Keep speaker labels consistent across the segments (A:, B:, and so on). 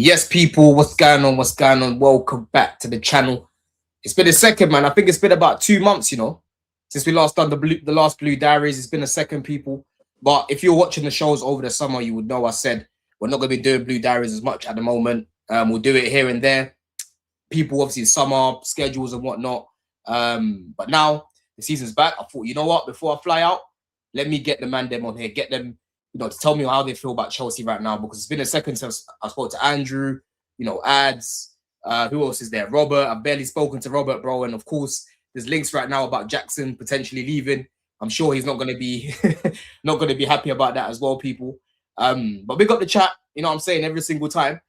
A: Yes, people, what's going on? What's going on? Welcome back to the channel. It's been a second, man. I think it's been about 2 months, since we last done the last Blue Diaries. It's been a second, people. But if you're watching the shows over the summer, you would know I said we're not going to be doing Blue Diaries as much at the moment. We'll do it here and there. People, obviously, summer schedules and whatnot. But now the season's back. I thought, you know what? Before I fly out, let me get the man them on here. Get them, to tell me how they feel about Chelsea right now, because it's been a second since I spoke to Andrew, Ads. Who else is there? Robert. I've barely spoken to Robert, bro. And of course, there's links right now about Jackson potentially leaving. I'm sure he's not going to be happy about that as well, people. But we got the chat, you know what I'm saying, every single time.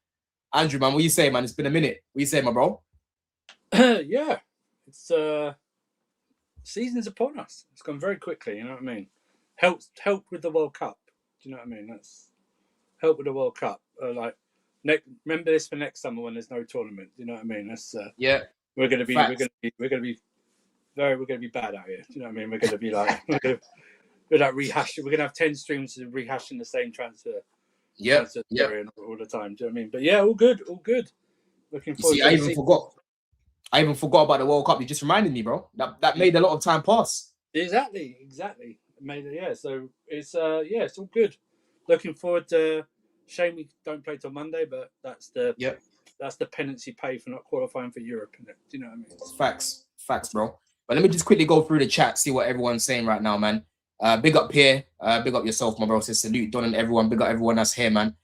A: Andrew, man, what you say, man? It's been a minute. What you say, my bro?
B: Yeah, it's season's upon us. It's gone very quickly, you know what I mean? Help with the World Cup. Do you know what I mean? That's help with the World Cup. Remember this for next summer when there's no tournament. Do you know what I mean? That's
A: yeah.
B: We're gonna be bad out here. Do you know what I mean? We're gonna be like we're like rehashing. We're gonna have 10 streams of rehashing the same transfer.
A: Yeah.
B: All the time. Do you know what I mean? But yeah, all good. Looking forward.
A: See, I even forgot about the World Cup. You just reminded me, bro. That made a lot of time pass.
B: Exactly. Made it, yeah. So it's it's all good. Looking forward to. Shame we don't play till Monday, but that's the penance you pay for not qualifying for Europe. Do you know what I mean?
A: It's facts, bro. But let me just quickly go through the chat, see what everyone's saying right now, man. Big up here, big up yourself, my bro. Says salute, Don and everyone. Big up everyone that's here, man.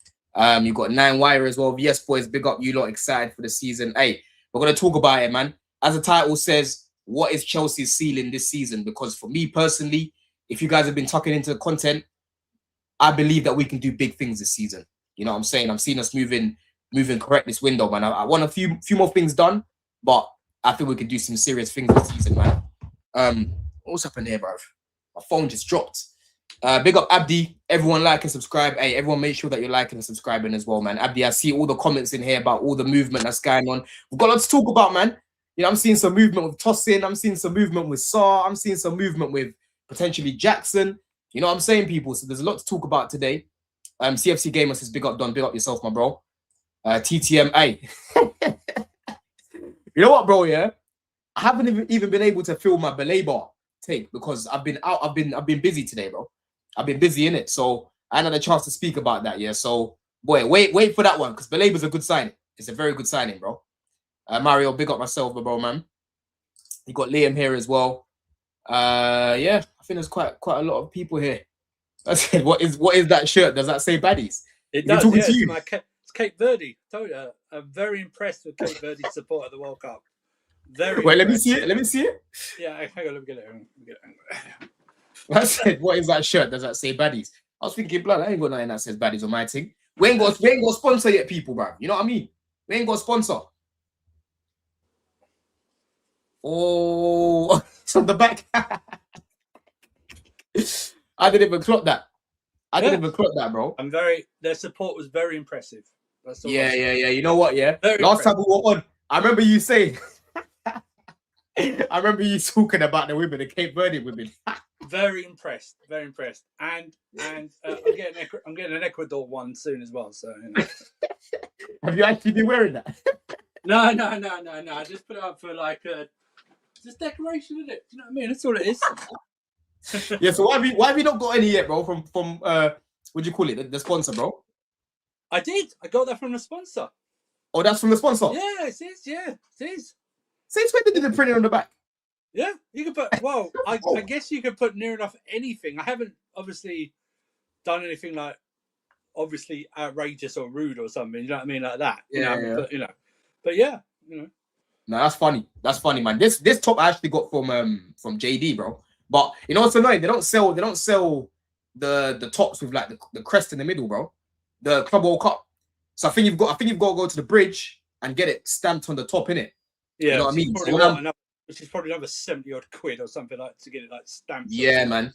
A: You got 9 Wire as well. Yes, boys, big up you lot. Excited for the season. Hey, we're gonna talk about it, man. As the title says, what is Chelsea's ceiling this season? Because for me personally, if you guys have been tucking into the content, I believe that we can do big things this season. You know what I'm saying? I'm seeing us moving correct this window, man. I want a few more things done, but I think we could do some serious things this season, man. What's happened here, bro? My phone just dropped. Big up Abdi. Everyone like and subscribe. Hey, everyone make sure that you're liking and subscribing as well, man. Abdi, I see all the comments in here about all the movement that's going on. We've got a lot to talk about, man. I'm seeing some movement with Tosin. I'm seeing some movement with Saar. I'm seeing some movement with potentially Jackson. You know what I'm saying, people? So there's a lot to talk about today. CFC Gamer says, big up, Don. Big up yourself, my bro. TTMA. You know what, bro? Yeah, I haven't even been able to film my belay bar take because I've been out. I've been busy today, bro. I've been busy in it, so I hadn't had a chance to speak about that. Yeah, so boy, wait for that one because belay is a good signing. It's a very good signing, bro. Mario, big up myself, bro, man. You got Liam here as well. Yeah, I think there's quite a lot of people here. I said, what is that shirt? Does that say baddies?
B: It does. Yeah, it's Cape Verde. I told you, I'm very impressed with Cape Verde's support at the World Cup. Very.
A: Wait, let me see it.
B: Yeah, hang on, let me get it.
A: I said, what is that shirt? Does that say baddies? I was thinking, blood, I ain't got nothing that says baddies on my thing. We ain't got sponsor yet, people, bro. You know what I mean? We ain't got sponsor. Oh, it's on the back. I didn't even clock that. Bro.
B: Their support was very impressive. That's all.
A: Yeah. You know what? Yeah. Last time we were on, I remember you saying. I remember you talking about the women, the Cape Verde women.
B: Very impressed. And I'm getting an Ecuador one soon as well. So.
A: Have you actually been wearing that?
B: No. I just put it up for like just decoration, isn't it? Do you know what I mean? That's all it is.
A: Yeah, so why have you not got any yet, bro? From what do you call it? The sponsor, bro.
B: I did. I got that from the sponsor.
A: Oh, that's from the sponsor.
B: Yeah, it is. Yeah, it is.
A: Since when did they print it on the back?
B: Yeah, you can put. Well, I guess you could put near enough anything. I haven't obviously done anything like obviously outrageous or rude or something. You know what I mean, like that.
A: Yeah.
B: But yeah,
A: No, that's funny. That's funny, man. This top I actually got from JD, bro. But you know what's annoying? They don't sell the tops with like the crest in the middle, bro. The Club World Cup. So I think you've got to go to the bridge and get it stamped on the top, innit?
B: Yeah,
A: you know what I mean?
B: Which is probably another 70-odd quid or something like to get it like stamped.
A: Yeah, man.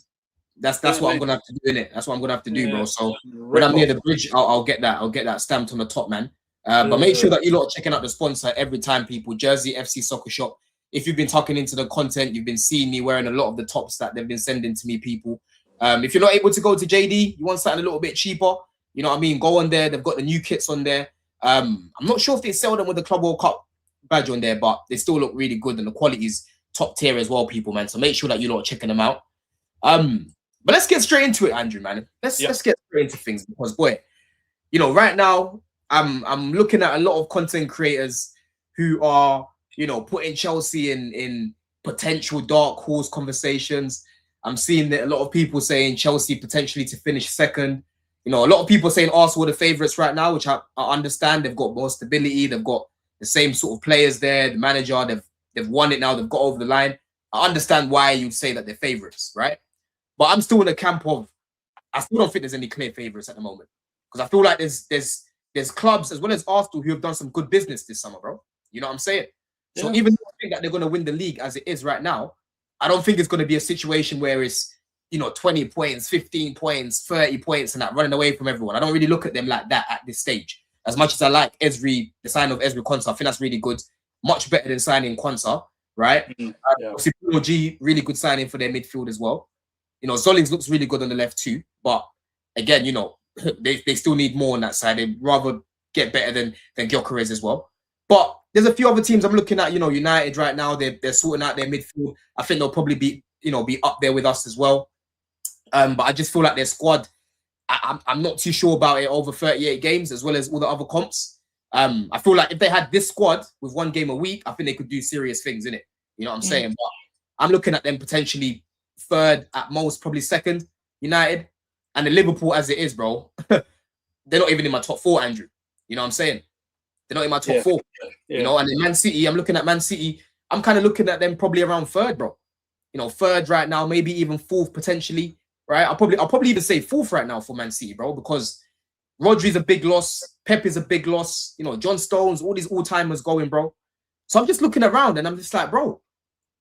A: That's what I'm gonna have to do, innit? That's what I'm gonna have to do, bro. So when I'm near the bridge, I'll get that stamped on the top, man. But make sure that you lot are checking out the sponsor every time, people. Jersey FC Soccer Shop. If you've been tucking into the content, you've been seeing me wearing a lot of the tops that they've been sending to me, people. If you're not able to go to JD, you want something a little bit cheaper, you know what I mean? Go on there. They've got the new kits on there. I'm not sure if they sell them with the Club World Cup badge on there, but they still look really good and the quality is top tier as well, people, man. So make sure that you lot are checking them out. But let's get straight into it, Andrew, man. Let's get straight into things because, boy, you know, right now I'm looking at a lot of content creators who are, you know, putting Chelsea in potential dark horse conversations. I'm seeing that a lot of people saying Chelsea potentially to finish second. You know, a lot of people saying Arsenal are the favourites right now, which I understand. They've got more stability. They've got the same sort of players there. The manager, they've won it now. They've got over the line. I understand why you'd say that they're favourites, right? But I'm still in the camp of I still don't think there's any clear favourites at the moment because I feel like there's clubs as well as Arsenal who have done some good business this summer, bro. You know what I'm saying? Yeah. So even though I think that they're going to win the league as it is right now, I don't think it's going to be a situation where it's, you know, 20 points, 15 points, 30 points and that running away from everyone. I don't really look at them like that at this stage. As much as I like the sign of Ezri Konsa, I think that's really good. Much better than signing Konsa, right? Obviously, Bruno G, really good signing for their midfield as well. You know, Zollings looks really good on the left too. But again, you know, they still need more on that side. They'd rather get better than Gyökeres as well. But there's a few other teams I'm looking at, you know, United right now, they're sorting out their midfield. I think they'll probably be up there with us as well. But I just feel like their squad, I'm not too sure about it over 38 games as well as all the other comps. I feel like if they had this squad with one game a week, I think they could do serious things in it. You know what I'm saying? But I'm looking at them potentially third, at most, probably second, United. And the Liverpool as it is, bro, they're not even in my top four, Andrew. You know what I'm saying? They're not in my top four. You know, and in Man City, I'm looking at Man City. I'm kind of looking at them probably around third, bro. You know, third right now, maybe even fourth potentially, right? I'll probably even say fourth right now for Man City, bro, because Rodri's a big loss. Pep is a big loss. You know, John Stones, all these all-timers going, bro. So I'm just looking around and I'm just like, bro,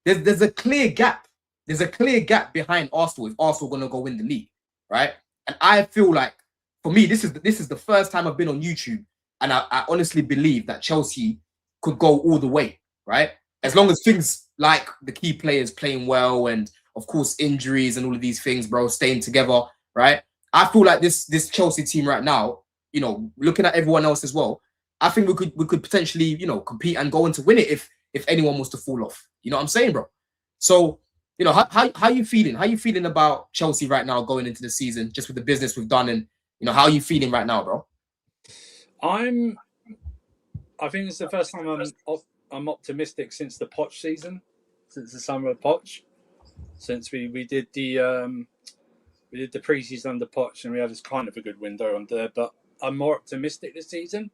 A: there's a clear gap. There's a clear gap behind Arsenal if Arsenal going to go win the league, right? And I feel like, for me, this is the first time I've been on YouTube and I honestly believe that Chelsea could go all the way, right? As long as things like the key players playing well and, of course, injuries and all of these things, bro, staying together, right? I feel like this Chelsea team right now, you know, looking at everyone else as well, I think we could potentially, you know, compete and go on to win it if anyone was to fall off. You know what I'm saying, bro? So, you know, how you feeling? How you feeling about Chelsea right now going into the season, just with the business we've done, and you know, how are you feeling right now, bro?
B: I think it's the first time I'm optimistic since the Poch season, since the summer of Poch, since we did the pre-season under Poch and we had this kind of a good window on there. But I'm more optimistic this season.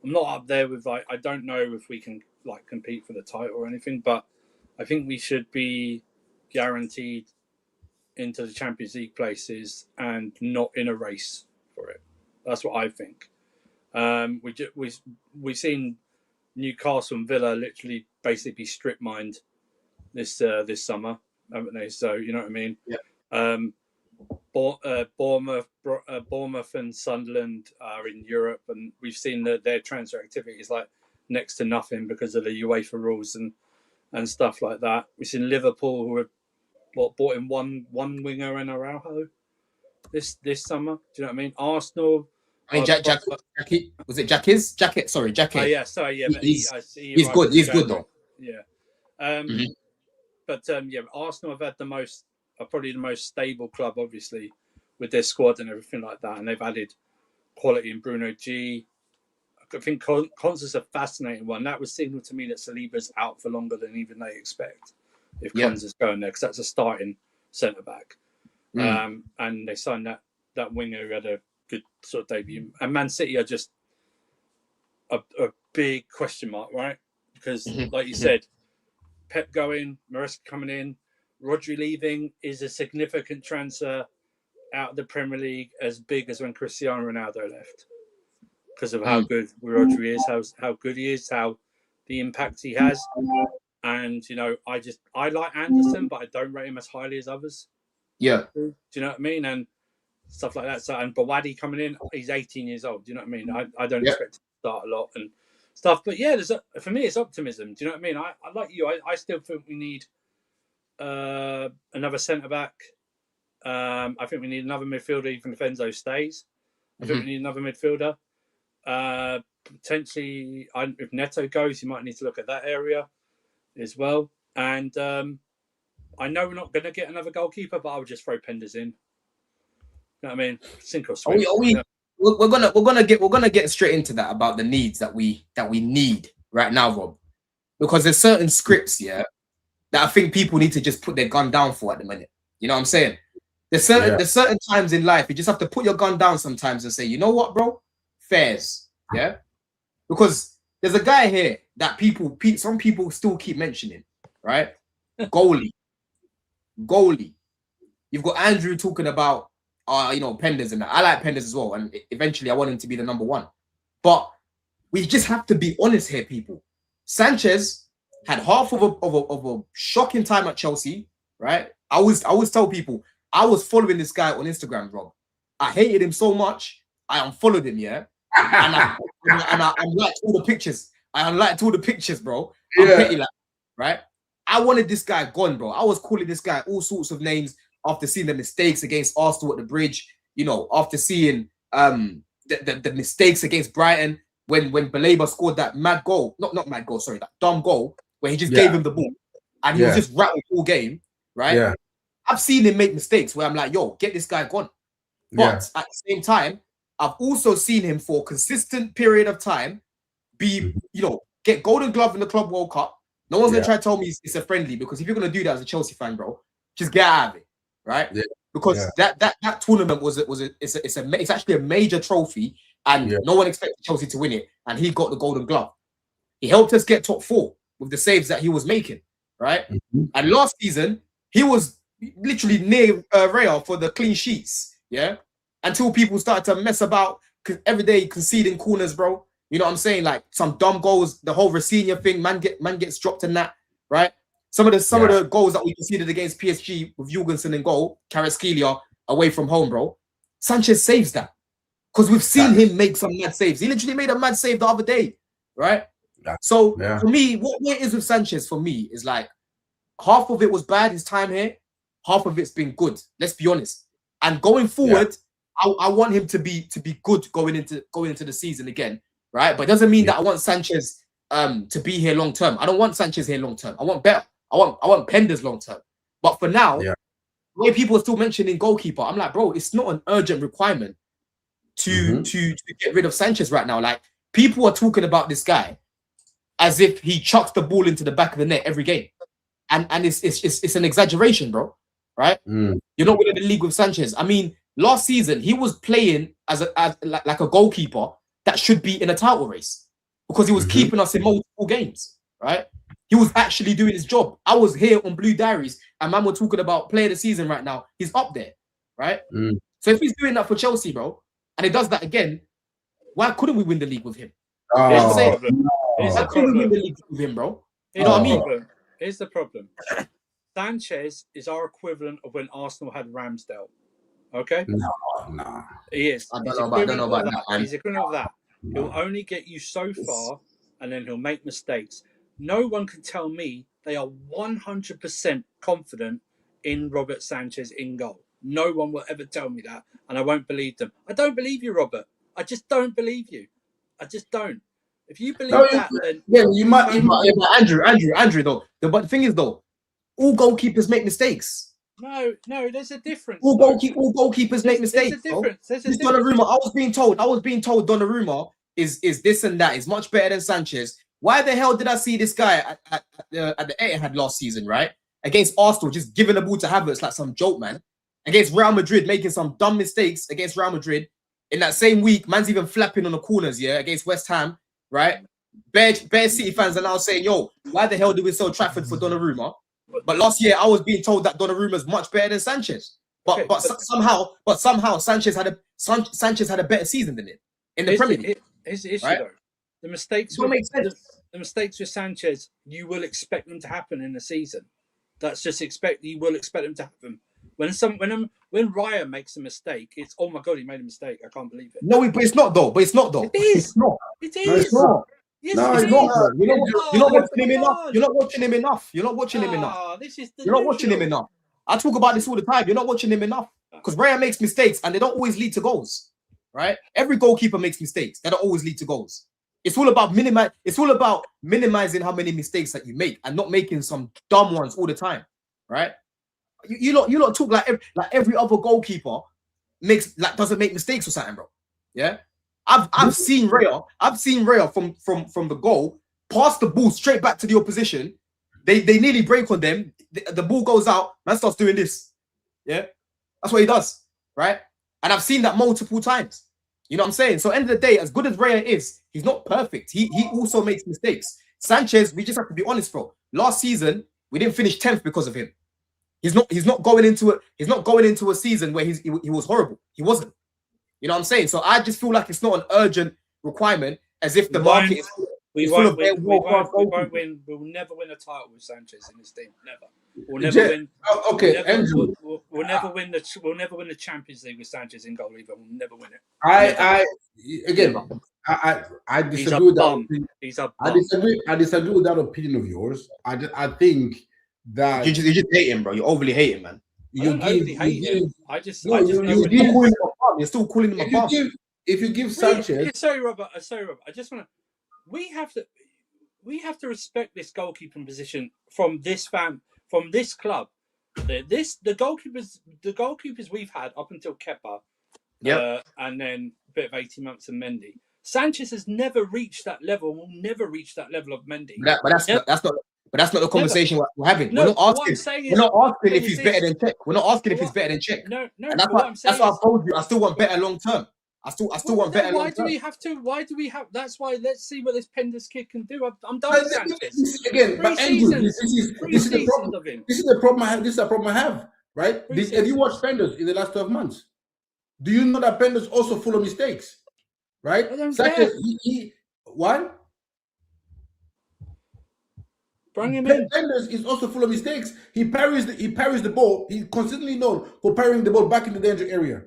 B: I'm not up there with like I don't know if we can like compete for the title or anything, but I think we should be guaranteed into the Champions League places and not in a race for it. That's what I think. We've seen Newcastle and Villa literally basically strip mined this summer, haven't they? So you know what I mean.
A: Yeah.
B: Bournemouth and Sunderland are in Europe, and we've seen that their transfer activity is like next to nothing because of the UEFA rules and stuff like that. We've seen Liverpool who have bought in one winger and Araujo this summer. Do you know what I mean? Arsenal.
A: I mean, Jackie, was it Jackie's? Jacket, sorry, Jackie.
B: Oh yeah, sorry, yeah.
A: He's good. He's good though.
B: Yeah. But Arsenal have had probably the most stable club, obviously, with their squad and everything like that, and they've added quality in Bruno G. I think Konsa's a fascinating one. That was signal to me that Saliba's out for longer than even they expect if Konsa's going there, because that's a starting centre back. And they signed that winger who had a good sort of debut. And Man City are just a big question mark, right? Because, like you said, Pep going, Maresca coming in, Rodri leaving is a significant transfer out of the Premier League, as big as when Cristiano Ronaldo left, because of how good Rodri is, how good he is, how the impact he has. And you know, I like Anderson, but I don't rate him as highly as others.
A: Yeah.
B: Do you know what I mean? And stuff like that. So, and Bawadi coming in, he's 18 years old. Do you know what I mean? I don't expect him to start a lot and stuff. But yeah, for me, it's optimism. Do you know what I mean? I like you. I still think we need another centre back. I think we need another midfielder, even if Enzo stays. I think we need another midfielder. potentially, if Neto goes, you might need to look at that area as well. And I know we're not going to get another goalkeeper, but I would just throw Penders in. You know what I mean? Sink or swim.
A: We're gonna get straight into that about the needs that we need right now, Rob, because there's certain scripts, that I think people need to just put their gun down for at the minute. You know what I'm saying? There's certain times in life you just have to put your gun down sometimes and say, you know what, bro, fairs, because there's a guy here that some people still keep mentioning, right? Goalie. You've got Andrew talking about Penders and that. I like Penders as well, and eventually I want him to be the number one. But we just have to be honest here, people. Sanchez had half of a shocking time at Chelsea, right? I always tell people I was following this guy on Instagram, Rob. I hated him so much, I unfollowed him, and I unliked all the pictures. I unliked all the pictures, bro. I'm petty, like, right? I wanted this guy gone, bro. I was calling this guy all sorts of names after seeing the mistakes against Arsenal at the Bridge, after seeing the mistakes against Brighton when Baleba scored that mad goal, not mad goal, sorry, that dumb goal where he just gave him the ball and he was just rattled all game, right? Yeah. I've seen him make mistakes where I'm like, yo, get this guy gone. But at the same time, I've also seen him for a consistent period of time get Golden Glove in the Club World Cup. No one's gonna try to tell me it's a friendly, because if you're gonna do that as a Chelsea fan, bro, just get out of it, right? Yeah. Because that tournament it's actually a major trophy, and no one expected Chelsea to win it, and he got the Golden Glove. He helped us get top 4 with the saves that he was making, right? Mm-hmm. And last season he was literally near Real for the clean sheets, until people started to mess about every day conceding corners, bro. You know what I'm saying? Like some dumb goals, the whole Rafinha thing, man gets dropped in that, right? Some of the goals that we conceded against PSG with Jorgensen in goal, Kvaratskhelia away from home, bro. Sanchez saves that. Because we've seen him make some mad saves. He literally made a mad save the other day, right? So for me, what it is with Sanchez for me is like half of it was bad, his time here, half of it's been good. Let's be honest. And going forward, I want him to be good going into the season again. Right, but it doesn't mean that I want Sanchez to be here long term. I don't want Sanchez here long term. I want better. I want Penders long term. But for now, the way people are still mentioning goalkeeper, I'm like, bro, it's not an urgent requirement to get rid of Sanchez right now. Like, people are talking about this guy as if he chucks the ball into the back of the net every game, and it's an exaggeration, bro. Right? You're not winning the league with Sanchez. I mean, last season he was playing as like a goalkeeper that should be in a title race, because he was keeping us in multiple games, right? He was actually doing his job. I was here on Blue Diaries, and man, we're talking about player of the season right now. He's up there, right? So if he's doing that for Chelsea, bro, and he does that again, why couldn't we win the league with him? Why couldn't we win the league with him, bro? You know what I mean?
B: Here's the problem. Sanchez is our equivalent of when Arsenal had Ramsdale. Okay?
C: No.
B: He is.
A: I don't know about that.
B: He's equivalent of that. He'll only get you so far, and then he'll make mistakes. No one can tell me they are 100% confident in Robert Sanchez in goal. No one will ever tell me that, and I won't believe them. I don't believe you, Robert. I just don't believe you. I just don't. If you believe that, then
A: you might. Andrew, though. But the thing is, though, all goalkeepers make mistakes.
B: No, there's a difference.
A: All goalkeepers make mistakes.
B: There's a difference.
A: Donnarumma, I was being told Donnarumma is this and that, is much better than Sanchez. Why the hell did I see this guy at the Etihad last season, right? Against Arsenal, just giving the ball to Havertz like some joke, man. Against Real Madrid, making some dumb mistakes against Real Madrid. In that same week, man's even flapping on the corners, against West Ham, right? Bare City fans are now saying, yo, why the hell did we sell Trafford for Donnarumma? But last year, I was being told that Donnarumma is much better than Sanchez. But somehow Sanchez had a better season than him in the Premier League.
B: Here's the issue, though. The mistakes with Sanchez, you will expect them to happen in the season. That's just you will expect them to happen. When Raya makes a mistake, it's, oh my god, he made a mistake. I can't believe it.
A: No, but it's not though. It is.
B: It's not. It is.
A: No, it's not.
B: Yes,
A: no, it's not. You're not watching him enough. You're not watching him enough. You're not watching him enough. You're not watching him enough. I talk about this all the time. You're not watching him enough, because Raya makes mistakes and they don't always lead to goals, right? Every goalkeeper makes mistakes that don't always lead to goals. It's all about minimizing how many mistakes that you make and not making some dumb ones all the time, right? You lot talk like every other goalkeeper doesn't make mistakes or something, bro. Yeah, I've seen Raya from the goal pass the ball straight back to the opposition. They nearly break on them. The ball goes out. Man starts doing this. Yeah, that's what he does, right? And I've seen that multiple times. You know what I'm saying? So, end of the day, as good as Raya is, he's not perfect. He also makes mistakes. Sanchez, we just have to be honest, bro. Last season, we didn't finish 10th because of him. He's not going into a season where he was horrible. He wasn't. You know what I'm saying? So I just feel like it's not an urgent requirement, as if the market is.
B: We won't win. We'll never win a title with Sanchez in this team. Never. We'll never win.
C: Okay, Andrew.
B: We'll never win the Champions League with Sanchez in goal either. We'll never win it.
C: I disagree with that.
B: He's a
C: bum. I disagree with that opinion of yours. I think that
A: you just hate him, bro. You overly hate him, man.
B: You're
A: still calling him a bum.
C: If you give Sanchez,
B: sorry, Robert. I just want to. We have to respect this goalkeeping position from this club. The goalkeepers we've had up until Kepa, and then a bit of 18 months of Mendy. Sanchez has never reached that level. Will never reach that level of Mendy.
A: But that's not the conversation we're having.
B: No,
A: we're not asking if he's better than Czech. We're not asking if he's better than Czech.
B: No.
A: And that's why I told you I still want better long term. I still want better.
B: Why do we have to? Why do we have? That's why. Let's see what this Penders kid can do. I'm done with Sanchez.
C: Again, but Andrew, this is the problem. This is the problem I have. This is the problem I have. Right? Have you watched Penders in the last 12 months? Do you know that Penders also full of mistakes? Right? Sanchez, what?
B: Bring him in.
C: Penders is also full of mistakes. He parries the ball. He's consistently known for parrying the ball back in the danger area.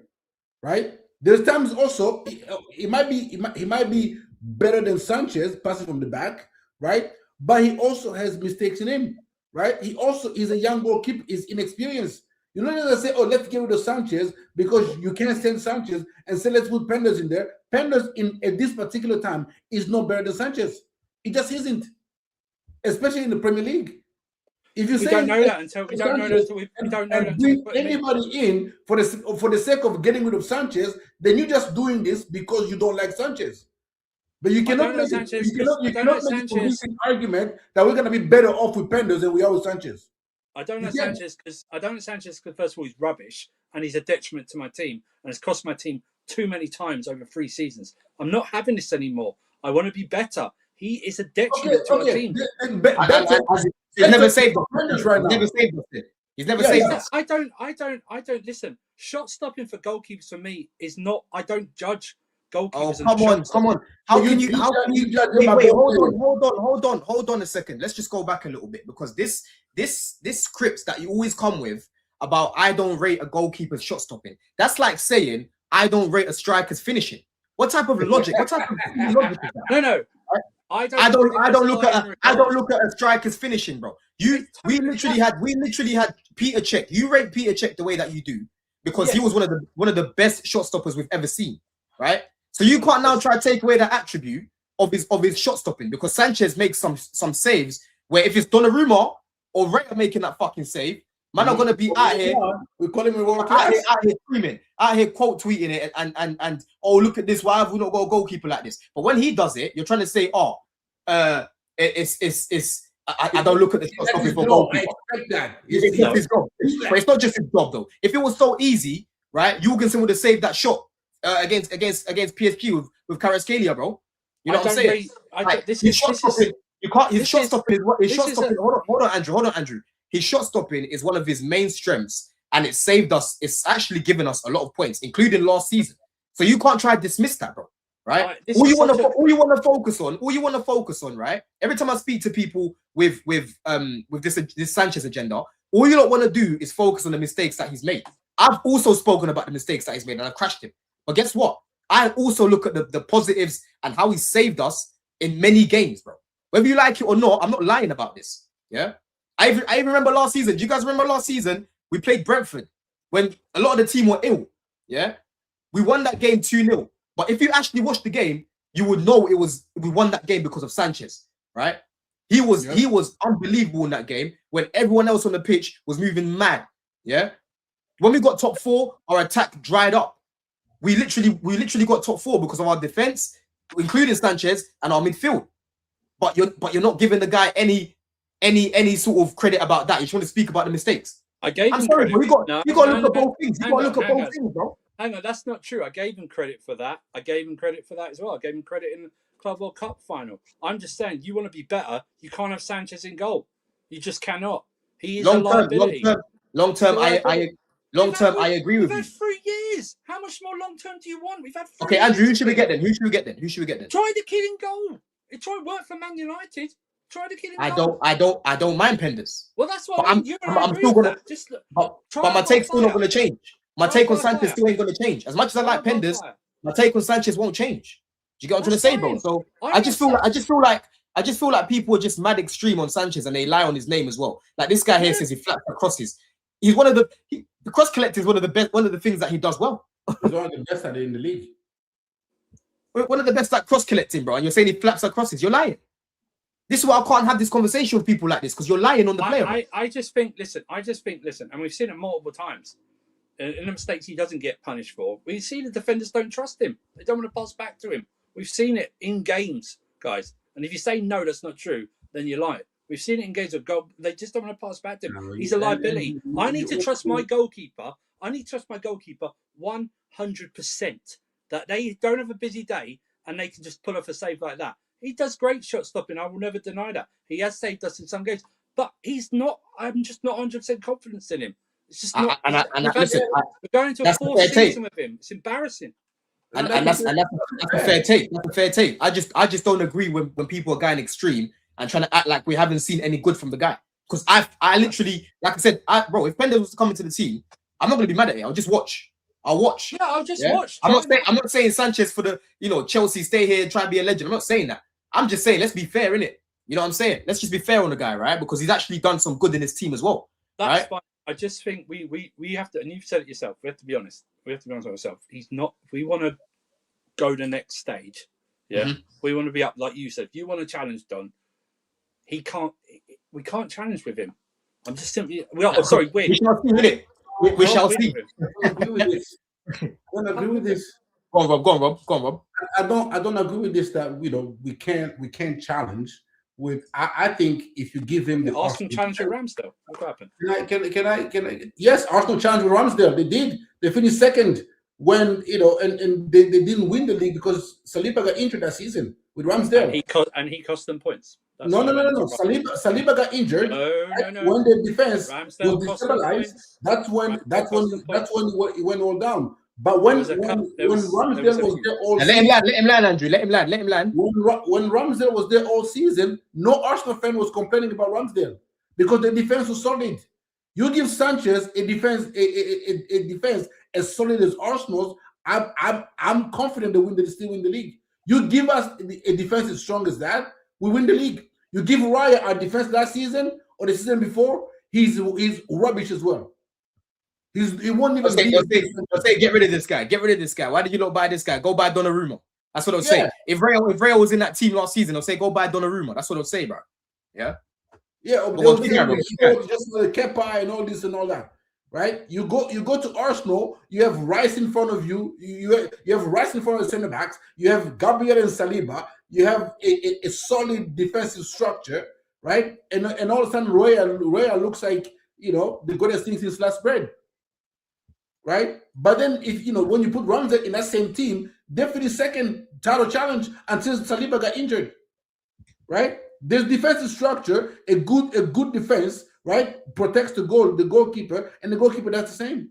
C: Right? There's times also he might be better than Sanchez passing from the back, right? But he also has mistakes in him, right? He also is a young goalkeeper, is inexperienced. You don't just say, "Oh, let's get rid of Sanchez," because you can't send Sanchez and say, "Let's put Penders in there." Penders at this particular time is not better than Sanchez. It just isn't, especially in the Premier League. If you
B: we don't know that until we don't know that we don't know that
C: bring anybody in for the sake of getting rid of Sanchez, then you're just doing this because you don't like Sanchez. But you cannot make a convincing argument that we're going to be better off with Penders than we are with Sanchez.
B: I don't know Sanchez because first of all he's rubbish and he's a detriment to my team and has cost my team too many times over 3 seasons. I'm not having this anymore. I want to be better. He is a detriment to my team.
A: He's never saved us right now. He's never saved us.
B: I don't listen. Shot stopping for goalkeepers for me is not. I don't judge goalkeepers.
A: Oh, come on. How can you judge? Wait, hold on a second. Let's just go back a little bit because this script that you always come with about I don't rate a goalkeeper's shot stopping. That's like saying I don't rate a striker's finishing. What type of logic? What type of logic is that?
B: No. I don't look at a striker's finishing, bro. We literally had Peter Cech. You rate Peter Cech the way that you do because he was one of the best shot stoppers we've ever seen, right? So you can't now try to take away that attribute of his shot stopping because Sanchez makes some saves where if it's Donnarumma or Raya making that fucking save, man, not gonna be out here.
C: We call him
A: out here screaming, out here quote tweeting it, and oh look at this, why have we not got a goalkeeper like this? But when he does it, you're trying to say, I don't look at the shot stopping for goalkeeper.
C: I expect that.
A: It's his job. But it's not just his job though. If it was so easy, right, Jorgensen would have saved that shot against PSG with Kvaratskhelia, bro. You know what I'm saying? His shot stopping is hold on, Andrew. His shot stopping is one of his main strengths, and it saved us. It's actually given us a lot of points, including last season. So you can't try to dismiss that, bro. Right? All you want to focus on, right? Every time I speak to people with this Sanchez agenda, all you don't want to do is focus on the mistakes that he's made. I've also spoken about the mistakes that he's made, and I've crashed him. But guess what? I also look at the positives and how he saved us in many games, bro. Whether you like it or not, I'm not lying about this. Yeah. I even remember last season. Do you guys remember last season? We played Brentford when a lot of the team were ill. Yeah. We won that game 2-0. But if you actually watch the game, you would know we won that game because of Sanchez, right? He was unbelievable in that game when everyone else on the pitch was moving mad. Yeah. When we got top 4, our attack dried up. We literally got top 4 because of our defense, including Sanchez, and our midfield. But you're not giving the guy any sort of credit about that. You just want to speak about the mistakes.
B: I gave him
A: sorry,
B: credit.
A: bro. You got to look at both things. You got to look at both things, bro.
B: Hang on, that's not true. I gave him credit for that. I gave him credit for that as well. I gave him credit in the Club World Cup final. I'm just saying, you want to be better, you can't have Sanchez in goal. You just cannot. He is a liability.
A: Long term, I agree with you.
B: We've had 3 years. How much more long term do you want? We've had 3
A: Okay,
B: years.
A: Andrew, who should we get then? Who should we get then?
B: Try the kid in goal. It tried work for Man United. Try the kid in goal.
A: I don't mind Penders.
B: Well, that's what
A: I'm still gonna. But my take's still not gonna change. My take on Sanchez still ain't gonna change. As much as I like Penders, my take on Sanchez won't change. Do you get what I'm trying to say, bro? So I just feel like people are just mad extreme on Sanchez and they lie on his name as well. Like this guy here says he flaps the crosses. He's one of the cross collector is one of the best. One of the things that he does well.
C: He's one of the best at it in the league.
A: One of the best at cross collecting, bro. And you're saying he flaps the crosses. You're lying. This is why I can't have this conversation with people like this because you're lying on the player.
B: I just think, listen, and we've seen it multiple times. In the mistakes he doesn't get punished for, we see the defenders don't trust him. They don't want to pass back to him. We've seen it in games, guys. And if you say no, that's not true, then you're lying. We've seen it in games of goal. They just don't want to pass back to him. No, he's a liability. I need to trust my goalkeeper. 100% that they don't have a busy day and they can just pull off a save like that. He does great shot stopping. I will never deny that. He has saved us in some games, but he's not. I'm just not 100% confident in him. It's just not. We're going into a 4th season with him. It's embarrassing.
A: And that's a fair take. That's a fair take. I just don't agree when people are going extreme and trying to act like we haven't seen any good from the guy. Because I literally, like I said, bro, if Penders was coming to the team, I'm not gonna be mad at it. I'll just watch. I'll watch.
B: Yeah, I'll just watch.
A: I'm not saying Sanchez for the Chelsea stay here and try and be a legend. I'm not saying that. I'm just saying let's be fair, innit? You know what I'm saying? Let's just be fair on the guy, right? Because he's actually done some good in his team as well.
B: That's
A: right?
B: fine. I just think we have to, and you've said it yourself. We have to be honest. We have to be honest with ourselves. He's not. If we want to go the next stage, we want to be up like you said. If you want to challenge Don, he can't. We can't challenge with him. I'm just simply. We shall see, innit?
A: We shall see.
C: I don't agree with this.
A: Go on, Rob.
C: I don't agree with this that we can't challenge with. I think if you give him the
B: Arsenal challenge with Ramsdale, what happened?
C: Can I? Yes, Arsenal challenged with Ramsdale. They did. They finished second when and they didn't win the league because Saliba got injured that season with Ramsdale.
B: And he cost them points.
C: That's no. Saliba got injured.
B: No.
C: When the defense
B: Ramsdale
C: was destabilized, that's when it went all down. But when Ramsdale was there all season,
A: let him land, Andrew. Let him land.
C: When Ramsdale was there all season, no Arsenal fan was complaining about Ramsdale because the defense was solid. You give Sanchez a defense as solid as Arsenal's, I'm confident they still win the league. You give us a defense as strong as that, we win the league. You give Raya our defense last season or the season before, he's rubbish as well. He won't even
A: say get rid of this guy. Get rid of this guy. Why did you not buy this guy? Go buy Donnarumma. That's what I'll say. If Raya was in that team last season, I'll say go buy Donnarumma. That's what I'll say, bro. Yeah.
C: Yeah, just the Kepa and all this and all that, right? You go to Arsenal. You have Rice in front of you. You have Rice in front of the centre backs. You have Gabriel and Saliba. You have a solid defensive structure, right? And all of a sudden, Raya looks like the greatest thing since sliced bread. Right, but then if when you put Ramsdale in that same team, they finished second title challenge until Saliba got injured. Right, there's defensive structure, a good defense, right, protects the goalkeeper, and the goalkeeper does the same.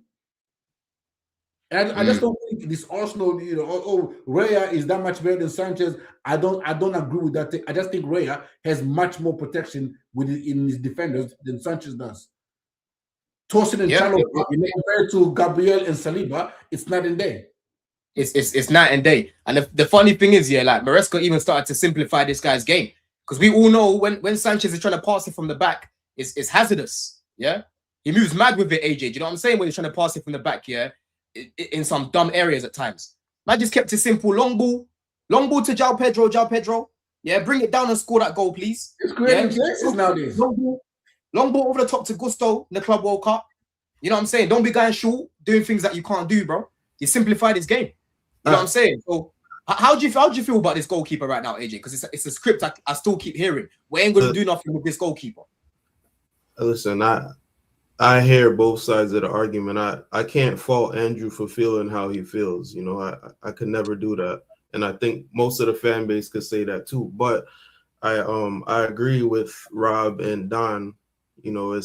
C: And I just don't think this Arsenal, Raya is that much better than Sanchez. I don't agree with that. I just think Raya has much more protection in his defenders than Sanchez does. Tosin and Chalo, compared to Gabriel and Saliba, it's night and day.
A: It's night and day. And the funny thing is, like Maresca even started to simplify this guy's game because we all know when Sanchez is trying to pass it from the back, it's hazardous. Yeah, he moves mad with it. AJ, do you know what I'm saying? When he's trying to pass it from the back, in some dumb areas at times. I just kept it simple, long ball, Long ball to João Pedro. Yeah, bring it down and score that goal, please.
C: It's creating chances nowadays.
A: Long ball over the top to Gusto in the Club World Cup. You know what I'm saying? Don't be going short, doing things that you can't do, bro. You simplify this game. You know what I'm saying? So how do you feel about this goalkeeper right now, AJ? Because it's a script I still keep hearing. We ain't gonna do nothing with this goalkeeper.
D: Listen, I hear both sides of the argument. I can't fault Andrew for feeling how he feels. You know, I could never do that. And I think most of the fan base could say that too. But I agree with Rob and Don. You know,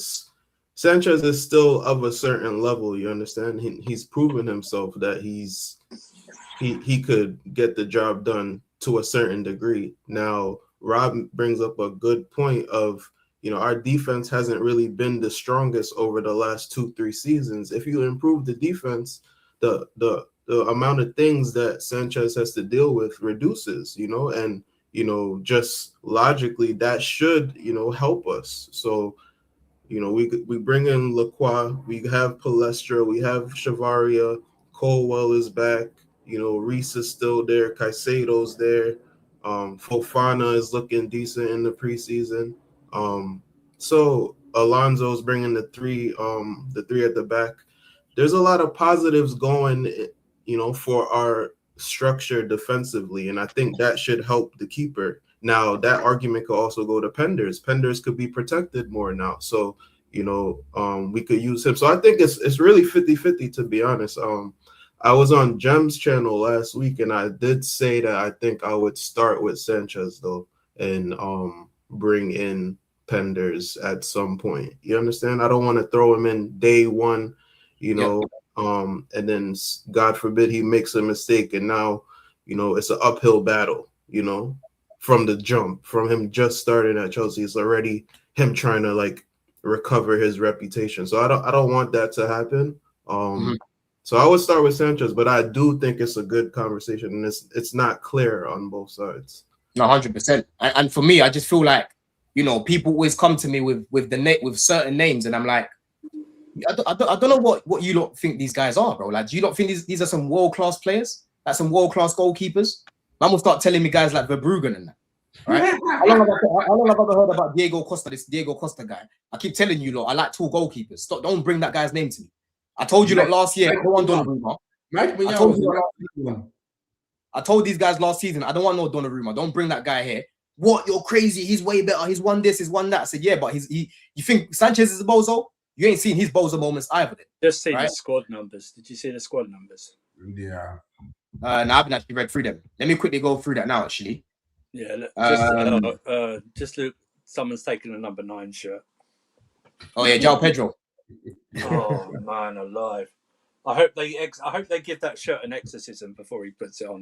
D: Sanchez is still of a certain level. You understand? He's proven himself that he could get the job done to a certain degree. Now, Rob brings up a good point of, you know, our defense hasn't really been the strongest over the last 2-3 seasons. If you improve the defense, the amount of things that Sanchez has to deal with reduces, you know, and, you know, just logically that should, you know, help us. So, you know, we bring in Lacroix, we have Palestra, we have Chavaria, Colwell is back, you know, Reese is still there, Caicedo's there, Fofana is looking decent in the preseason. So Alonso's bringing the three at the back. There's a lot of positives going, you know, for our structure defensively, and I think that should help the keeper. Now, that argument could also go to Penders. Penders could be protected more now. So, you know, we could use him. So I think it's really 50-50, to be honest. I was on Jem's channel last week, and I did say that I think I would start with Sanchez, though, and bring in Penders at some point. You understand? I don't want to throw him in day one, you know, and then, God forbid, he makes a mistake, and now, you know, it's an uphill battle, you know, from the jump, from him just starting at Chelsea. It's already him trying to, like, recover his reputation. So I don't want that to happen. So I would start with Sanchez, but I do think it's a good conversation, and it's not clear on both sides.
A: No, 100%. And for me, I just feel like, you know, people always come to me with certain names, and I'm like, I don't know what you lot think these guys are, bro. Like, do you not think these are some world-class players? Like some world-class goalkeepers? Man will start telling me guys like Verbruggen and that. Right? How long have I ever heard about Diego Costa, this Diego Costa guy? I keep telling you, lot, I like tall goalkeepers. Don't bring that guy's name to me. I told you last year, I don't want Donnarumma. I told these guys last season, I don't want no Donnarumma. Don't bring that guy here. What? You're crazy. He's way better. He's won this, he's won that. I said, yeah, but you think Sanchez is a bozo? You ain't seen his bozo moments either.
B: Just see the squad numbers. Did you see the squad numbers?
C: Yeah.
A: No, I haven't actually read through them. Let me quickly go through that now, actually.
B: Yeah, just look, someone's taking a number 9 shirt.
A: Oh yeah, João Pedro.
B: Oh man, alive! I hope they give that shirt an exorcism before he puts it on.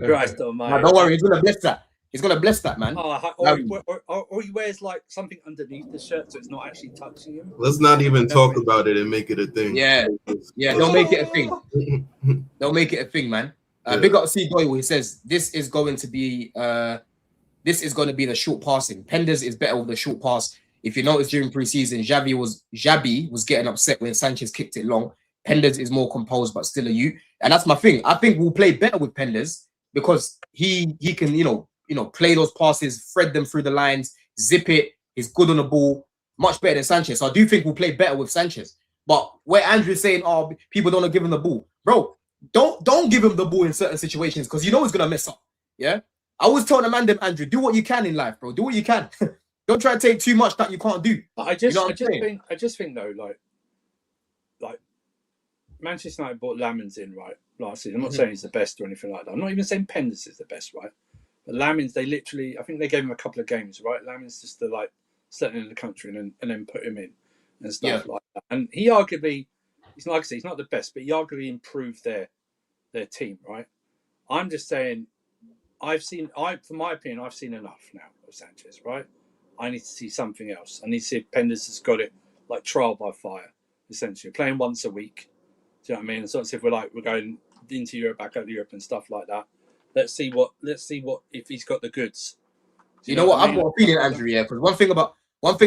B: Christ almighty!
A: No, don't worry, he's gonna bless that. He's gonna bless that, man.
B: Or he wears like something underneath the shirt, so it's not actually touching him.
D: Let's not even talk about it and make it a thing.
A: Yeah, don't make it a thing. Don't make it a thing, man. Big up C Doyle. He says this is going to be the short passing. Penders is better with the short pass. If you notice during preseason, Xabi was getting upset when Sanchez kicked it long. Penders is more composed, but still a youth. And that's my thing. I think we'll play better with Penders because he can, you know, play those passes, thread them through the lines, zip it. He's good on the ball, much better than Sanchez. So I do think we'll play better with Sanchez. But where Andrew's saying, oh, people don't give him the ball, bro, don't give him the ball in certain situations because you know he's gonna mess up. Yeah, I always tell the man, Andrew, do what you can in life, bro. Do what you can. Don't try to take too much that you can't do.
B: But I just think though, like Manchester United bought Lamins in last season. I'm not saying he's the best or anything like that. I'm not even saying Penders is the best, right? But Lamins, I think they gave him a couple of games, right? Lamins just to like settle in the country and then put him in and stuff like that. And he arguably, he's not, like I say, he's not the best, but he arguably improved their team, right? I'm just saying, for my opinion, I've seen enough now of Sanchez, right? I need to see something else. I need to see if Penders has got it like trial by fire, essentially. Playing once a week. Do you know what I mean? And sort of if we're going into Europe, back out of Europe and stuff like that. Let's see what if he's got the goods.
A: You know what? I've got a feeling, Andrew, yeah, because one thing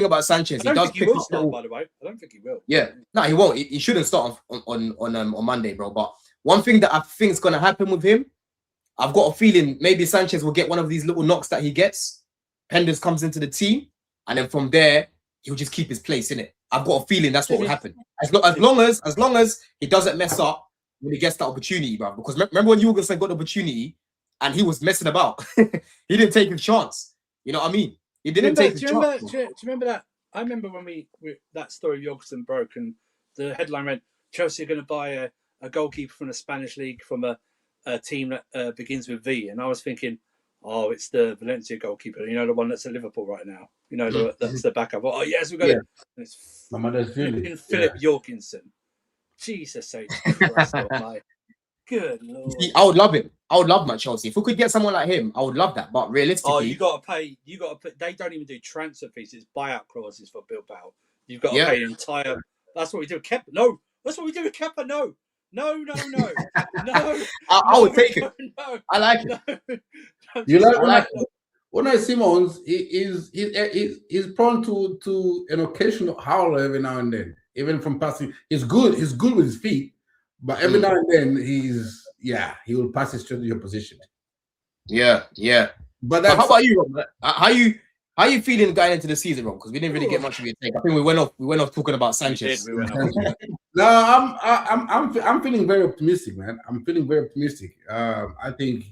A: about Sanchez, he does pick up
B: start, by the way. I don't think he will.
A: Yeah. No, he won't. He shouldn't start on Monday, bro. But one thing that I think is gonna happen with him, I've got a feeling maybe Sanchez will get one of these little knocks that he gets. Penders comes into the team, and then from there he'll just keep his place in it. I've got a feeling that's what will happen. As long as he doesn't mess up when he gets that opportunity, bro. Because remember when Jorgensen got the opportunity and he was messing about, he didn't take his chance. You know what I mean? He didn't take his chance.
B: Do you remember that? I remember when we that story of Jorgensen broke, and the headline read, "Chelsea are going to buy a goalkeeper from the Spanish league from a team that begins with V," and I was thinking, oh, it's the Valencia goalkeeper, you know, the one that's at Liverpool right now. You know, that's the backup. Oh, yes, we've got it. And it's Philip Jorgensen. Jesus H. Christ, my good Lord.
A: I would love him. I would love my Chelsea. If we could get someone like him, I would love that. But realistically...
B: you got to pay. They don't even do transfer fees. It's buyout clauses for Bilbao. You've got to pay an entire... That's what we do with Kepa. No, that's what we do with Kepa. No. No.
A: I would take it. No. I like it.
C: You like Unai Simons is prone to an occasional howl every now and then, even from passing. He's good with his feet, but every now and then he will pass it straight to your position.
A: Yeah. But how about you, Rob? How you feeling going into the season, Rob? Because we didn't really get much of your take. I think we went off talking about Sanchez.
C: No, I'm feeling very optimistic, man. I'm feeling very optimistic. I think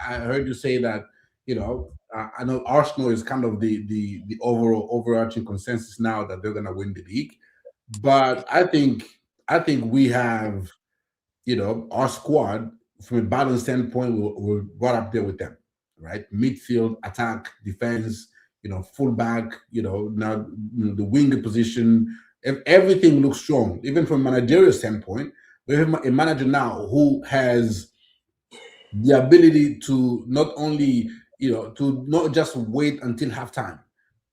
C: I heard you say that, you know, I know Arsenal is kind of the overall overarching consensus now that they're gonna win the league. But I think we have, you know, our squad from a balance standpoint, we're right up there with them, right? Midfield, attack, defense, you know, fullback, you know, now the winger position, everything looks strong. Even from a managerial standpoint, we have a manager now who has the ability to not only, you know, to not just wait until halftime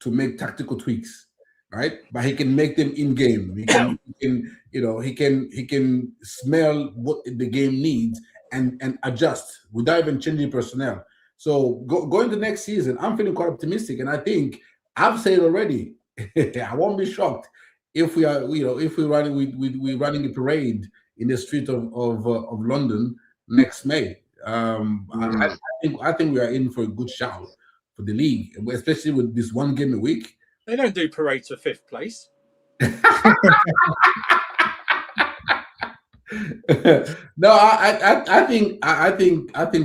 C: to make tactical tweaks, right? But he can make them in game. He can smell what the game needs and adjust without even changing personnel. So going to next season, I'm feeling quite optimistic, and I think I've said already, I won't be shocked if we are, you know, if we're running a parade in the street of London next May. I think we are in for a good shout for the league, especially with this one game a week.
B: They don't do parades for 5th place.
C: No, I think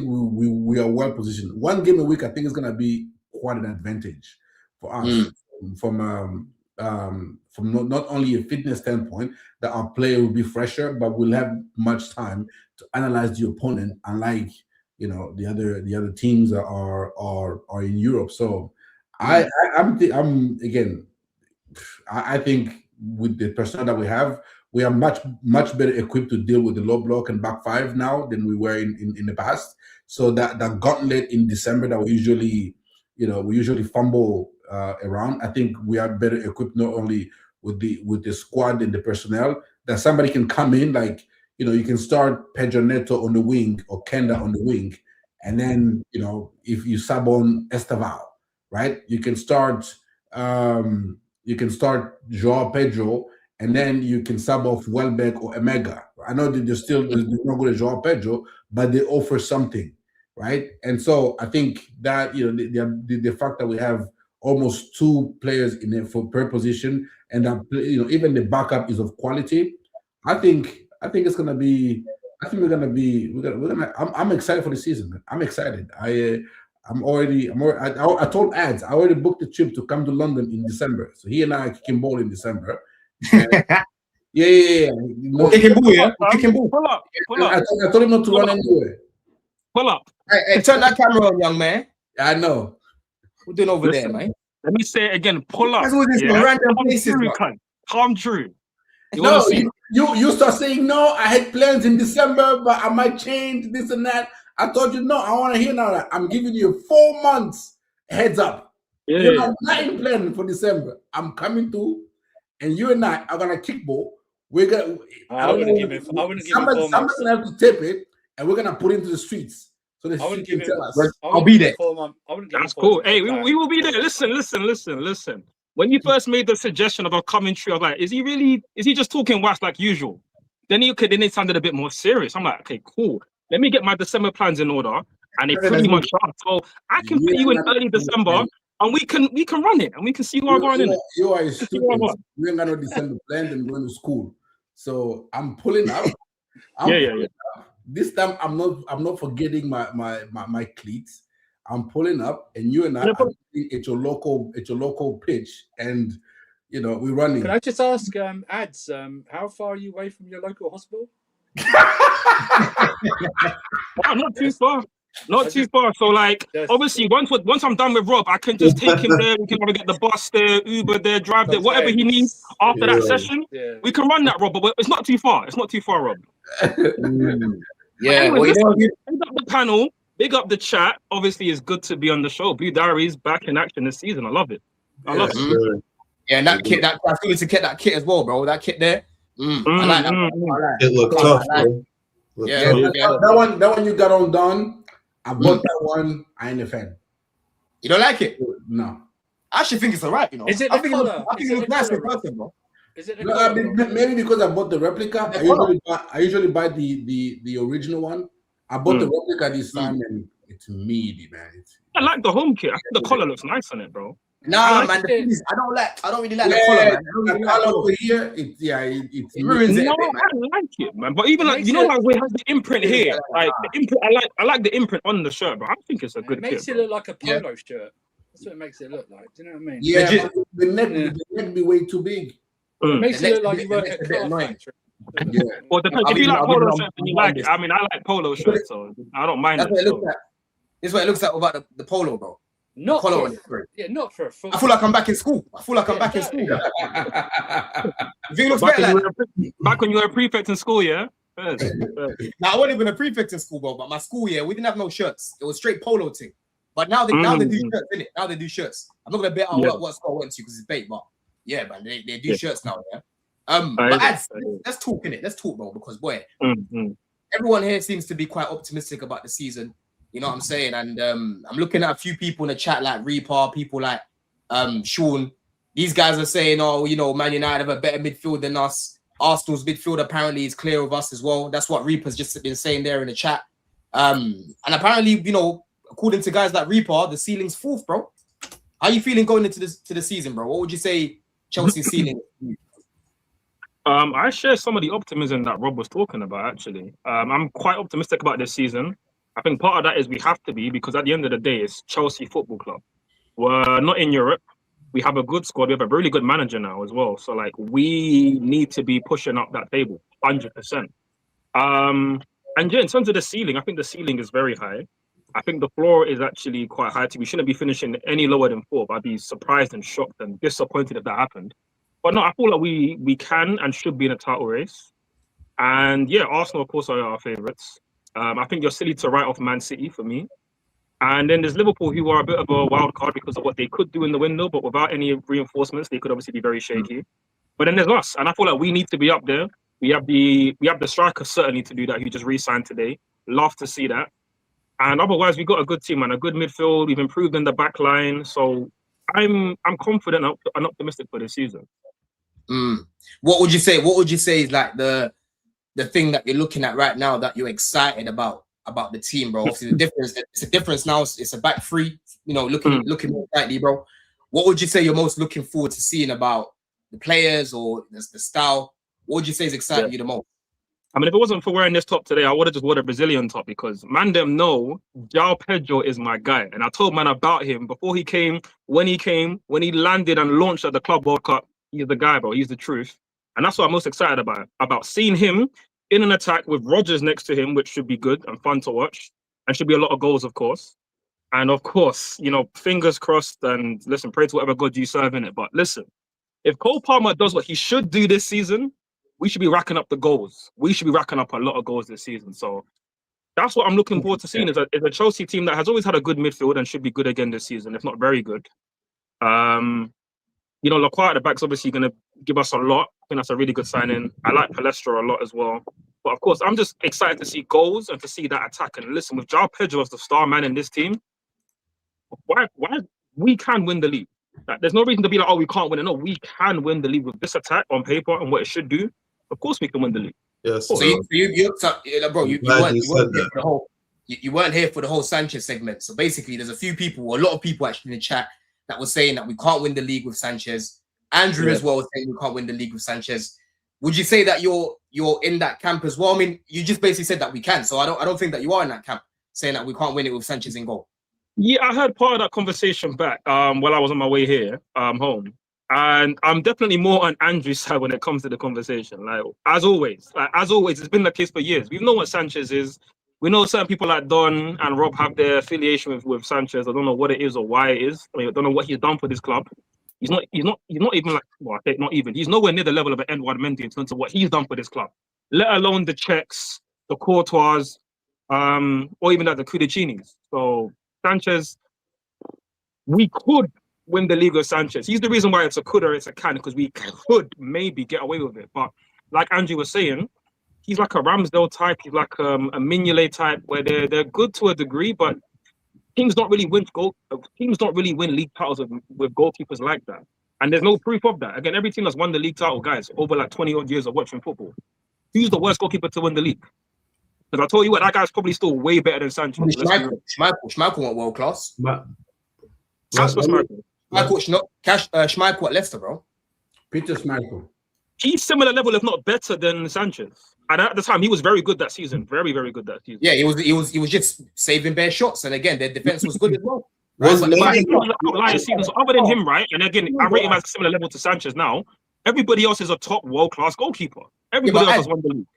C: we are well positioned. One game a week, I think, is going to be quite an advantage for us from not only a fitness standpoint, that our player will be fresher, but we'll have much time to analyze the opponent, unlike, you know, the other teams are in Europe. So I think with the personnel that we are much better equipped to deal with the low block and back five now than we were in the past. So that gauntlet in December that we usually fumble around, I think we are better equipped not only with the squad and the personnel, that somebody can come in, like, you know, you can start Pedro Neto on the wing or Kenda on the wing, and then, you know, if you sub on Esteval, right, you can start Joao Pedro, and then you can sub off Welbeck or Emega. I know that they're not good at Joao Pedro, but they offer something, right? And so I think that, you know, the fact that we have almost 2 players in there per position, and that, you know, even the backup is of quality. I think it's gonna be. I think I'm excited for the season, man. I'm excited. I told Ads, I already booked the trip to come to London in December. So he and I can ball in December. Yeah.
E: Pull up.
C: I told him not to run anywhere.
E: Pull up.
A: Hey, turn that camera on, young man.
C: I know.
A: What doing over there, man?
E: Let me say it again. Pull up.
A: That's what this random places,
E: Come true.
C: You start saying, no, I had plans in December, but I might change this and that. I told you, no, I want to hear now that I'm giving you 4 months heads up.
E: Yeah.
C: You have nothing planned for December. I'm coming to, and you and I are gonna kickball. We're gonna.
B: I wouldn't give him 4 months.
C: Somebody's gonna have to tip it, and we're gonna put it into the streets. So
B: I wouldn't give him.
A: I'll be there.
E: That's cool. Hey, we will be there. Listen. When you first made the suggestion of a commentary, I was like, is he just talking wax like usual? Then it sounded a bit more serious. I'm like, okay, cool. Let me get my December plans in order, and they pretty much are. So I can put you in early December, and we can run it, and we can see who are going in it.
C: You are a student. You ain't got no December plans and going to school. So I'm pulling up.
E: Yeah.
C: This time I'm not forgetting my cleats. I'm pulling up, and you and I are at your local pitch, and we're running.
B: Can I just ask, Ads, how far are you away from your local hospital?
E: Not too far. Not too far. So, like, obviously, once I'm done with Rob, I can just take him there. We can either get the bus there, Uber there, drive there, whatever he needs after that session. Yeah. We can run that, Rob, but it's not too far. It's not too far, Rob.
A: Yeah.
E: Anyway, big up the panel, big up the chat. Obviously, it's good to be on the show. Blue Diaries back in action this season. I love it. I love it.
A: Yeah, and that kit, I feel to get that kit as well, bro. That kit there. I like that.
D: It looks tough, bro.
C: That one you got on done. I bought that one. I ain't a fan.
A: You don't like it?
C: No.
A: I actually think it's alright.
B: Is it the color?
A: I think it looks nice in person, bro.
B: Is it
C: maybe because I bought the replica. I usually buy the original one. I bought the replica this time, and it's meaty, man.
E: I like the home kit. I think the color looks nice on it, bro.
A: Nah, man. I don't really like the color, man.
C: The color over here, it
A: ruins it.
E: No, I like it, man. But even like we have the imprint here. Like the imprint, I like the imprint on the shirt, but I think it's a good kit.
B: It makes it look like a polo shirt. That's what it makes it look like. Do you know what I mean?
C: Yeah, the neck be way too big.
B: It makes it look like you work at a car factory.
C: Yeah.
E: Well, depends. If you like polo shirts, then you like it. I mean, I like polo shirts, so I don't mind it.
A: This is what it looks like without the polo, bro.
B: Not for a football.
A: I feel like I'm back in school. You think it looks better
E: back when you were a prefect in school, yeah?
A: Now, I wasn't even a prefect in school, bro, but my school year, we didn't have no shirts. It was straight polo thing. But now they do shirts, innit? Now they do shirts. I'm not going to bet on what school I went to because it's bait, but yeah, man, they do shirts now, yeah? But let's talk, innit? Let's talk, bro, because, boy, everyone here seems to be quite optimistic about the season. You know what I'm saying? And I'm looking at a few people in the chat like Reaper, people like Sean. These guys are saying, Man United have a better midfield than us. Arsenal's midfield apparently is clear of us as well. That's what Reaper's just been saying there in the chat. And apparently, according to guys like Reaper, the ceiling's fourth, bro. How are you feeling going into the season, bro? What would you say Chelsea's ceiling is?
E: I share some of the optimism that Rob was talking about, actually. I'm quite optimistic about this season. I think part of that is we have to be, because at the end of the day, it's Chelsea Football Club. We're not in Europe. We have a good squad. We have a really good manager now as well. So, we need to be pushing up that table, 100%. And yeah, in terms of the ceiling, I think the ceiling is very high. I think the floor is actually quite high. We shouldn't be finishing any lower than fourth. I'd be surprised and shocked and disappointed if that happened. But no, I feel like we can and should be in a title race. And yeah, Arsenal, of course, are our favourites. I think you're silly to write off Man City for me. And then there's Liverpool, who are a bit of a wild card because of what they could do in the window, but without any reinforcements, they could obviously be very shaky. But then there's us, and I feel like we need to be up there. We have the striker certainly to do that, who just re-signed today. Love to see that. And otherwise, we've got a good team, and a good midfield. We've improved in the back line. So I'm confident and optimistic for this season.
A: What would you say? What would you say is like the thing that you're looking at right now that you're excited about the team, bro? Obviously, it's a difference now. It's a back three, looking more tightly, bro. What would you say you're most looking forward to seeing about the players or the style? What would you say is exciting you the most?
E: I mean, if it wasn't for wearing this top today, I would have just worn a Brazilian top because man them know João Pedro is my guy. And I told man about him before he came, when he landed and launched at the Club World Cup. He's the guy, bro. He's the truth. And that's what I'm most excited about seeing him in an attack with Rodgers next to him, which should be good and fun to watch. And should be a lot of goals, of course. And of course, fingers crossed and listen, pray to whatever God you serve in it. But listen, if Cole Palmer does what he should do this season, we should be racking up the goals. We should be racking up a lot of goals this season. So that's what I'm looking forward to seeing is a Chelsea team that has always had a good midfield and should be good again this season, if not very good. Lacroix at the back's obviously going to give us a lot. I think that's a really good signing. I like Palestra a lot as well. But of course, I'm just excited to see goals and to see that attack. And listen, with João Pedro as the star man in this team, why we can win the league. Like, there's no reason to be like, we can't win it. No, we can win the league with this attack on paper and what it should do. Of course, we can win the league.
D: Yes.
A: So you weren't there for the whole. you weren't here for the whole Sanchez segment. So basically, there's a few people, a lot of people actually in the chat that were saying that we can't win the league with Sanchez. Andrew as well was saying we can't win the league with Sanchez. Would you say that you're in that camp as well? I mean, you just basically said that we can. So I don't think that you are in that camp saying that we can't win it with Sanchez in goal.
E: Yeah, I heard part of that conversation back while I was on my way here home. And I'm definitely more on Andrew's side when it comes to the conversation. Like as always, it's been the case for years. We know what Sanchez is. We know certain people like Don and Rob have their affiliation with Sanchez. I don't know what it is or why it is. I mean, I don't know what he's done for this club. He's not even like, well, I say not even. He's nowhere near the level of an Edouard Mendy in terms of what he's done for this club, let alone the checks, the Courtois, or even like the Cudicinis. So Sanchez, we could win the league with Sanchez. He's the reason why it's a could or it's a can, because we could maybe get away with it. But like Andrew was saying, he's like a Ramsdale type. He's like a Mignolet type, where they're good to a degree, but teams don't really win league titles with goalkeepers like that. And there's no proof of that. Again, every team that's won the league title, guys, over like 20 odd years of watching football, who's the worst goalkeeper to win the league? Because I told you what, that guy's probably still way better than Sanchez.
A: Schmeichel went world class.
E: Schmeichel
A: Schmeichel at Leicester, bro.
C: Peter Schmeichel.
E: He's similar level, if not better, than Sanchez. And at the time, he was very good that season. Very, very good that season.
A: Yeah, he was just saving bare shots, and again, their defense was good as well.
E: Right? So other than him, right? And again, I rate him as a similar level to Sanchez now. Everybody else is a top world-class goalkeeper. Everybody else has won the league.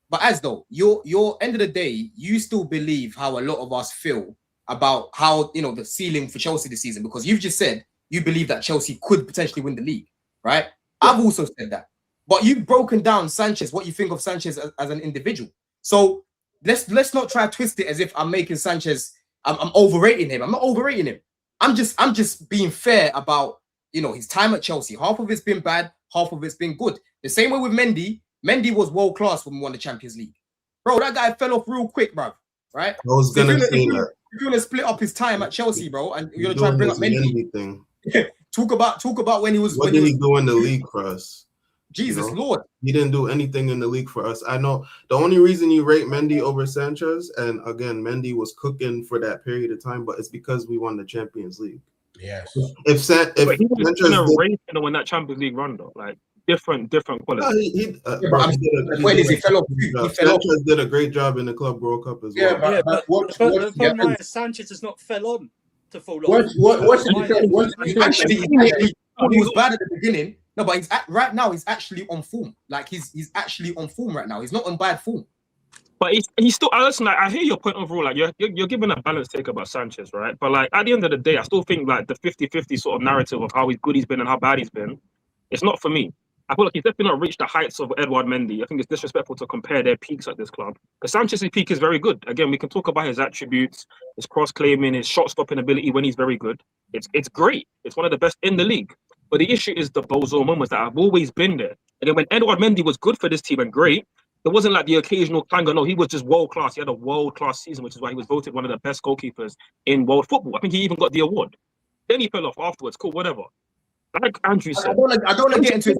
A: But as though your end of the day, you still believe how a lot of us feel about how the ceiling for Chelsea this season, because you've just said you believe that Chelsea could potentially win the league, right? Yeah. I've also said that. But you've broken down Sanchez, what you think of Sanchez as an individual. So let's not try to twist it as if I'm making Sanchez, I'm overrating him. I'm not overrating him. I'm just being fair about his time at Chelsea. Half of it's been bad, half of it's been good. The same way with Mendy. Mendy was world class when we won the Champions League. Bro, that guy fell off real quick, bro. Right?
D: I was gonna say that.
A: If you're gonna split up his time at Chelsea, bro, and you're gonna try and bring up Mendy thing. talk about when he was.
D: What did he do in the league for us?
A: Jesus Lord.
D: He didn't do anything in the league for us. I know the only reason you rate Mendy over Sanchez, and again, Mendy was cooking for that period of time, but it's because we won the Champions League.
C: Yes.
D: If
E: he was in a race to win that Champions League run, though, like different quality.
D: Sanchez did a great job in the Club World Cup as well.
B: But Sanchez has not fell on to fall off.
A: Actually, he was bad at the beginning. No, but right now he's actually on form. Like he's actually on form right now. He's not on bad form.
E: But he's still. Listen, like, I hear your point overall. Like you're giving a balanced take about Sanchez, right? But like at the end of the day, I still think like the 50-50 sort of narrative of how good he's been and how bad he's been, it's not for me. I feel like he's definitely not reached the heights of Edouard Mendy. I think it's disrespectful to compare their peaks at this club. Because Sanchez's peak is very good. Again, we can talk about his attributes, his cross-claiming, his shot-stopping ability when he's very good. It's great. It's one of the best in the league. But the issue is the bozo moments that have always been there. Again, when Edouard Mendy was good for this team and great, there wasn't like the occasional clanger. No, he was just world-class. He had a world-class season, which is why he was voted one of the best goalkeepers in world football. I think he even got the award. Then he fell off afterwards. Cool, whatever. Like Andrew said,
A: I don't want to get into it.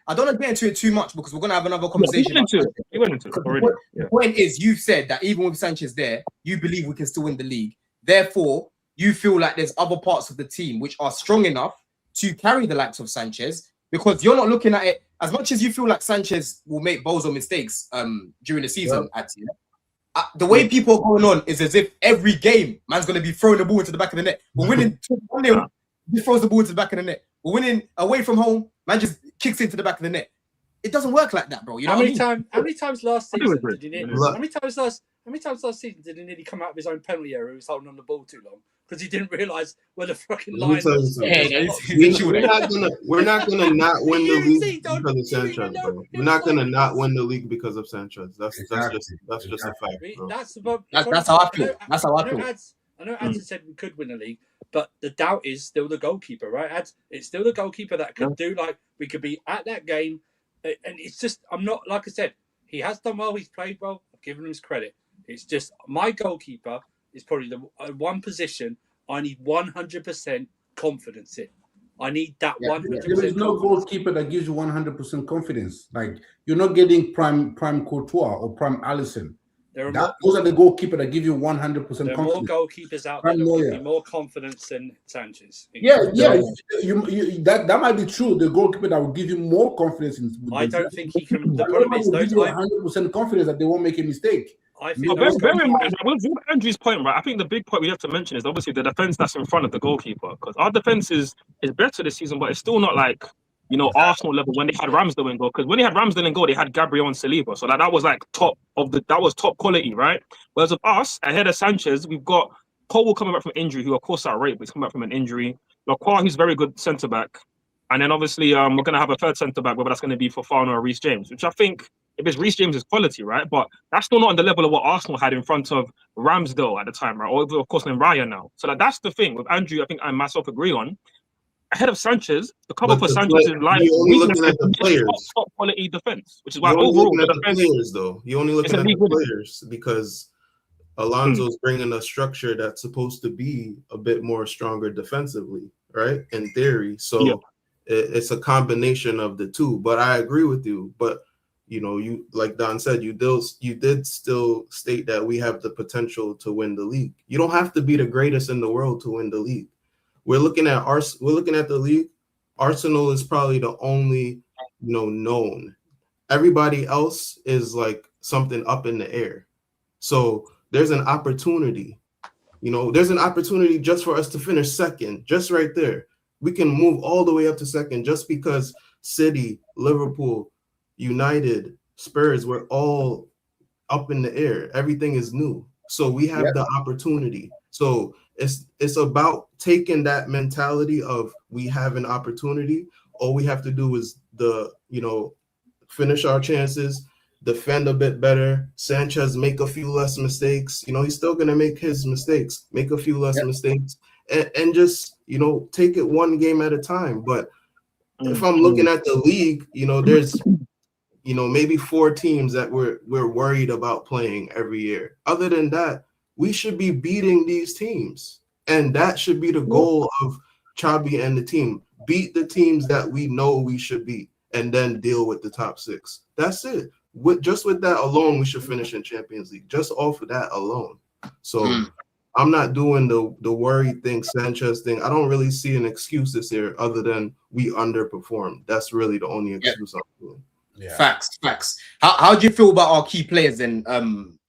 A: I don't want to get into it too much because we're going to have another conversation.
E: You went into it already.
A: The point is, you've said that even with Sanchez there, you believe we can still win the league. Therefore, you feel like there's other parts of the team which are strong enough to carry the likes of Sanchez, because you're not looking at it as much as you feel like Sanchez will make bozo mistakes during the season. The way people are going on is as if every game man's going to be throwing the ball into the back of the net. We're winning 2-0. He throws the ball to the back of the net. We're winning away from home. Man just kicks into the back of the net. It doesn't work like that, bro. You know
B: how many times last season did he nearly come out of his own penalty area? He was holding on the ball too long because he didn't realise where the fucking line was.
D: We're not gonna not win the league because of Sanchez, bro. We're not gonna not win the league because of Sanchez. That's just a fact, bro.
A: That's how I feel. That's how I feel.
B: I know Anson said we could win the league, but the doubt is still the goalkeeper, right? It's still the goalkeeper that could do, like, we could be at that game. And it's just, I'm not, like I said, he has done well, he's played well, I've given him his credit. It's just, my goalkeeper is probably the one position I need 100% confidence in. I need that 100%.
C: There is no goalkeeper that gives you 100% confidence. Like, you're not getting prime Courtois or prime Alisson.
B: There are more,
C: Those are the goalkeeper that give you 100%
B: there are more
C: confidence.
B: goalkeepers out there that will give you more confidence than Sanchez.
C: Yeah. You that might be true. The goalkeeper that will give you more confidence in.
B: I don't think he can. The
C: But
B: problem
C: nobody
B: is,
C: will give you 100% confidence that they won't make a mistake.
B: I think
E: Bear in mind, with Andrew's point, right? I think the big point we have to mention is obviously the defense that's in front of the goalkeeper, because our defense is better this season, but it's still not like, you know, Arsenal level when they had Ramsdale in goal. Because when they had Ramsdale in goal, they had Gabriel and Saliba, so that was like top quality, right? Whereas with us ahead of Sanchez, we've got Cole coming back from injury, who of course are rate, but he's coming back from an injury. Lacroix, who's very good centre back, and then obviously we're going to have a third centre back, whether that's going to be Fofana or Reece James, which I think. If it's Reece James' quality, right? But that's still not on the level of what Arsenal had in front of Ramsdale at the time, right? Or of course, then Raya now. So that's the thing with Andrew. I think I myself agree on. Ahead of Sanchez, the cover for Sanchez is like
D: only looking at the players.
E: Top quality defense, which is why
D: You're only
E: overall
D: looking at
E: the
D: the
E: defense.
D: players, though. You're only looking at the players because Alonso's bringing a structure that's supposed to be a bit more stronger defensively, right? In theory, so it's a combination of the two. But I agree with you. But you know, you like Don said, you did still state that we have the potential to win the league. You don't have to be the greatest in the world to win the league. We're looking at the league. Arsenal is probably the only, you know, known. Everybody else is like something up in the air. So there's an opportunity. You know, there's an opportunity just for us to finish second, just right there. We can move all the way up to second just because City, Liverpool, United, Spurs, we're all up in the air. Everything is new. So we have the opportunity. So it's about taking that mentality of we have an opportunity. All we have to do is finish our chances, defend a bit better. Sanchez make a few less mistakes. You know, he's still gonna make his mistakes, make a few less mistakes, and just, you know, take it one game at a time. But if I'm looking at the league, you know, there's maybe 4 teams that we're worried about playing every year. Other than that, we should be beating these teams. And that should be the goal of Xabi and the team. Beat the teams that we know we should beat and then deal with the top 6. That's it. With that alone, we should finish in Champions League. Just off of that alone. So I'm not doing the worry thing, Sanchez thing. I don't really see an excuse this year other than we underperformed. That's really the only excuse I'm doing.
A: Yeah. Facts. How do you feel about our key players then,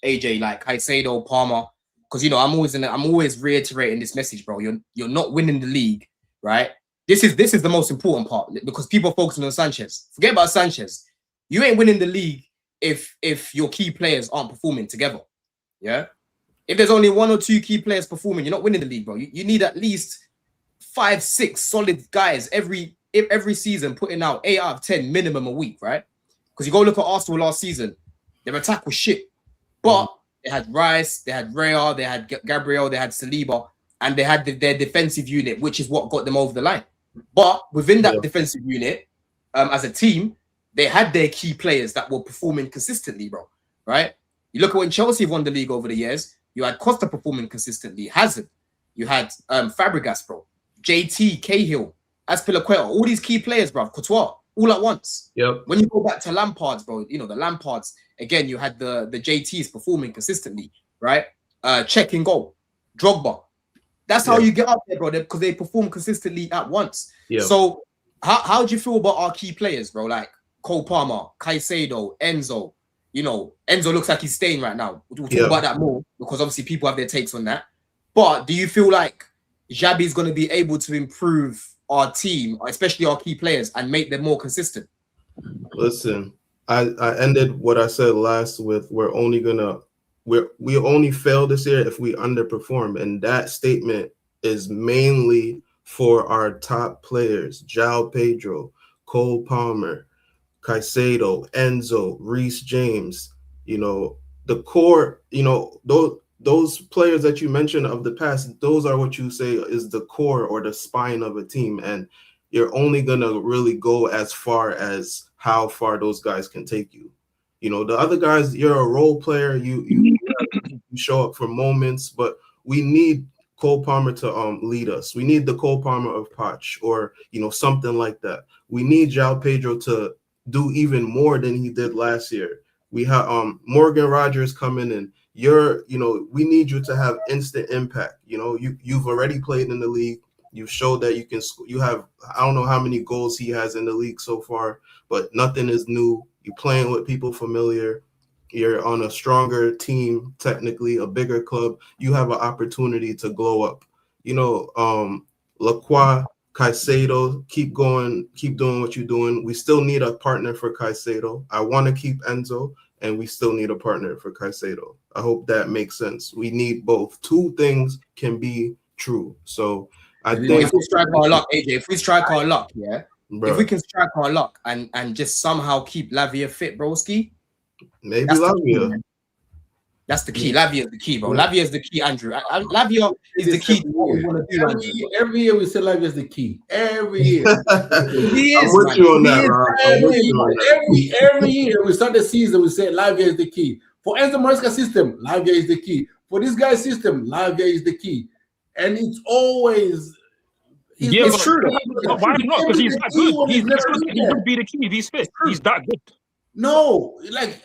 A: AJ, like Caicedo, Palmer? Because you know, I'm always reiterating this message, bro. You're not winning the league, right? This is the most important part because people are focusing on Sanchez. Forget about Sanchez. You ain't winning the league if your key players aren't performing together. Yeah. If there's only 1 or 2 key players performing, you're not winning the league, bro. You need at least 5, 6 solid guys every season putting out 8 out of 10 minimum a week, right? Because you go look at Arsenal last season, their attack was shit. But they had Rice, they had Raya, they had Gabriel, they had Saliba, and they had their defensive unit, which is what got them over the line. But within that defensive unit, as a team, they had their key players that were performing consistently, bro. Right? You look at when Chelsea won the league over the years, you had Costa performing consistently, Hazard, you had Fabregas, bro, JT, Cahill, Azpilicueta, all these key players, bro, Courtois, all at once.
D: Yep.
A: When you go back to Lampard's, bro, you know, the Lampards, again, you had the JTs performing consistently, right? Checking goal, Drogba. That's how you get up there, bro, because they perform consistently at once. Yep. So how do you feel about our key players, bro? Like Cole Palmer, Caicedo, Enzo. You know, Enzo looks like he's staying right now. We'll talk about that more because obviously people have their takes on that. But do you feel like Xabi is going to be able to improve our team, especially our key players, and make them more consistent?
D: Listen, I ended what I said last with we only fail this year if we underperform, and that statement is mainly for our top players: João Pedro, Cole Palmer, Caicedo, Enzo, Reece James. You know, the core. You know, those players that you mentioned of the past, those are what you say is the core or the spine of a team, and you're only gonna really go as far as how far those guys can take you. You know, the other guys, you're a role player. You show up for moments, but we need Cole Palmer to lead us. We need the Cole Palmer of Poch, or you know, something like that. We need João Pedro to do even more than he did last year. We have Morgan Rogers coming in. We need you to have instant impact. You've already played in the league. You've showed that you can. You have, I don't know how many goals he has in the league so far, but nothing is new. You're playing with people familiar. You're on a stronger team, technically a bigger club. You have an opportunity to glow up. Lacroix, Caicedo, keep going, keep doing what you're doing. We still need a partner for Caicedo. I want to keep Enzo, and we still need a partner for Caicedo. I hope that makes sense. We need both. Two things can be true. So I think
A: if we strike our luck, AJ, if we strike our luck, yeah,
D: bro,
A: if we can strike our luck and just somehow keep Lavia fit, broski,
D: maybe Lavia.
A: That's the key. Lavia is the key, bro. Lavia is the key, Andrew. Lavia is the key to what we want to do, Andrew.
C: Every year we say Lavia is the key. Every year.
A: He is,
D: I'm with you on that, Rob.
C: Every year we start the season, we say Lavia is the key. For Enzo Maresca's system, Lavia is the key. For this guy's system, Lavia is the key. And it's always...
A: It's true.
E: But why not? Because he's that good. He would be the key if he's fit. He's that good.
C: No, like...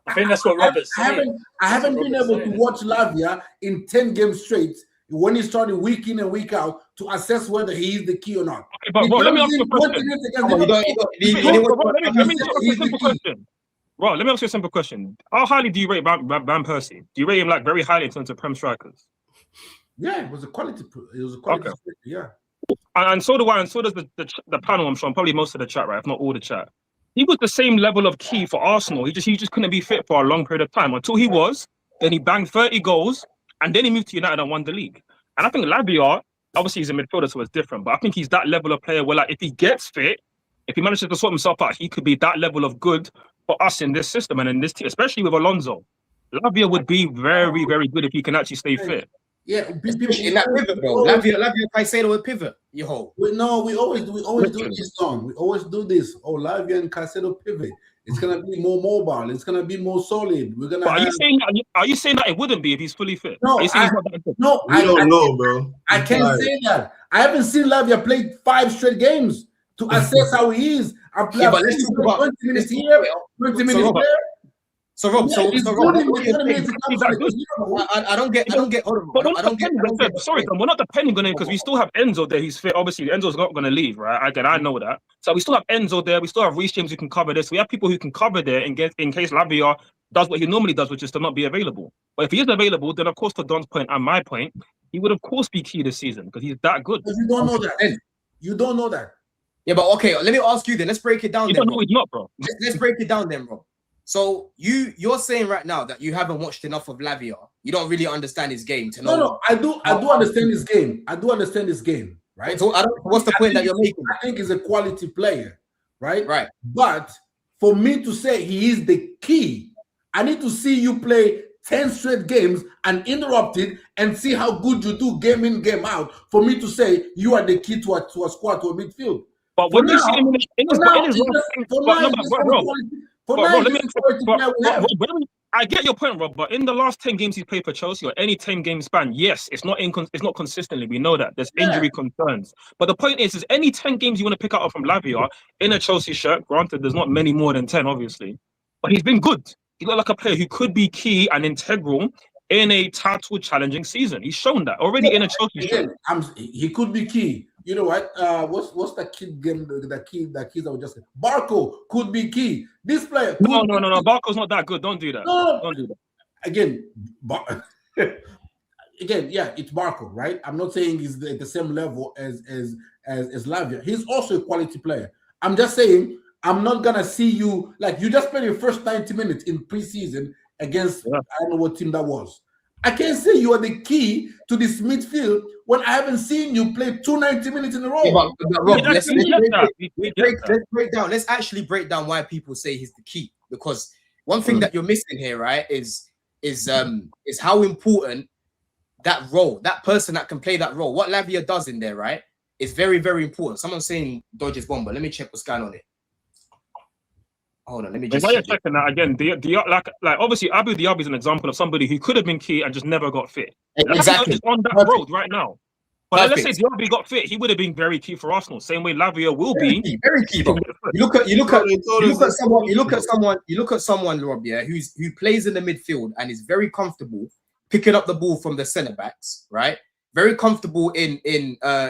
B: I think that's what Robert's saying.
C: I haven't been able to watch Lavia in 10 games straight when he started week in and week out to assess whether he is the key or not.
E: Okay, but bro, let me ask you a question. Let me ask you a simple question. How highly do you rate Van Persie? Do you rate him like very highly in terms of Prem strikers?
C: Yeah, it was a quality.
E: Okay.
C: Yeah.
E: And so do I, and so does the panel, I'm sure, and probably most of the chat, right? If not all the chat. He was the same level of key for Arsenal. He just couldn't be fit for a long period of time until he was. Then he banged 30 goals, and then he moved to United and won the league. And I think Lavia, obviously he's a midfielder, so it's different. But I think he's that level of player where, like, if he gets fit, if he manages to sort himself out, he could be that level of good for us in this system and in this team, especially with Alonso. Lavia would be very, very good if he can actually stay fit.
C: Yeah,
A: in that pivot, bro. Lavia Caicedo will pivot. We
C: always do this song. We always do this. Oh, Lavia and Caicedo pivot. It's gonna be more mobile. It's gonna be more solid. We're gonna.
E: But are you saying that it wouldn't be if he's fully fit?
C: No,
E: I
D: don't know, bro.
C: I can't say that. I haven't seen Lavia play 5 straight games to assess how he is. I'm playing
A: but let's talk about
C: 20 minutes here, 20 minutes there.
A: So Rob, I don't get.
E: Sorry, we're not depending on him because we still have Enzo there. He's fit. Obviously, Enzo's not going to leave, right? Again, I know that. So we still have Enzo there. We still have Reece James who can cover this. We have people who can cover there in case Lavia does what he normally does, which is to not be available. But if he is available, then of course, to Don's point and my point, he would of course be key this season because he's that good.
C: But you don't know that. You don't know that.
A: Yeah, but okay, let me ask you then. Let's break it down.
E: You don't know he's not, bro.
A: Let's break it down then, bro. So you're saying right now that you haven't watched enough of Lavia. You don't really understand his game to know.
C: No, I do understand his game. I do understand his game, right?
A: So what's the point that you're making?
C: I think he's a quality player, right?
A: Right.
C: But for me to say he is the key, I need to see you play 10 straight games uninterrupted and see how good you do game in, game out for me to say you are the key to a squad, to a midfield.
E: But when you see him I get your point, Rob, but in the last 10 games he's played for Chelsea or any 10 game span, yes, it's not consistently. We know that. There's injury concerns. But the point is any 10 games you want to pick out from Lavia in a Chelsea shirt, granted, there's not many more than 10, obviously, but he's been good. He looked like a player who could be key and integral in a title challenging season. He's shown that already in a Chelsea shirt.
C: He could be key. You know what? What's the kid game? The kids that we just said. Barco could be key. This player.
E: No. Barco's not that good. Don't do that.
C: No.
E: Don't do that.
C: Again, yeah, it's Barco, right? I'm not saying he's at the same level as Lavia. He's also a quality player. I'm just saying I'm not gonna see you like you just played your first 90 minutes in preseason against I don't know what team that was. I can't say you are the key to this midfield when I haven't seen you play 290 minutes in a row.
A: Yeah, but Rob, let's break down. Let's actually break down why people say he's the key. Because one thing that you're missing here, right, is how important that role, that person that can play that role, what Lavia does in there, right, is very, very important. Someone's saying Dodgers bomber. Let me check what's going on here. Hold on, let me just.
E: While you're checking that again, like obviously Abu Dhabi is an example of somebody who could have been key and just never got fit.
A: Exactly.
E: He's on that road right now. But let's say
A: Perfect.
E: Diaby got fit, he would have been very key for Arsenal. Same way Lavia will
A: Very
E: be.
A: key, very key, bro. You look at someone, Rob, yeah, who plays in the midfield and is very comfortable picking up the ball from the centre backs, right? Very comfortable in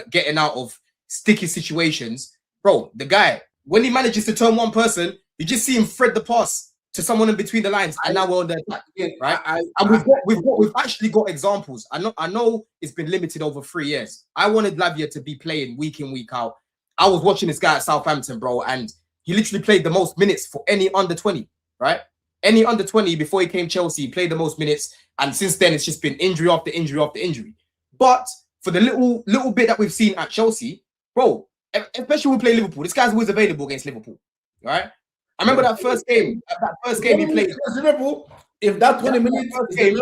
A: getting out of sticky situations, bro. The guy, when he manages to turn one person, you just see him thread the pass to someone in between the lines, and now we're on the attack, right? And we've actually got examples. I know it's been limited over 3 years. I wanted Lavia to be playing week in, week out. I was watching this guy at Southampton, bro, and he literally played the most minutes for any under 20, right? Any under 20 before he came Chelsea, he played the most minutes, and since then it's just been injury after injury after injury. But for the little bit that we've seen at Chelsea, bro, especially when we play Liverpool, this guy's always available against Liverpool, right? I remember that first game. That first game he played
C: against Liverpool. If that 20 minutes
A: game,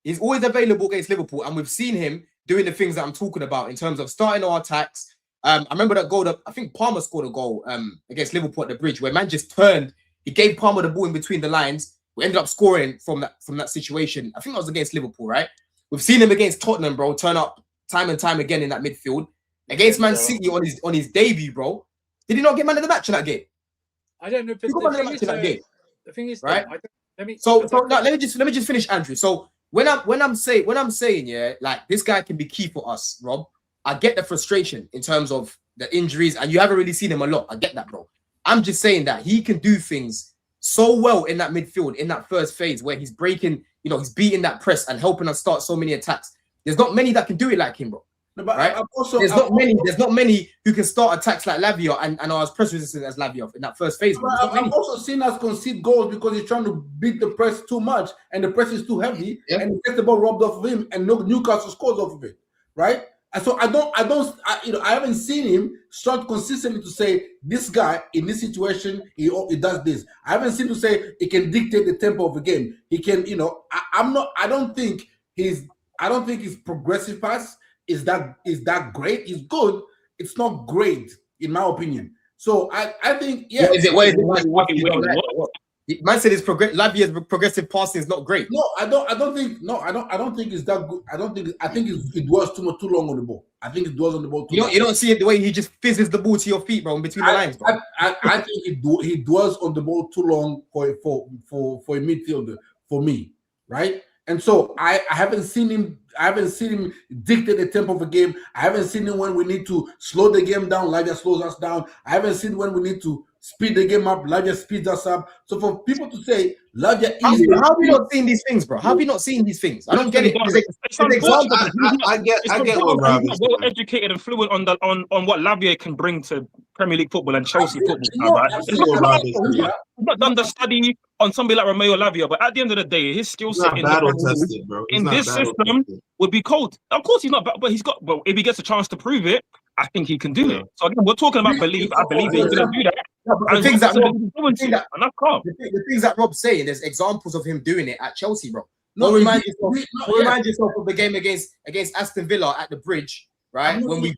A: he's always available against Liverpool, and we've seen him doing the things that I'm talking about in terms of starting our attacks. I remember that goal that I think Palmer scored a goal against Liverpool at the Bridge, where man just turned. He gave Palmer the ball in between the lines. We ended up scoring from that situation. I think that was against Liverpool, right? We've seen him against Tottenham, bro, turn up time and time again in that midfield. Against Man City on his debut, bro. Did he not get man of the match in that game?
B: I don't know. But the thing is,
A: right?
B: Let me
A: just finish, Andrew. So when I'm saying, yeah, like this guy can be key for us, Rob. I get the frustration in terms of the injuries, and you haven't really seen him a lot. I get that, bro. I'm just saying that he can do things so well in that midfield, in that first phase where he's breaking, he's beating that press and helping us start so many attacks. There's not many that can do it like him, bro.
C: No, but
A: right? There's not many who can start attacks like Lavia and are as press resistant as Lavia in that first phase.
C: I've also seen us concede goals because he's trying to beat the press too much, and the press is too heavy, and he gets the ball robbed off of him, and Newcastle scores off of it, right? And so I haven't seen him start consistently to say this guy in this situation he does this. I haven't seen him to say he can dictate the tempo of the game. He can, I don't think his progressive pass is that great. It's good. It's not great in my opinion. So I think
A: Man said his Lavia's progressive passing is not great.
C: No, I don't think it's that good. I think it dwells too long on the ball. I think it dwells on the ball too much.
A: You don't see it the way he just fizzes the ball to your feet, bro, in between the lines, bro.
C: I think he dwells on the ball too long for a midfielder, for me, right? And so I haven't seen him dictate the tempo of a game. I haven't seen him when we need to slow the game down. Lavia slows us down. I haven't seen when we need to speed the game up. Lavia speeds us up. So for people to say Lavia is...
A: How have you not seen these things, bro? How have you not seen these things? I don't get it.
E: I get what Rob is well educated and fluent on what Lavia can bring to Premier League football and Chelsea football. Right? He's not done the study on somebody like Romeo Lavia, but at the end of the day, his skill set in this system would be cold. Of course, he's not, but he's got. Well, if he gets a chance to prove it, I think he can do it. So again, we're talking about belief. I believe he's going to do that.
A: The things that Rob's saying, there's examples of him doing it at Chelsea, bro. Remind yourself of the game against Aston Villa at the Bridge, right? When we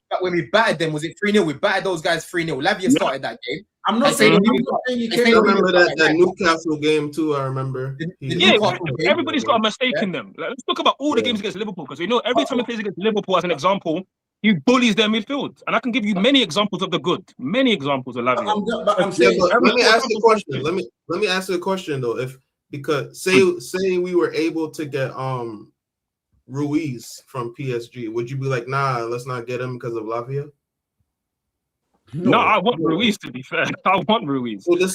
A: battered them, was it 3-0? We battered those guys 3-0. Lavia started that game.
C: I'm not saying
D: I remember that Newcastle game too. I remember.
E: Everybody's got a mistake in them. Like, let's talk about all the games against Liverpool, because we know every time he plays against Liverpool, as an example, he bullies their midfield, and I can give you many examples of the good, many examples of Lavia.
D: Let me ask you a question. Let me ask you a question though. Because say we were able to get Ruiz from PSG, would you be like, nah, let's not get him because of Lavia?
E: No, I want Ruiz, to be fair. I want Ruiz.
D: Well, the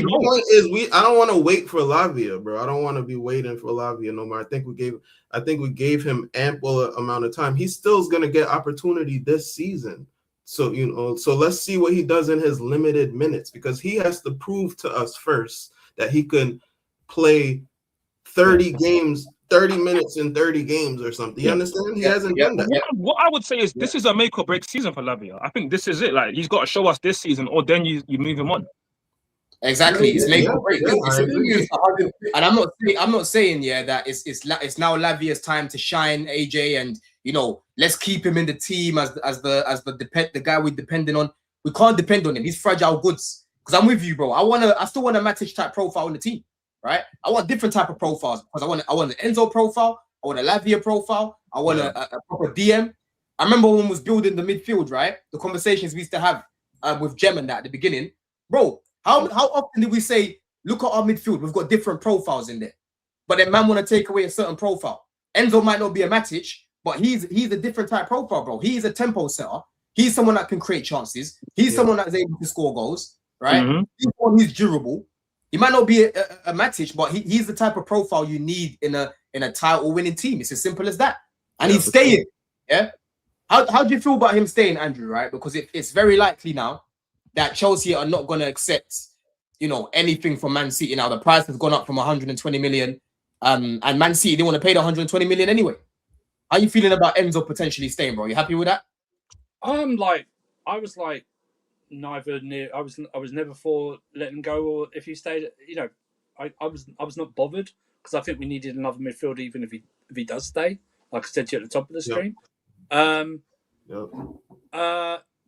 D: point is, I don't want to wait for Lavia, bro. I don't want to be waiting for Lavia no more. I think we gave him ample amount of time. He still is going to get opportunity this season. So, so let's see what he does in his limited minutes, because he has to prove to us first that he can play 30 minutes in 30 games or something. You understand? He hasn't done that.
E: What I would say is this is a make or break season for Lavia. I think this is it. Like, he's got to show us this season, or then you move him on.
A: Exactly, it's make or break. And I'm not saying that it's now Lavia's time to shine, AJ, and let's keep him in the team as the guy we're depending on. We can't depend on him. He's fragile goods. Because I'm with you, bro. I still want a Matic type profile in the team, right? I want different type of profiles, because I want an Enzo profile. I want a Lavia profile. I want a proper DM. I remember when we was building the midfield, right? The conversations we used to have with Jem and that at the beginning. Bro, how often did we say, look at our midfield, we've got different profiles in there. But then man want to take away a certain profile. Enzo might not be a Matic, but he's a different type profile, bro. He's a tempo setter. He's someone that can create chances. He's someone that's able to score goals, right? He's durable. He might not be a Matic, but he's the type of profile you need in a title-winning team. It's as simple as that. And he's staying, yeah? How do you feel about him staying, Andrew, right? Because it's very likely now that Chelsea are not going to accept, anything from Man City. Now, the price has gone up from 120 million, and Man City didn't want to pay the 120 million anyway. How are you feeling about Enzo potentially staying, bro? You happy with that?
B: I was neither near. I was never for letting him go, or if he stayed, I was not bothered because I think we needed another midfielder, even if he does stay. Like I said to you at the top of the stream.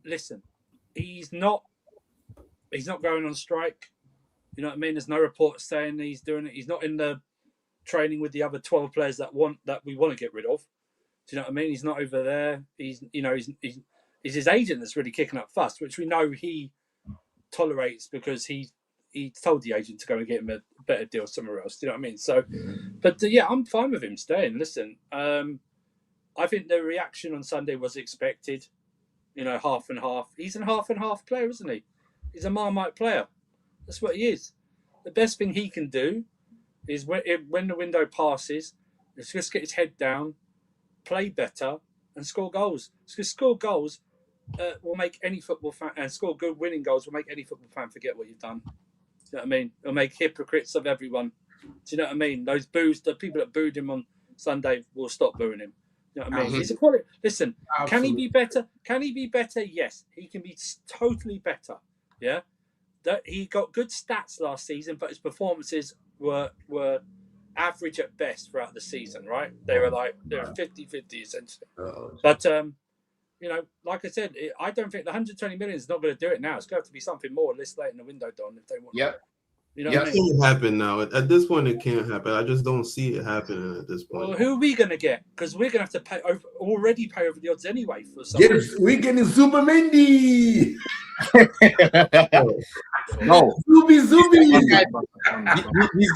B: Listen, he's not going on strike. You know what I mean? There's no report saying he's doing it. He's not in the training with the other 12 players that we want to get rid of. Do you know what I mean? He's not over there. He's his agent that's really kicking up fuss, which we know he tolerates because he told the agent to go and get him a better deal somewhere else. Do you know what I mean? So, but I'm fine with him staying. Listen, I think the reaction on Sunday was expected. Half and half. He's a half and half player, isn't he? He's a Marmite player. That's what he is. The best thing he can do is when the window passes, let's just get his head down, play better, and score goals. Because score goals will make any football fan, and score good winning goals will make any football fan forget what you've done. Do you know what I mean? It'll make hypocrites of everyone. Do you know what I mean? Those the people that booed him on Sunday will stop booing him. You know what I mean? He's a quality. Listen, Can he be better? Can he be better? Yes, he can be totally better. Yeah, he got good stats last season, but his performances were average at best throughout the season. Right? They were 50-50 essentially. But like I said, I don't think the 120 million is not going to do it now. It's going to have to be something more this late in the window, Don, if they want.
A: Yeah.
B: You know what I mean?
D: It can't happen now. At this point, it can't happen. I just don't see it happening at this point.
B: Well, who are we going to get? Because we're going to have to already pay over the odds anyway for some.
C: Yes, we're getting Super Mendy.
A: No.
C: Zubi.
A: These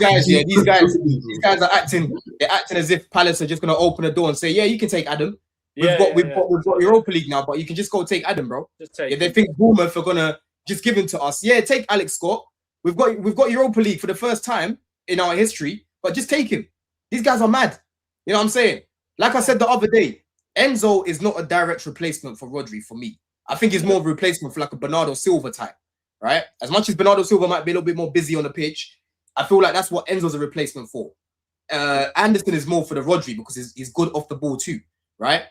A: guys are acting. They're acting as if Palace are just going to open the door and say, "Yeah, you can take Adam. We've got Europa League now, but you can just go take Adam, bro." They think Bournemouth are going to just give him to us. Yeah, take Alex Scott. We've got Europa League for the first time in our history, but just take him. These guys are mad. You know what I'm saying? Like I said the other day, Enzo is not a direct replacement for Rodri for me. I think he's more of a replacement for like a Bernardo Silva type, right? As much as Bernardo Silva might be a little bit more busy on the pitch, I feel like that's what Enzo's a replacement for. Anderson is more for the Rodri because he's good off the ball too, right?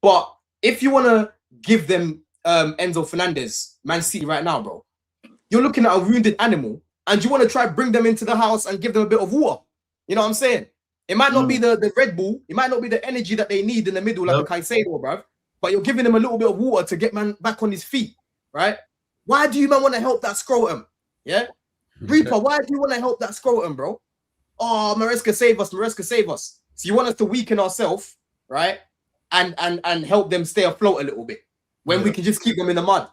A: But if you want to give them Enzo Fernandez, Man City right now, bro, you're looking at a wounded animal and you want to try bring them into the house and give them a bit of water. You know what I'm saying? It might not be the Red Bull. It might not be the energy that they need in the middle, like a Caicedo, bruv. But you're giving them a little bit of water to get man back on his feet, right? Why do you man want to help that scrotum? Yeah? Reaper, why do you want to help that scrotum, bro? Oh, Maresca save us. So you want us to weaken ourselves, right? And help them stay afloat a little bit when we can just keep them in the mud.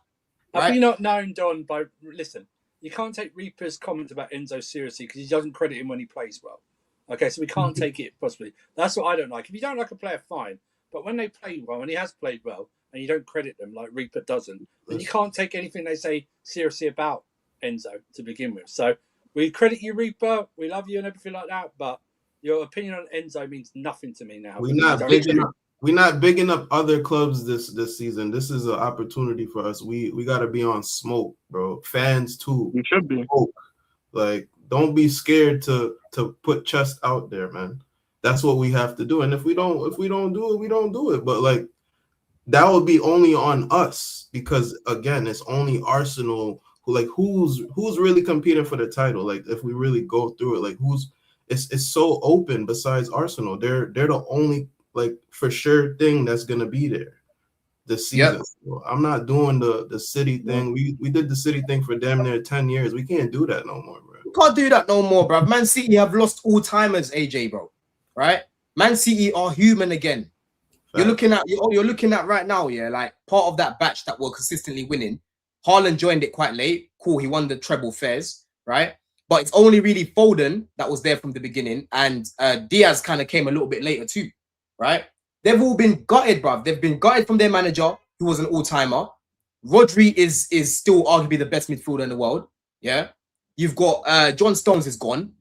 B: Have you not known Don listen, you can't take Reaper's comments about Enzo seriously because he doesn't credit him when he plays well. Okay, so we can't take it possibly. That's what I don't like. If you don't like a player, fine. But when they play well, and he has played well, and you don't credit them like Reaper doesn't, then you can't take anything they say seriously about Enzo to begin with. So we credit you, Reaper. We love you and everything like that. But your opinion on Enzo means nothing to me now.
D: We're not bigging up other clubs this season. This is an opportunity for us. We got to be on smoke, bro. Fans too.
E: We should be.
D: Smoke. Like, don't be scared to put chest out there, man. That's what we have to do. And if we don't do it, we don't do it. But like, that would be only on us because again, it's only Arsenal who's really competing for the title. Like, if we really go through it, like it's so open. Besides Arsenal, they're the only for sure thing that's gonna be there this season. So I'm not doing the City thing. We did the City thing for damn near 10 years. We can't do that no more, bro.
A: We can't do that no more, bro. Man City have lost all timers, AJ, bro. Right? Man City are human again. You're looking at right now, yeah, like part of that batch that were consistently winning. Haaland joined it quite late. Cool, he won the treble fairs, right? But it's only really Foden that was there from the beginning, and Diaz kind of came a little bit later too, right? They've all been gutted, bruv. They've been gutted from their manager, who was an all-timer. Rodri is still arguably the best midfielder in the world. Yeah, you've got John Stones is gone.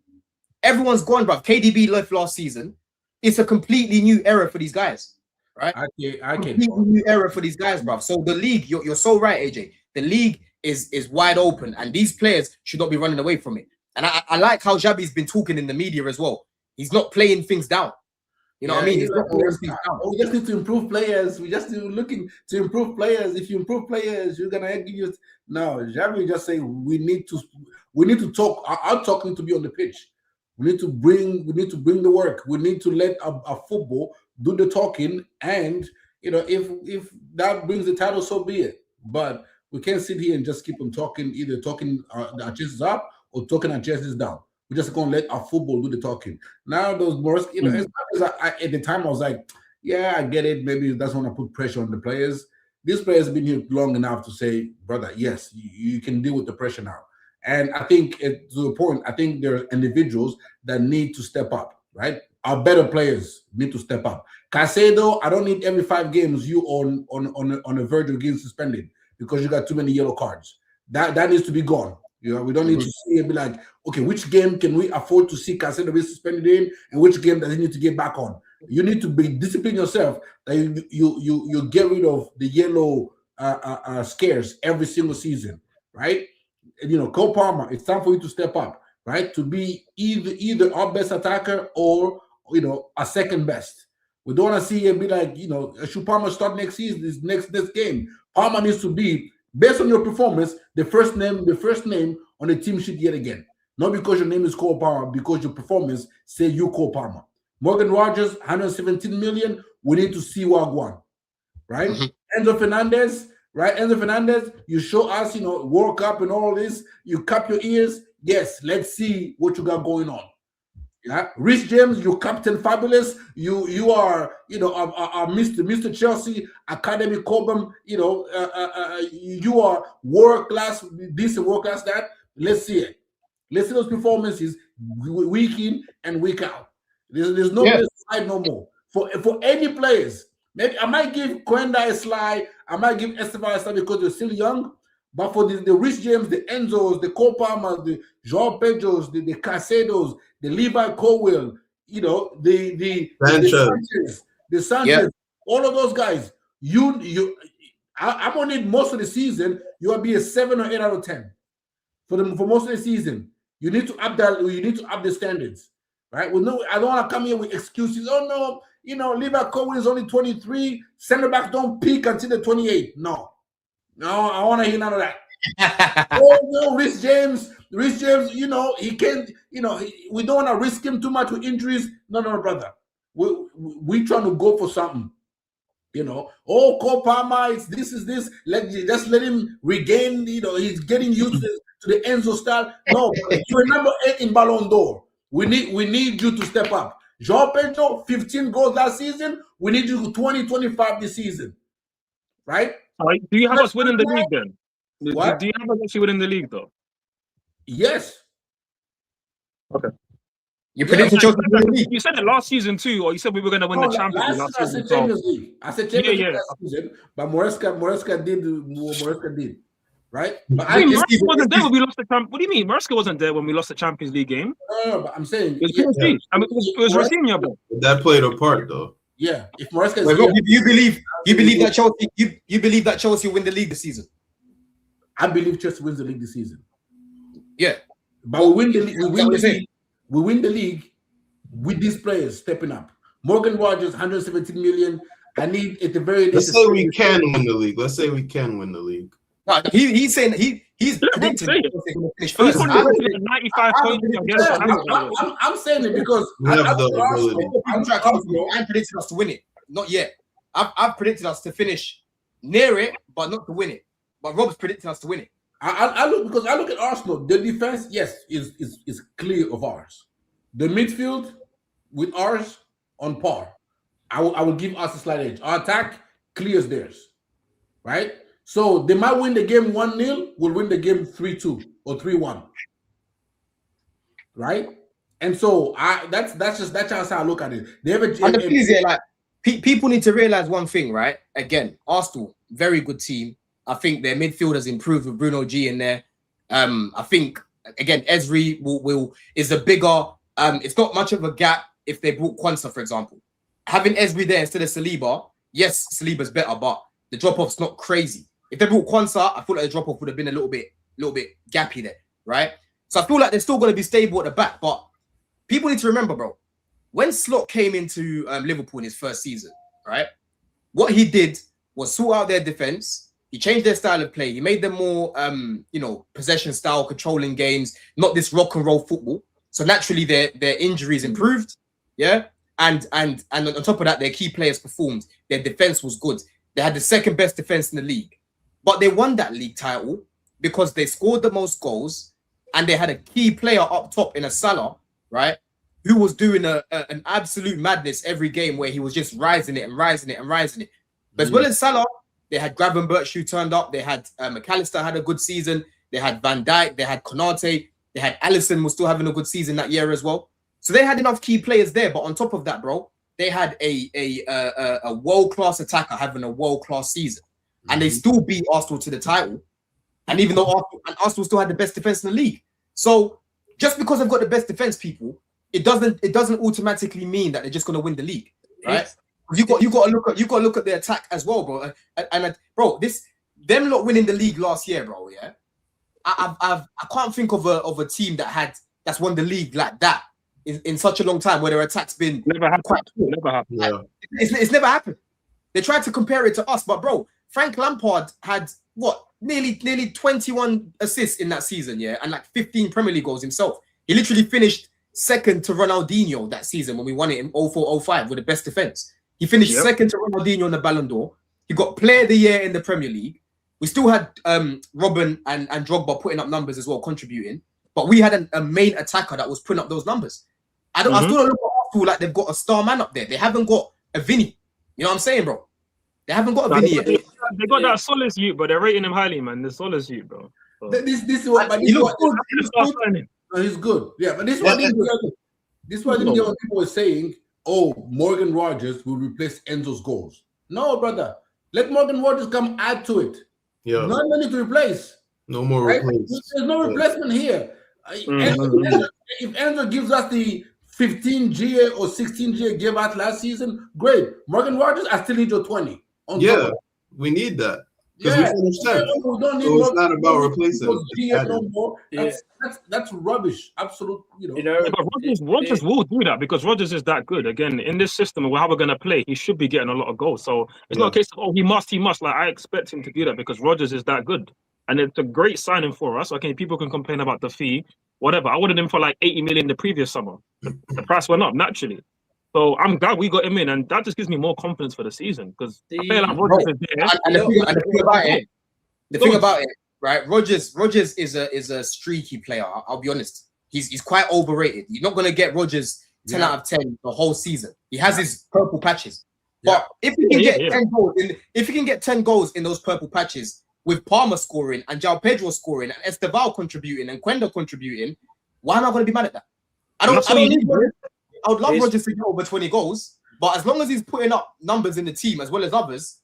A: Everyone's gone, bruv. KDB left last season. It's a completely new era for these guys, right?
C: I can.
A: Completely new era for these guys, bruv. So the league, you're so right, AJ. The league is wide open, and these players should not be running away from it. And I like how Xabi's been talking in the media as well. He's not playing things down. You know what I mean? He's not playing things down.
C: We just need to improve players. We just looking to improve players. If you improve players, you're gonna give you. No, Xabi just saying we need to talk. Our talk need to be on the pitch. We need to bring the work. We need to let our football do the talking. And if that brings the title, so be it. But we can't sit here and just keep on talking, either talking our chests up or talking our chests down. We're just gonna let our football do the talking. Now those more, as at the time I was like, yeah, I get it. Maybe he doesn't want to put pressure on the players. These players have been here long enough to say, brother, yes, you can deal with the pressure now. And I think to the point, I think there are individuals that need to step up, right? Our better players need to step up. Caicedo, I don't need every 5 games you on a verge of getting suspended because you got too many yellow cards. That needs to be gone. We don't need to see it be like, okay, which game can we afford to see Caicedo be suspended in, and which game does he need to get back on? You need to be discipline yourself that you get rid of the yellow scares every single season, right? Cole Palmer, it's time for you to step up, right? To be either our best attacker or a second best. We don't want to see him be like, should Palmer start next season, this next game? Palmer needs to be, based on your performance, the first name on the team sheet yet again. Not because your name is Cole Palmer, because your performance say you Cole Palmer. Morgan Rogers, 117 million. We need to see Wagwan, right? Enzo Fernandez, right? Enzo Fernandez, you show us, World Cup and all this. You cup your ears. Yes, let's see what you got going on. Yeah, Rhys James, you captain fabulous. You are Mr. Chelsea Academy Cobham. You are world class. This world class. That let's see it. Let's see those performances week in and week out. There's no place to hide no more for any players. Maybe I might give Kwenda a slide. I might give Esteban a slide because they're still young. But for the Rhys James, the Enzos, the Cole Palmers, the João Pedros, the Caicedos, the Levi Colwill, the Sanchez, all of those guys, I'm gonna need most of the season. You will be a 7 or 8 out of 10 for most of the season. You need to up that. You need to up the standards, right? I don't want to come here with excuses. Oh no, Levi Colwill is only 23. Center backs don't peak until the 28. No, I want to hear none of that. No, Rhys James, he can't, we don't want to risk him too much with injuries. No, brother. We trying to go for something. Cole Palmer, this. Just let him regain, he's getting used to the Enzo style. No, you're number 8 in Ballon d'Or. We need you to step up. João Pedro, 15 goals last season. We need you to 20, 25 this season. Right?
E: Do you have us winning the league then?
C: What?
E: Do you have us actually winning the league though?
C: Yes.
E: Okay.
A: You predicted Chelsea to win the league.
E: You said it last season too, or you said we were going to win the Champions League last season.
C: I said Champions League last season, but Moresca did what Moresca did, right? But
E: Moresca wasn't there when we lost the Champions. What do you mean? Moresca wasn't there when we lost the Champions League game?
C: No, but I'm saying
E: it was Rafinha, bro.
D: That played a part though.
C: Yeah, if Moresca is
A: you believe that Chelsea you believe that Chelsea will win the league this season?
C: I believe Chelsea wins the league this season.
A: Yeah,
C: but we win the league. We win the league with these players stepping up. Morgan Rogers, 117 million. I need at the very least.
D: Let's say we can win the league. Let's say we can win the league.
A: No, he's saying he's predicting finish first.
E: 95 points.
C: I'm saying it because
A: I'm predicting us to win it. Not yet. I've predicted us to finish near it, but not to win it. But Rob's predicting us to win it.
C: I look at Arsenal. The defense, yes, is clear of ours. The midfield with ours on par. I will give us a slight edge. Our attack clears theirs, right? So they might win the game 1-0, we'll win the game 3-2 or 3-1. Right? And so that's how I look at it. They have
A: And the thing is, like people need to realize one thing, right? Again, Arsenal, very good team. I think their midfield has improved with Bruno G in there. I think again, Ezri is a bigger. It's not much of a gap if they brought Kwanzaa, for example. Having Ezri there instead of Saliba, yes, Saliba's better, but the drop off's not crazy. If they brought Kwanzaa, I feel like the drop off would have been a little bit gappy there, right? So I feel like they're still going to be stable at the back, but people need to remember, bro, when Slot came into Liverpool in his first season, right? What he did was sort out their defense. He changed their style of play. He made them more, possession style, controlling games, not this rock and roll football. So naturally, their injuries improved, yeah. And on top of that, their key players performed. Their defense was good. They had the second best defense in the league, but they won that league title because they scored the most goals and they had a key player up top in a Salah, right? Who was doing an absolute madness every game where he was just rising it. But as well as Salah, they had Gravenberch who turned up. They had McAllister had a good season. They had Van Dijk. They had Konate. They had Alisson was still having a good season that year as well. So they had enough key players there. But on top of that, bro, they had a world-class attacker having a world-class season. And they still beat Arsenal to the title. And even though Arsenal still had the best defense in the league. So just because they've got the best defense, people, it doesn't automatically mean that they're just going to win the league, right? You got to look at the attack as well, bro. And bro, them lot winning the league last year, bro. Yeah, I can't think of a team that's won the league like that in such a long time where their attack's been
E: Never happened.
A: quite poor.
E: Never happened.
A: Yeah. It's never happened. They tried to compare it to us, but bro, Frank Lampard had what nearly 21 assists in that season, yeah, and like 15 Premier League goals himself. He literally finished second to Ronaldinho that season when we won it in 04-05 with the best defense. He finished second to Ronaldinho in the Ballon d'Or. He got Player of the Year in the Premier League. We still had Robin and Drogba putting up numbers as well, contributing. But we had a main attacker that was putting up those numbers. I still don't look at Arsenal like they've got a star man up there. They haven't got a Vinny. You know what I'm saying, bro? They haven't got a Vinny yet.
E: They got that Solace youth, but they're rating him highly, man. The Solace youth, bro. So.
C: This is what, but he looks good. No, he's good. Yeah, but this is what people were saying. Oh, Morgan Rogers will replace Enzo's goals. No, brother. Let Morgan Rogers come add to it.
D: Yeah.
C: Not money to replace.
D: No more replace.
C: There's no replacement here. If Enzo gives us the 15 GA or 16 GA gave out last season, great. Morgan Rogers, I still need your 20.
D: We need that.
C: Yeah,
D: we finished 10th.
C: We don't need
D: it's not about replacing.
C: That's rubbish. Absolute,
E: but Rogers will do that because Rogers is that good. Again, in this system of how we're gonna play, he should be getting a lot of goals. So it's not a case of he must. Like I expect him to do that because Rogers is that good. And it's a great signing for us. Okay, people can complain about the fee, whatever. I wanted him for like 80 million the previous summer. The price went up naturally. So I'm glad we got him in, and that just gives me more confidence for the season because I feel like Rogers is there.
A: And the thing about it, right? Rogers is a streaky player. I'll be honest. He's quite overrated. You're not gonna get Rogers 10 out of 10 the whole season. He has his purple patches. But if he can get 10 goals if he can get 10 goals in those purple patches with Palmer scoring and João Pedro scoring and Esteval contributing and Quenda contributing, why am I going to be mad at that? I would love Rogers to get over 20 goals, but as long as he's putting up numbers in the team as well as others,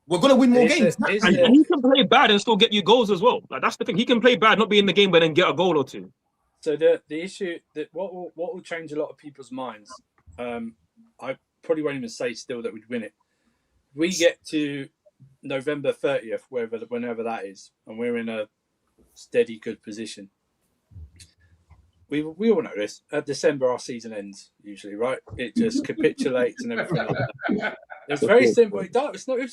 A: we're going to win more games.
E: And he can play bad and still get you goals as well. Like that's the thing. He can play bad, not be in the game, but then get a goal or two.
B: So the issue that what will change a lot of people's minds. I probably won't even say still that we'd win it. We get to November 30th, whenever that is, and we're in a steady, good position. We all know this. At December, our season ends usually, right? It just capitulates and everything like that. It's very simple. It's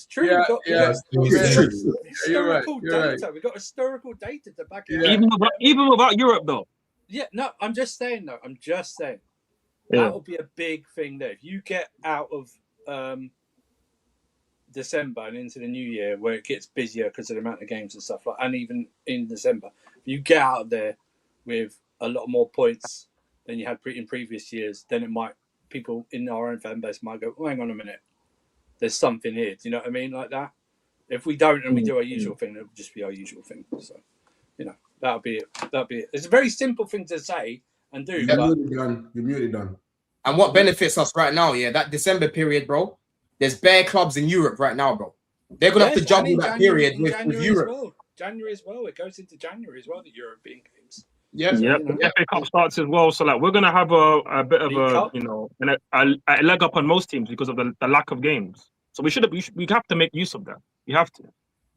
B: true.
C: It's true.
B: Historical data.
C: Right.
B: We've got historical data to back it up.
E: Even without Europe, though.
B: Yeah, no, I'm just saying.
E: Yeah.
B: That will be a big thing there. If you get out of December and into the new year where it gets busier because of the amount of games and stuff, and even in December, if you get out of there with a lot more points than you had in previous years, then it might people in our own fan base might go, oh, hang on a minute, there's something here. Do you know what I mean? Like that. If we don't and we do our usual thing, it'll just be our usual thing. So, you know, that'll be it. That'll be it. It's a very simple thing to say and do.
C: You're muted done.
A: And what benefits us right now, yeah, that December period, bro. There's bare clubs in Europe right now, bro. They're gonna have to juggle that period with Europe.
B: Well. January as well. It goes into January as well. The European games.
E: Yeah, the FA Cup starts as well. So like we're gonna have a bit of a leg up on most teams because of the lack of games. So we have to make use of that. You have to.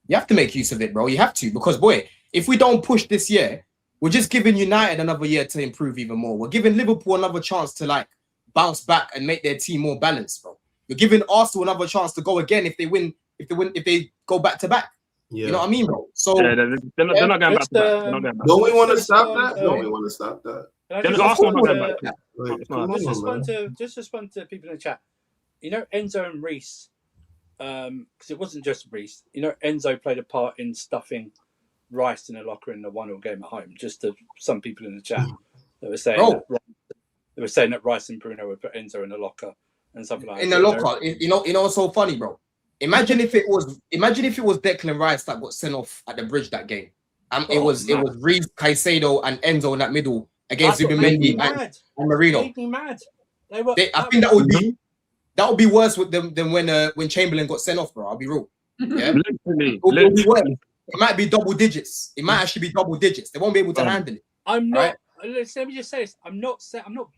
A: You have to make use of it, bro. You have to, because boy, if we don't push this year, we're just giving United another year to improve even more. We're giving Liverpool another chance to like bounce back and make their team more balanced, bro. You're giving Arsenal another chance to go again if they win, if they go back to back. Yeah. You know what I mean, bro? So
E: they're not going back to back.
D: Don't we want to stop that? Don't we want to stop that?
B: Just respond to people in the chat. You know, Enzo and Reece, because it wasn't just Reece. You know, Enzo played a part in stuffing Rice in a locker in the 1-1 game at home. Just to some people in the chat that were saying that Rice and Bruno would put Enzo in the locker and something like that.
A: In the locker, you know what's so funny, bro? Imagine if it was Declan Rice that got sent off at the bridge that game. It was Reece, Caicedo, and Enzo in that middle against Zubimendi and Marino.
B: Made me mad.
A: I think that would be worse with them than when Chamberlain got sent off, bro. I'll be real. Yeah,
E: literally.
A: It might be double digits. It might actually be double digits. They won't be able to handle it.
B: I'm not. Right? Let me just say this. I'm not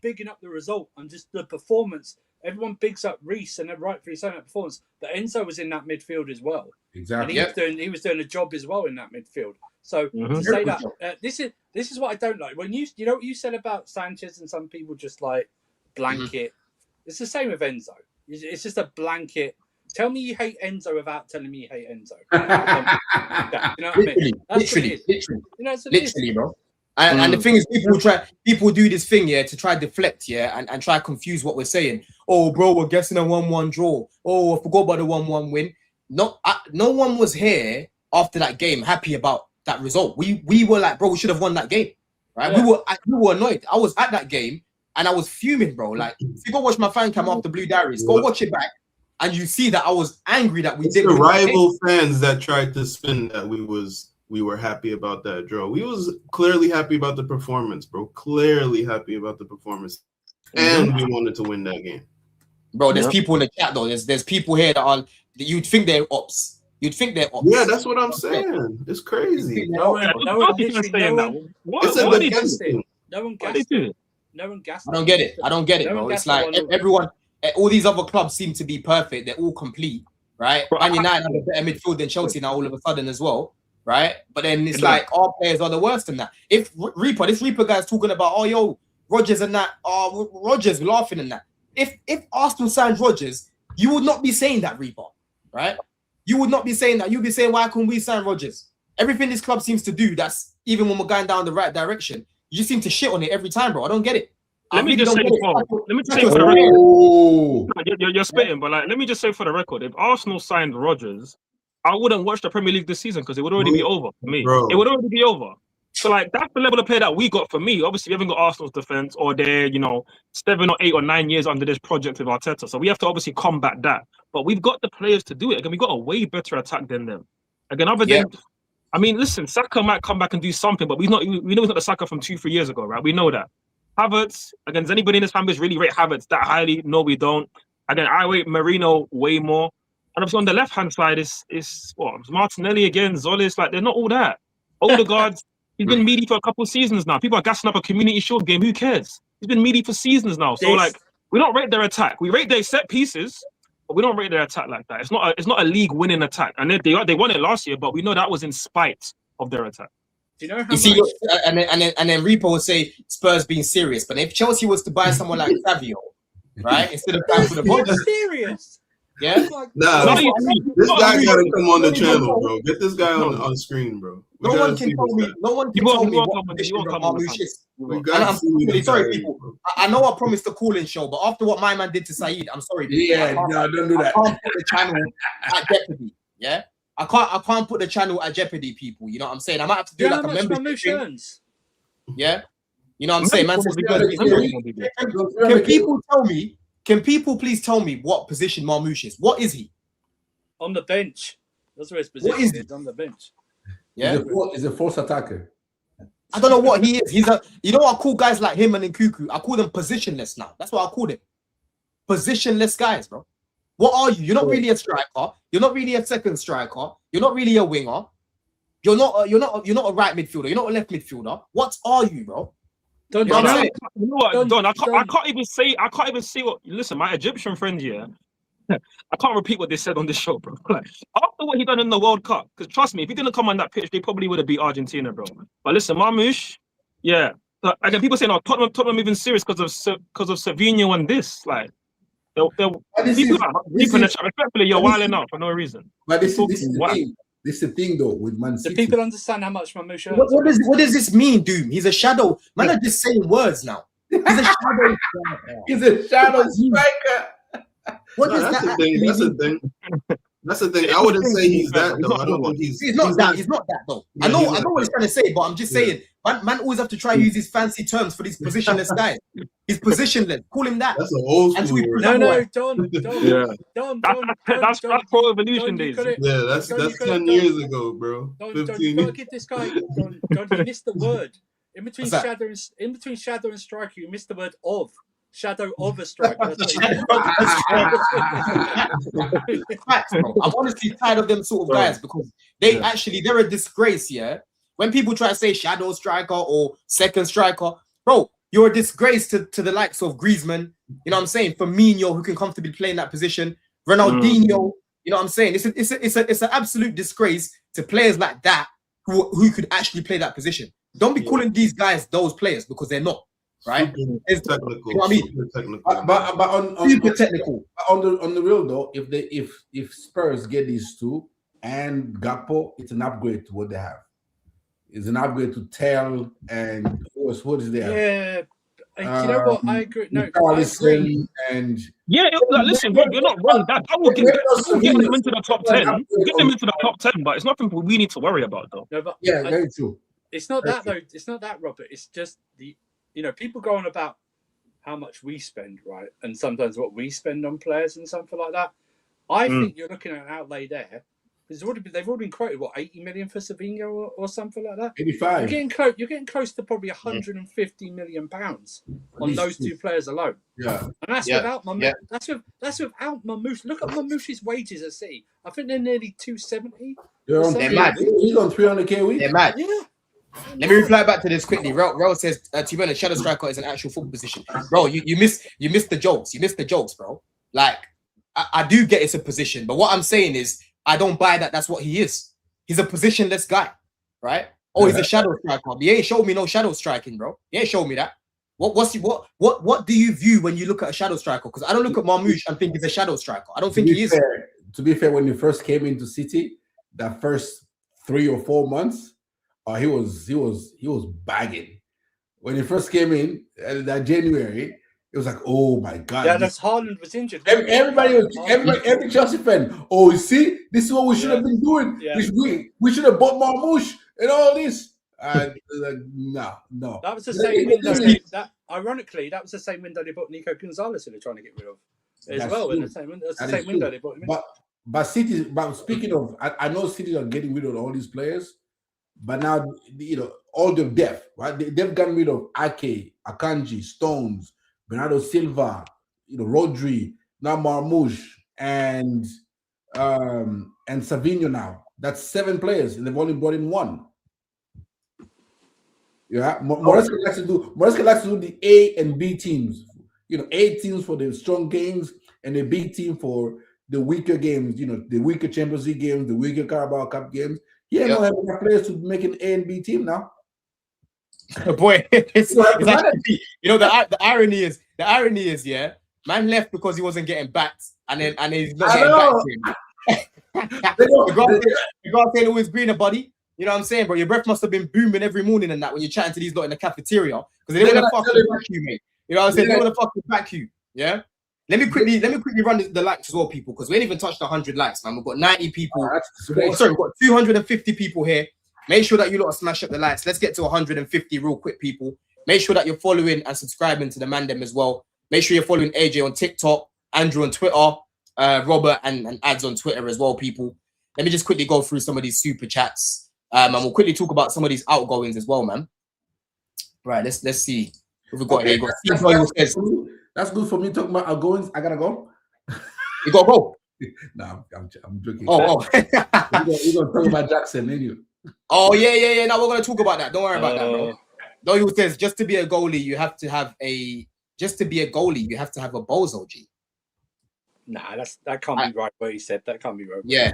B: bigging up the result. I'm just the performance. Everyone bigs up Reece, and they're rightfully saying that performance. But Enzo was in that midfield as well.
C: Exactly.
B: And he was doing a job as well in that midfield. So to say that this is what I don't like. When you know what you said about Sanchez and some people just like blanket. It's the same with Enzo. It's just a blanket. Tell me you hate Enzo without telling me you hate Enzo. You know what I mean?
A: Literally, bro. And the thing is, people do this thing, to try deflect, and try confuse what we're saying. Oh, bro, we're guessing a 1-1 draw. Oh, I forgot about the 1-1 win. No one was here after that game happy about that result. We were like, bro, we should have won that game, right? Yeah. We were annoyed. I was at that game and I was fuming, bro. Like, if you go watch my fan cam after Blue Diaries, go watch it back, and you see that I was angry that we didn't.
D: The rival fans that tried to spin that we were happy about that draw. We was clearly happy about the performance, bro. Clearly happy about the performance, and we wanted to win that game.
A: Bro, there's people in the chat though. There's people here that you'd think they're ops.
D: Yeah, that's what I'm saying. It's crazy.
B: No one gassed.
A: I don't get it, bro. It's like everyone, all these other clubs seem to be perfect. They're all complete, right? Man United have a better midfield than Chelsea now all of a sudden as well, right? But then it's like our players are the worst than that. If this Reaper guy's talking about, oh, yo, Rodgers and that, Rodgers laughing and that. If Arsenal signed Rodgers, you would not be saying that, Reaper, right? You would not be saying that. You'd be saying, why couldn't we sign Rodgers? Everything this club seems to do, that's even when we're going down the right direction, you just seem to shit on it every time, bro. I don't get it.
E: Let me just say for the record. You're spitting, but like, let me just say for the record, if Arsenal signed Rodgers, I wouldn't watch the Premier League this season because it would already be over for me. Bro. It would already be over. So like that's the level of play that we got for me. Obviously, we haven't got Arsenal's defense, or they're 7 or 8 or 9 years under this project with Arteta. So we have to obviously combat that. But we've got the players to do it. Again, we got a way better attack than them. Again, other than, I mean, listen, Saka might come back and do something, but we know he's not the Saka from 2-3 years ago, right? We know that. Havertz, again, does anybody in this fan base really rate Havertz that highly? No, we don't. Again, I rate Marino way more. And obviously on the left-hand side is Martinelli again, Zolis, like they're not all that. Odegaard, he's been meaty for a couple of seasons now. People are gassing up a Community Shield game. Who cares? He's been meaty for seasons now. So we don't rate their attack. We rate their set pieces, but we don't rate their attack like that. It's not a league-winning attack. And they won it last year, but we know that was in spite of their attack.
B: Do you know how much?
A: And then Repo will say Spurs being serious. But if Chelsea was to buy someone like Savio, right, instead of buying for the ball,
B: serious.
A: Yeah.
D: This guy gotta come on the channel, bro. Get this guy on screen, bro.
A: No one can tell me what position Marmouche is. I'm sorry, people. I know I promised a call-in show, but after what my man did to Saeed, I'm sorry.
C: Don't do that.
A: I can't put the channel at jeopardy. Yeah. I can't put the channel at jeopardy, people. You know what I'm saying? I might have to do like a membership thing. Yeah. You know what I'm saying? Man says, can people tell me Can people please tell me what position Marmoush is? What is he?
B: On the bench. That's where his
A: What
B: position
A: is
B: is, on the bench.
A: Yeah,
C: He's a force attacker.
A: I don't know what he is. He's a, you know, I call guys like him and Nkuku, I call them positionless now. That's what I call them. Positionless guys, bro. What are you? You're not really a striker. You're not really a second striker. You're not really a winger. You're not a right midfielder. You're not a left midfielder. What are you, bro?
B: Don't
A: You know what I'm saying?
E: You know what, Don? I can't even say what. Listen, my Egyptian friend here. I can't repeat what they said on this show, bro. Like, after what he done in the World Cup, because trust me, if he didn't come on that pitch, they probably would have beat Argentina, bro. But listen, Marmoush, yeah. And then people saying, "Oh, Tottenham even serious because of Savinho and this." Like, people in the chat, respectfully, you're wilding out for no reason.
C: But this is the thing. This is the thing, though, with Man City.
B: Do people understand how much Marmoush earns?
A: What does this mean, Doom? He's a shadow. Man are just saying words now. He's a shadow.
C: He's a shadow striker.
A: What does that
D: thing. That's the thing. That's the thing. I wouldn't say he's that though. I don't think he's
A: not that. He's not that though.
D: Yeah,
A: I know what he's trying to say, but I'm just saying, man always have to try to use these fancy terms for these positionless guys. He's positionless. Call him that.
D: That's an old school word.
B: No, Don.
E: Yeah. That's Pro Evolution days.
D: Yeah, that's 10 years ago, bro.
B: Don't
D: 15 years.
B: give this guy. Don, you missed the word. In between shadow and striker, you missed the word of. Shadow of a striker.
A: I'm honestly tired of them sort of guys because they're a disgrace, yeah. When people try to say shadow striker or second striker, bro, you're a disgrace to the likes of Griezmann, you know what I'm saying? Firmino, who can comfortably play in that position, Ronaldinho, you know what I'm saying? It's an absolute disgrace to players like that who could actually play that position. Don't be calling these guys those players because they're not. Right?
D: It's technical.
A: You know what I mean?
D: Super technical.
C: But on
A: Super technical.
C: On the real though, if Spurs get these two and Gakpo, it's an upgrade to what they have. It's an upgrade to Tell and what is there?
B: Yeah. You know what? I agree. No,
C: I agree. And
E: listen, you're not wrong. That will get them into the top 10. Get them into the top 10, but it's nothing we need to worry about, though.
B: No, but
C: very true.
B: It's not that though. It's not that, Robert. It's just people go on about how much we spend, right? And sometimes what we spend on players and something like that. I think you're looking at an outlay there. They've already been quoted, 80 million for Savinho or something like that?
C: 85.
B: You're getting close to probably 150 million pounds on those two players alone.
C: Yeah.
B: And that's without Marmoush. That's without Marmoush. Look at Marmoush's wages at City. I think they're nearly 270.
A: They're mad.
C: He's on 300k a week.
A: They're mad.
B: Yeah.
A: Let me reply back to this quickly. Ro says, to be honest, shadow striker is an actual football position. Bro, you missed the jokes. You missed the jokes, bro. Like, I do get it's a position, but what I'm saying is I don't buy that that's what he is. He's a positionless guy, right? Oh, he's a shadow striker. He ain't showed me no shadow striking, bro. He ain't showed me that. What do you view when you look at a shadow striker? Because I don't look at Marmoush and think he's a shadow striker. I don't think he is.
C: To be fair, when he first came into City, that first 3 or 4 months, he was bagging. When he first came in that January, it was like, oh my god.
B: Yeah, that's Haaland was injured.
C: Every Chelsea fan. Oh, you see, this is what we should have been doing.
B: Yeah.
C: We should have bought Marmoush and all this. And no.
B: That was the same window. Ironically, that was the same window they bought Nico Gonzalez who they're trying to get rid of as well. That's the same window they bought him in.
C: But City. But speaking of, I know City are getting rid of all these players. But now, all the depth, right? They've gotten rid of Ake, Akanji, Stones, Bernardo Silva, Rodri, now Marmoush, and Savinho now. That's 7 players, and they've only brought in 1. Yeah, Moresca likes to do the A and B teams. A teams for the strong games, and the B team for the weaker games. The weaker Champions League games, the weaker Carabao Cup games. Yeah, no have enough players to make an A and B team now.
A: Boy, it's actually, the irony is, yeah, man left because he wasn't getting backed, and he's not getting back to him. The guy saying always greener, buddy. You know what I'm saying, bro? Your breath must have been booming every morning and that when you're chatting to these lot in the cafeteria because they didn't want to fucking back you, mate. You know what I'm saying? They want to fucking back you. Yeah. Let me quickly run the likes as well, people, because we ain't even touched 100 likes, man. We've got 90 people. We've got 250 people here. Make sure that you lot smash up the likes. Let's get to 150 real quick, people. Make sure that you're following and subscribing to the Mandem as well. Make sure you're following AJ on TikTok, Andrew on Twitter, Robert and Ads on Twitter as well, people. Let me just quickly go through some of these super chats. And we'll quickly talk about some of these outgoings as well, man. Right, let's see what we've got here.
C: That's good for me talking about outgoings. I gotta go.
A: You gotta go.
C: No, I'm joking.
A: Oh.
C: We're gonna talk about Jackson, ain't you?
A: Oh yeah. Now we're gonna talk about that. Don't worry about that, bro. Doyle says just to be a goalie, you have to have a bozo G.
B: Nah, that can't be right. What he said, that can't be right.
A: Yeah,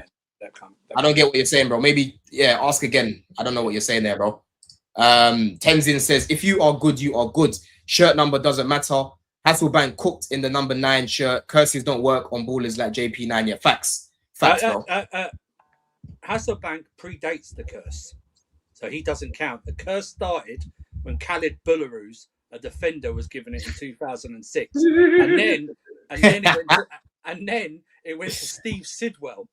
A: I don't get what you're saying, bro. Maybe ask again. I don't know what you're saying there, bro. Tenzin says if you are good, you are good. Shirt number doesn't matter. Hasselbank cooked in the number 9 shirt. Curses don't work on ballers like JP9. Yeah, facts, bro.
B: Hasselbank predates the curse, so he doesn't count. The curse started when Khalid Boularus, a defender, was given it in 2006, and then it went to Steve Sidwell,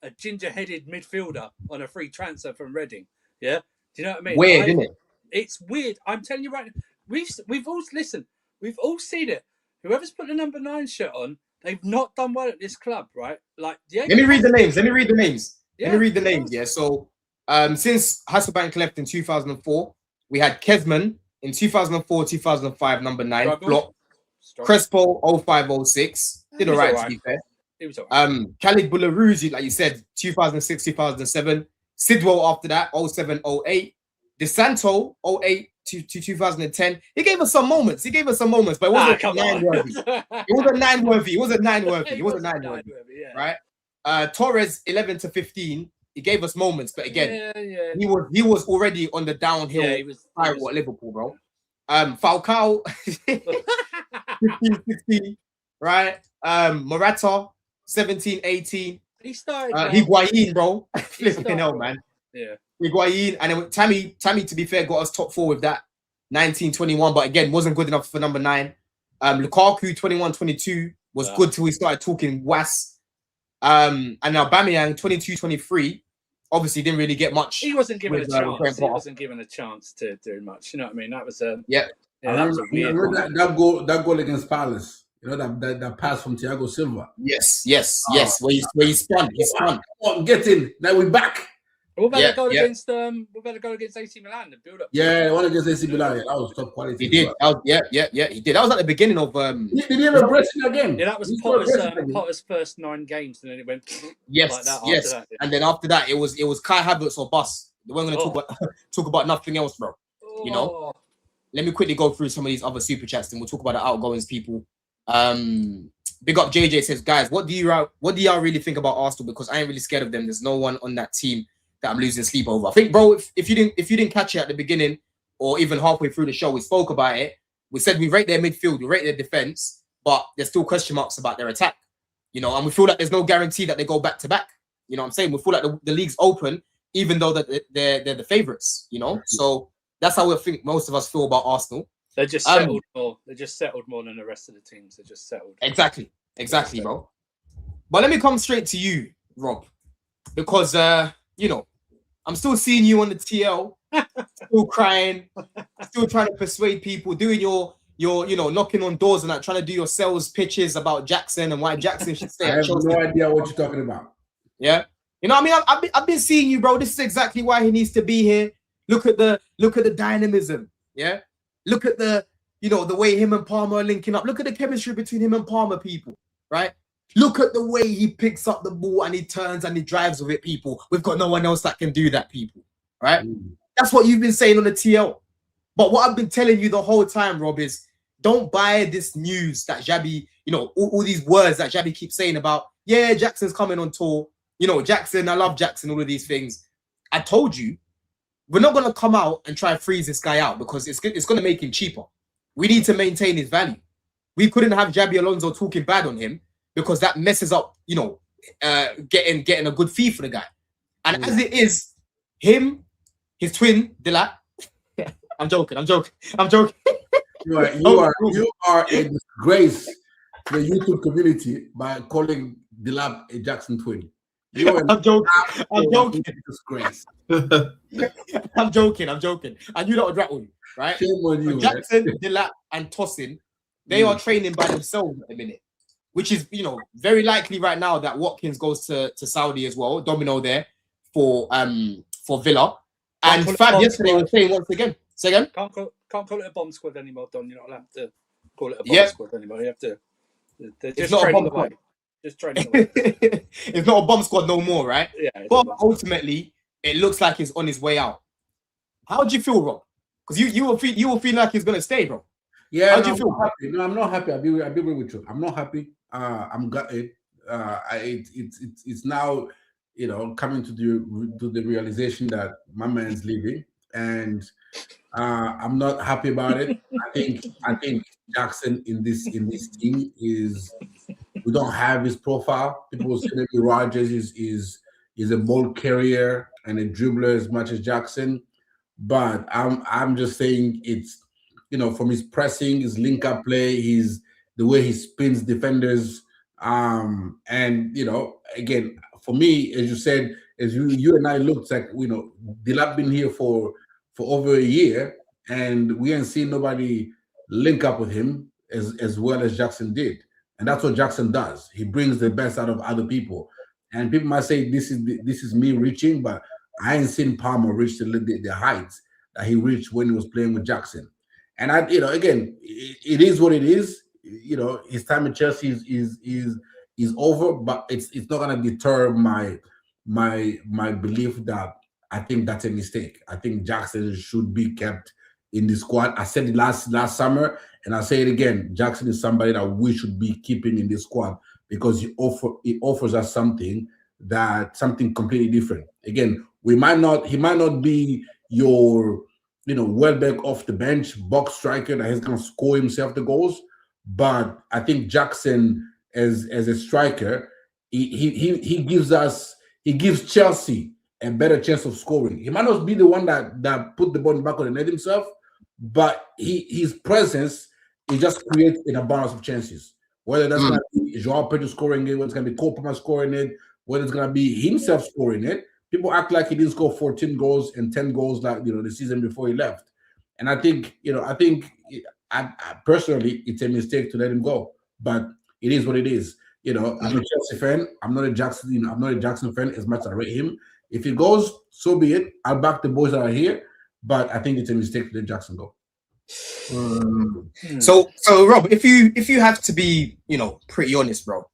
B: a ginger-headed midfielder on a free transfer from Reading. Yeah, do you know what I mean?
A: Weird, isn't it?
B: It's weird. I'm telling you right now. We've all seen it. Whoever's put the number 9 shirt on, they've not done well at this club, right? Like,
A: let me read the names. Yeah. So, since Hasselbank left in 2004, we had Kesman in 2004, 2005, number 9, block. Crespo 0506 did all right, to be fair.
B: It was all right.
A: Khalid Boularus, like you said, 2006, 2007. Sidwell after that, 07, 08. DeSanto 08 to 2010. He gave us some moments, but it wasn't 9-worthy. It wasn't 9-worthy. Yeah. Right? Torres 11 to 15. He gave us moments, but again, he was already on the downhill spiral at Liverpool, bro. Falcao 15, 16, right? Morata 17, 18.
B: He started.
A: Higuain, bro. Flipping hell, man.
B: Yeah.
A: Higuain, and then Tammy, to be fair, got us top 4 with that 19-21, but again, wasn't good enough for number 9. Lukaku 21-22 was good till we started talking was. And now Aubameyang 22-23 obviously didn't really get much.
B: He wasn't given a chance. He wasn't given a chance to do much. You know what I mean? That was that was a weird one.
C: That goal against Palace. You know that pass from Thiago Silva.
A: Yes. Where he spun.
C: Come on, get in. Now we're back.
B: What about the goal against AC Milan? The build up.
C: Yeah, one against AC Milan. That was top quality.
A: He did. He did. That was at the beginning of.
C: Did he ever press it again?
B: Yeah, that was Potter's first 9 games, and then it went.
A: Yes,
B: like that
A: yes.
B: That, yeah.
A: And then after that, it was Kai Havertz or bust. We're going to talk about nothing else, bro. You know. Let me quickly go through some of these other super chats, and we'll talk about the outgoings, people. Big up JJ says, guys, what do y'all really think about Arsenal? Because I ain't really scared of them. There's no one on that team that I'm losing sleep over. I think, bro, if you didn't catch it at the beginning or even halfway through the show, we spoke about it. We said we rate their midfield, we rate their defense, but there's still question marks about their attack. You know, and we feel like there's no guarantee that they go back to back. You know what I'm saying? We feel like the league's open, even though that they're the favourites. You know, so that's how we think most of us feel about Arsenal.
B: They just settled more. They just settled more than the rest of the teams. They just settled.
A: Exactly, bro. But let me come straight to you, Rob, because you know, I'm still seeing you on the TL, still crying, still trying to persuade people, doing your knocking on doors and that, trying to do your sales pitches about Jackson and why Jackson should stay.
C: I have no idea what you're talking about.
A: Yeah, you know what I mean. I've been seeing you, bro. This is exactly why he needs to be here. Look at the dynamism. Yeah. Look at the way him and Palmer are linking up. Look at the chemistry between him and Palmer, people, right? Look at the way he picks up the ball and he turns and he drives with it, people. We've got no one else that can do that, people, right? That's what you've been saying on the TL. But what I've been telling you the whole time, Rob, is don't buy this news that Xabi, all these words that Xabi keeps saying about, yeah, Jackson's coming on tour. Jackson, I love Jackson, all of these things. I told you, we're not going to come out and try and freeze this guy out because it's going to make him cheaper. We need to maintain his value. We couldn't have Xabi Alonso talking bad on him because that messes up, getting a good fee for the guy. And as it is, him, his twin, Delap. I'm joking.
C: You are a disgrace to the YouTube community by calling Delap a Jackson twin.
A: I'm joking.
C: Disgrace.
A: I'm joking. I knew that would rattle you, right?
C: Shame on you,
A: Jackson, Delap, and Tosin They are training by themselves at the minute, which is, you know, very likely right now that Watkins goes to Saudi as well, domino there for Villa. And Fab yesterday was saying once again, say again?
B: Can't call it a bomb squad anymore, Don. You're not allowed to call it a bomb
A: Yeah.
B: squad anymore. You have to. They're
A: It's
B: just
A: not a
B: training
A: bomb
B: away.
A: squad.
B: Just training away.
A: It's not a bomb squad no more, right?
B: Yeah. it's a
A: But
B: bomb squad.
A: ultimately, it looks like he's on his way out. How do you feel, Rob? Because you will feel like he's gonna stay, bro.
C: Yeah,
A: How do you feel?
C: I'm not happy. No, I'm not happy. I'll be real with you. I'm not happy. I'm gutted. It's now, you know, coming to the realization that my man's leaving, and I'm not happy about it. I think Jackson in this team we don't have his profile. People say maybe Rogers is a ball carrier and a dribbler as much as Jackson, but I'm just saying it's, you know, from his pressing, his link up play, the way he spins defenders, and you know, again, for me, as you said, as you and I looked like, you know, Delap been here for over a year, and we ain't seen nobody link up with him as well as Jackson did, and that's what Jackson does. He brings the best out of other people, and people might say this is me reaching, but I ain't seen Palmer reach the heights that he reached when he was playing with Jackson. And I, you know, again, it is what it is. You know, his time in Chelsea is over, but it's not gonna deter my belief that I think that's a mistake. I think Jackson should be kept in the squad. I said it last summer, and I say it again. Jackson is somebody that we should be keeping in the squad because he offers us something completely different. Again, he might not be your, you know, Welbeck off the bench box striker that is going to score himself the goals, but I think Jackson as a striker, he gives Chelsea a better chance of scoring. He might not be the one that put the ball back on the net himself, but his presence, it just creates an abundance of chances. Whether that's going to be Joao Pedro scoring it, whether it's going to be Cole Palmer scoring it, whether it's going to be himself scoring it. People act like he didn't score 14 goals and 10 goals like, you know, the season before he left. And I think, you know, I personally, it's a mistake to let him go. But it is what it is. You know, I'm a Chelsea fan. I'm not a Jackson fan as much as I rate him. If he goes, so be it. I'll back the boys that are here. But I think it's a mistake to let Jackson go.
A: So Rob, if you have to be, you know, pretty honest, bro,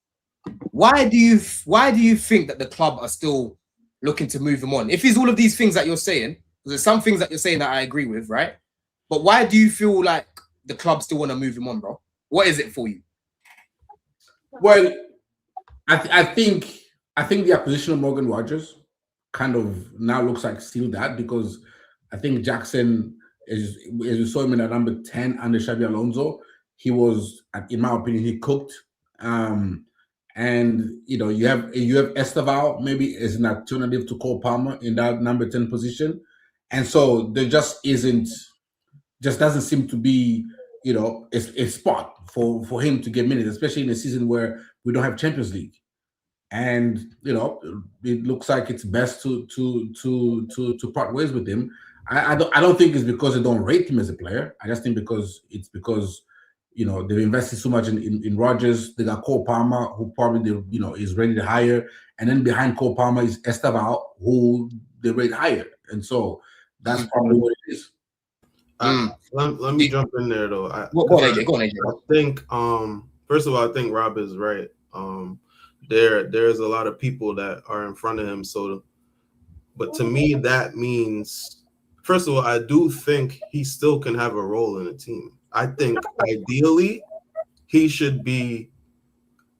A: why do you think that the club are still looking to move him on? If it's all of these things that you're saying, there's some things that you're saying that I agree with, right? But why do you feel like the club still want to move him on, bro? What is it for you?
C: Well, I think the acquisition of Morgan Rogers kind of now looks like still that, because I think Jackson, as you saw him in at number 10 under Xabi Alonso, he was, in my opinion, he cooked. And you know, you have Esteval maybe as an alternative to Cole Palmer in that number 10 position, and so there just doesn't seem to be, you know, a spot for him to get minutes, especially in a season where we don't have Champions League, and you know, it looks like it's best to part ways with him. I don't think it's because they don't rate him as a player. I just think because you know, they've invested so much in Rogers. They got Cole Palmer, who probably is ready to hire, and then behind Cole Palmer is Esteval, who they rate higher, and so that's probably what it is.
D: Let me jump in there though.
A: Go on, AJ.
D: I think first of all, I think Rob is right. There's a lot of people that are in front of him. So, but to me, that means, first of all, I do think he still can have a role in the team. I think ideally he should be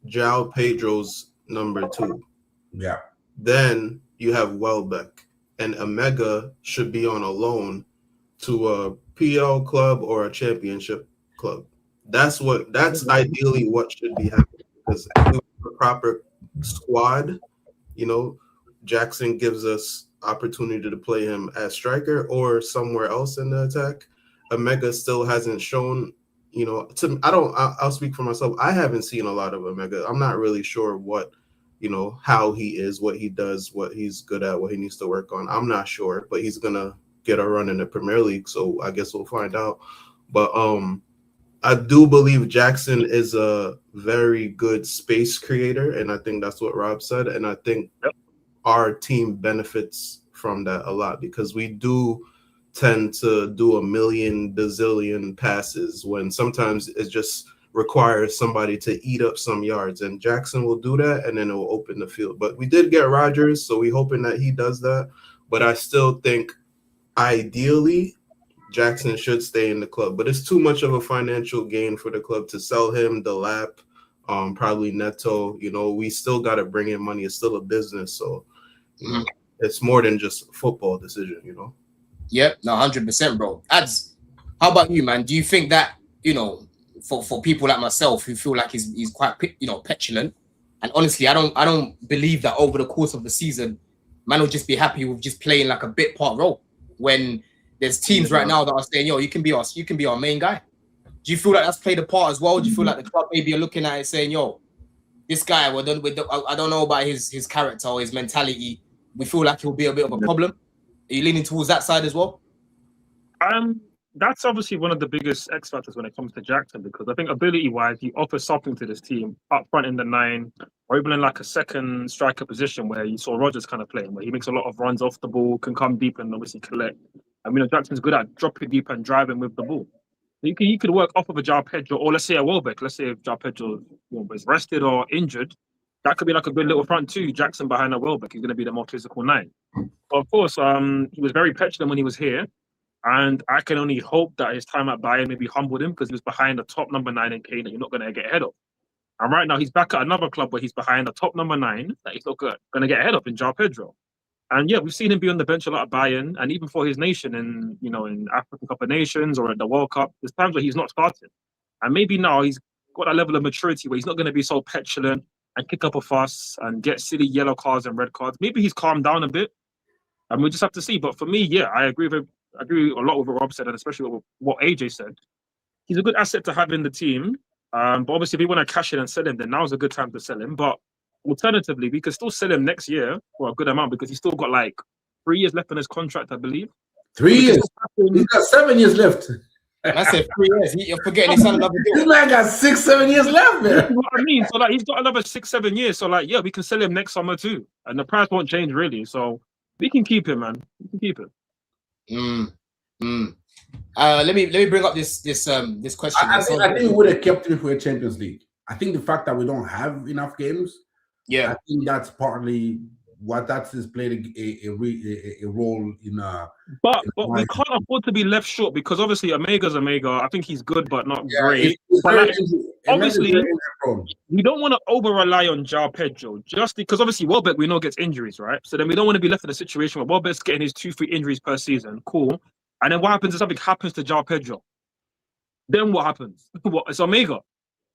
D: Joao Pedro's number 2.
C: Yeah.
D: Then you have Welbeck, and Omega should be on a loan to a PL club or a championship club. That's ideally what should be happening, because with a proper squad, you know, Jackson gives us opportunity to play him as striker or somewhere else in the attack. Omega still hasn't shown, you know, I'll speak for myself. I haven't seen a lot of Omega. I'm not really sure what, you know, how he is, what he does, what he's good at, what he needs to work on. I'm not sure, but he's going to get a run in the Premier League. So I guess we'll find out. But I do believe Jackson is a very good space creator, and I think that's what Rob said. And I think our team benefits from that a lot because we do tend to do a million bazillion passes when sometimes it just requires somebody to eat up some yards, and Jackson will do that, and then it will open the field. But we did get Rodgers, so we're hoping that he does that. But I still think ideally Jackson should stay in the club, but it's too much of a financial gain for the club to sell him, Delap, probably Neto. You know, we still got to bring in money. It's still a business, so you know, it's more than just a football decision. You know.
A: Yep, no, 100%, bro. Ads, how about you, man? Do you think that, you know, for people like myself who feel like he's quite, you know, petulant, and honestly, I don't believe that over the course of the season, man will just be happy with just playing like a bit part role when there's teams right now that are saying, yo, you can be our main guy. Do you feel like that's played a part as well? Do you feel like the club maybe are looking at it saying, yo, this guy, I don't know about his character or his mentality. We feel like he'll be a bit of a problem. Are you leaning towards that side as well?
E: That's obviously one of the biggest X factors when it comes to Jackson, because I think ability-wise, he offers something to this team up front in the 9, or even in like a second striker position where you saw Rodgers kind of playing, where he makes a lot of runs off the ball, can come deep and obviously collect. I mean, Jackson's good at dropping deep and driving with the ball. He could work off of a João Pedro, or let's say a Welbeck. Let's say if João Pedro was rested or injured, that could be like a good little front two. Jackson behind a Welbeck, he's going to be the more physical 9. But of course, he was very petulant when he was here. And I can only hope that his time at Bayern maybe humbled him, because he was behind the top number 9 in Kane that you're not going to get ahead of. And right now he's back at another club where he's behind the top number 9 that he's not going to get ahead of in João Pedro. And yeah, we've seen him be on the bench a lot at Bayern, and even for his nation in African Cup of Nations or at the World Cup, there's times where he's not starting. And maybe now he's got that level of maturity where he's not going to be so petulant and kick up a fuss and get silly yellow cards and red cards. Maybe he's calmed down a bit, and we'll just have to see. But for me, yeah, I agree a lot with what Rob said, and especially with what AJ said. He's a good asset to have in the team. But obviously, if we want to cash in and sell him, then now's a good time to sell him. But alternatively, we could still sell him next year for a good amount, because he's still got like 3 years left on his contract, I believe.
C: 3 years? He's got 7 years left.
A: I said 3 years. You're forgetting he's another deal.
C: This man got 6-7 years left, man.
E: That's what I mean. So like, he's got another 6-7 years. So like, yeah, we can sell him next summer too, and the price won't change really. So we can keep him, man. We can keep him.
A: Let me bring up this question.
C: I think we would have kept him for a Champions League. I think the fact that we don't have enough games, I think that's partly what that's played a role in.
E: But we can't afford to be left short, because obviously Omega's Omega. I think he's good, but not great. Obviously, we don't want to over rely on João Pedro, just because obviously Welbeck we know gets injuries, right? So then we don't want to be left in a situation where Welbeck's getting his 2-3 injuries per season. Cool. And then what happens if something happens to João Pedro? Then what happens? It's Omega.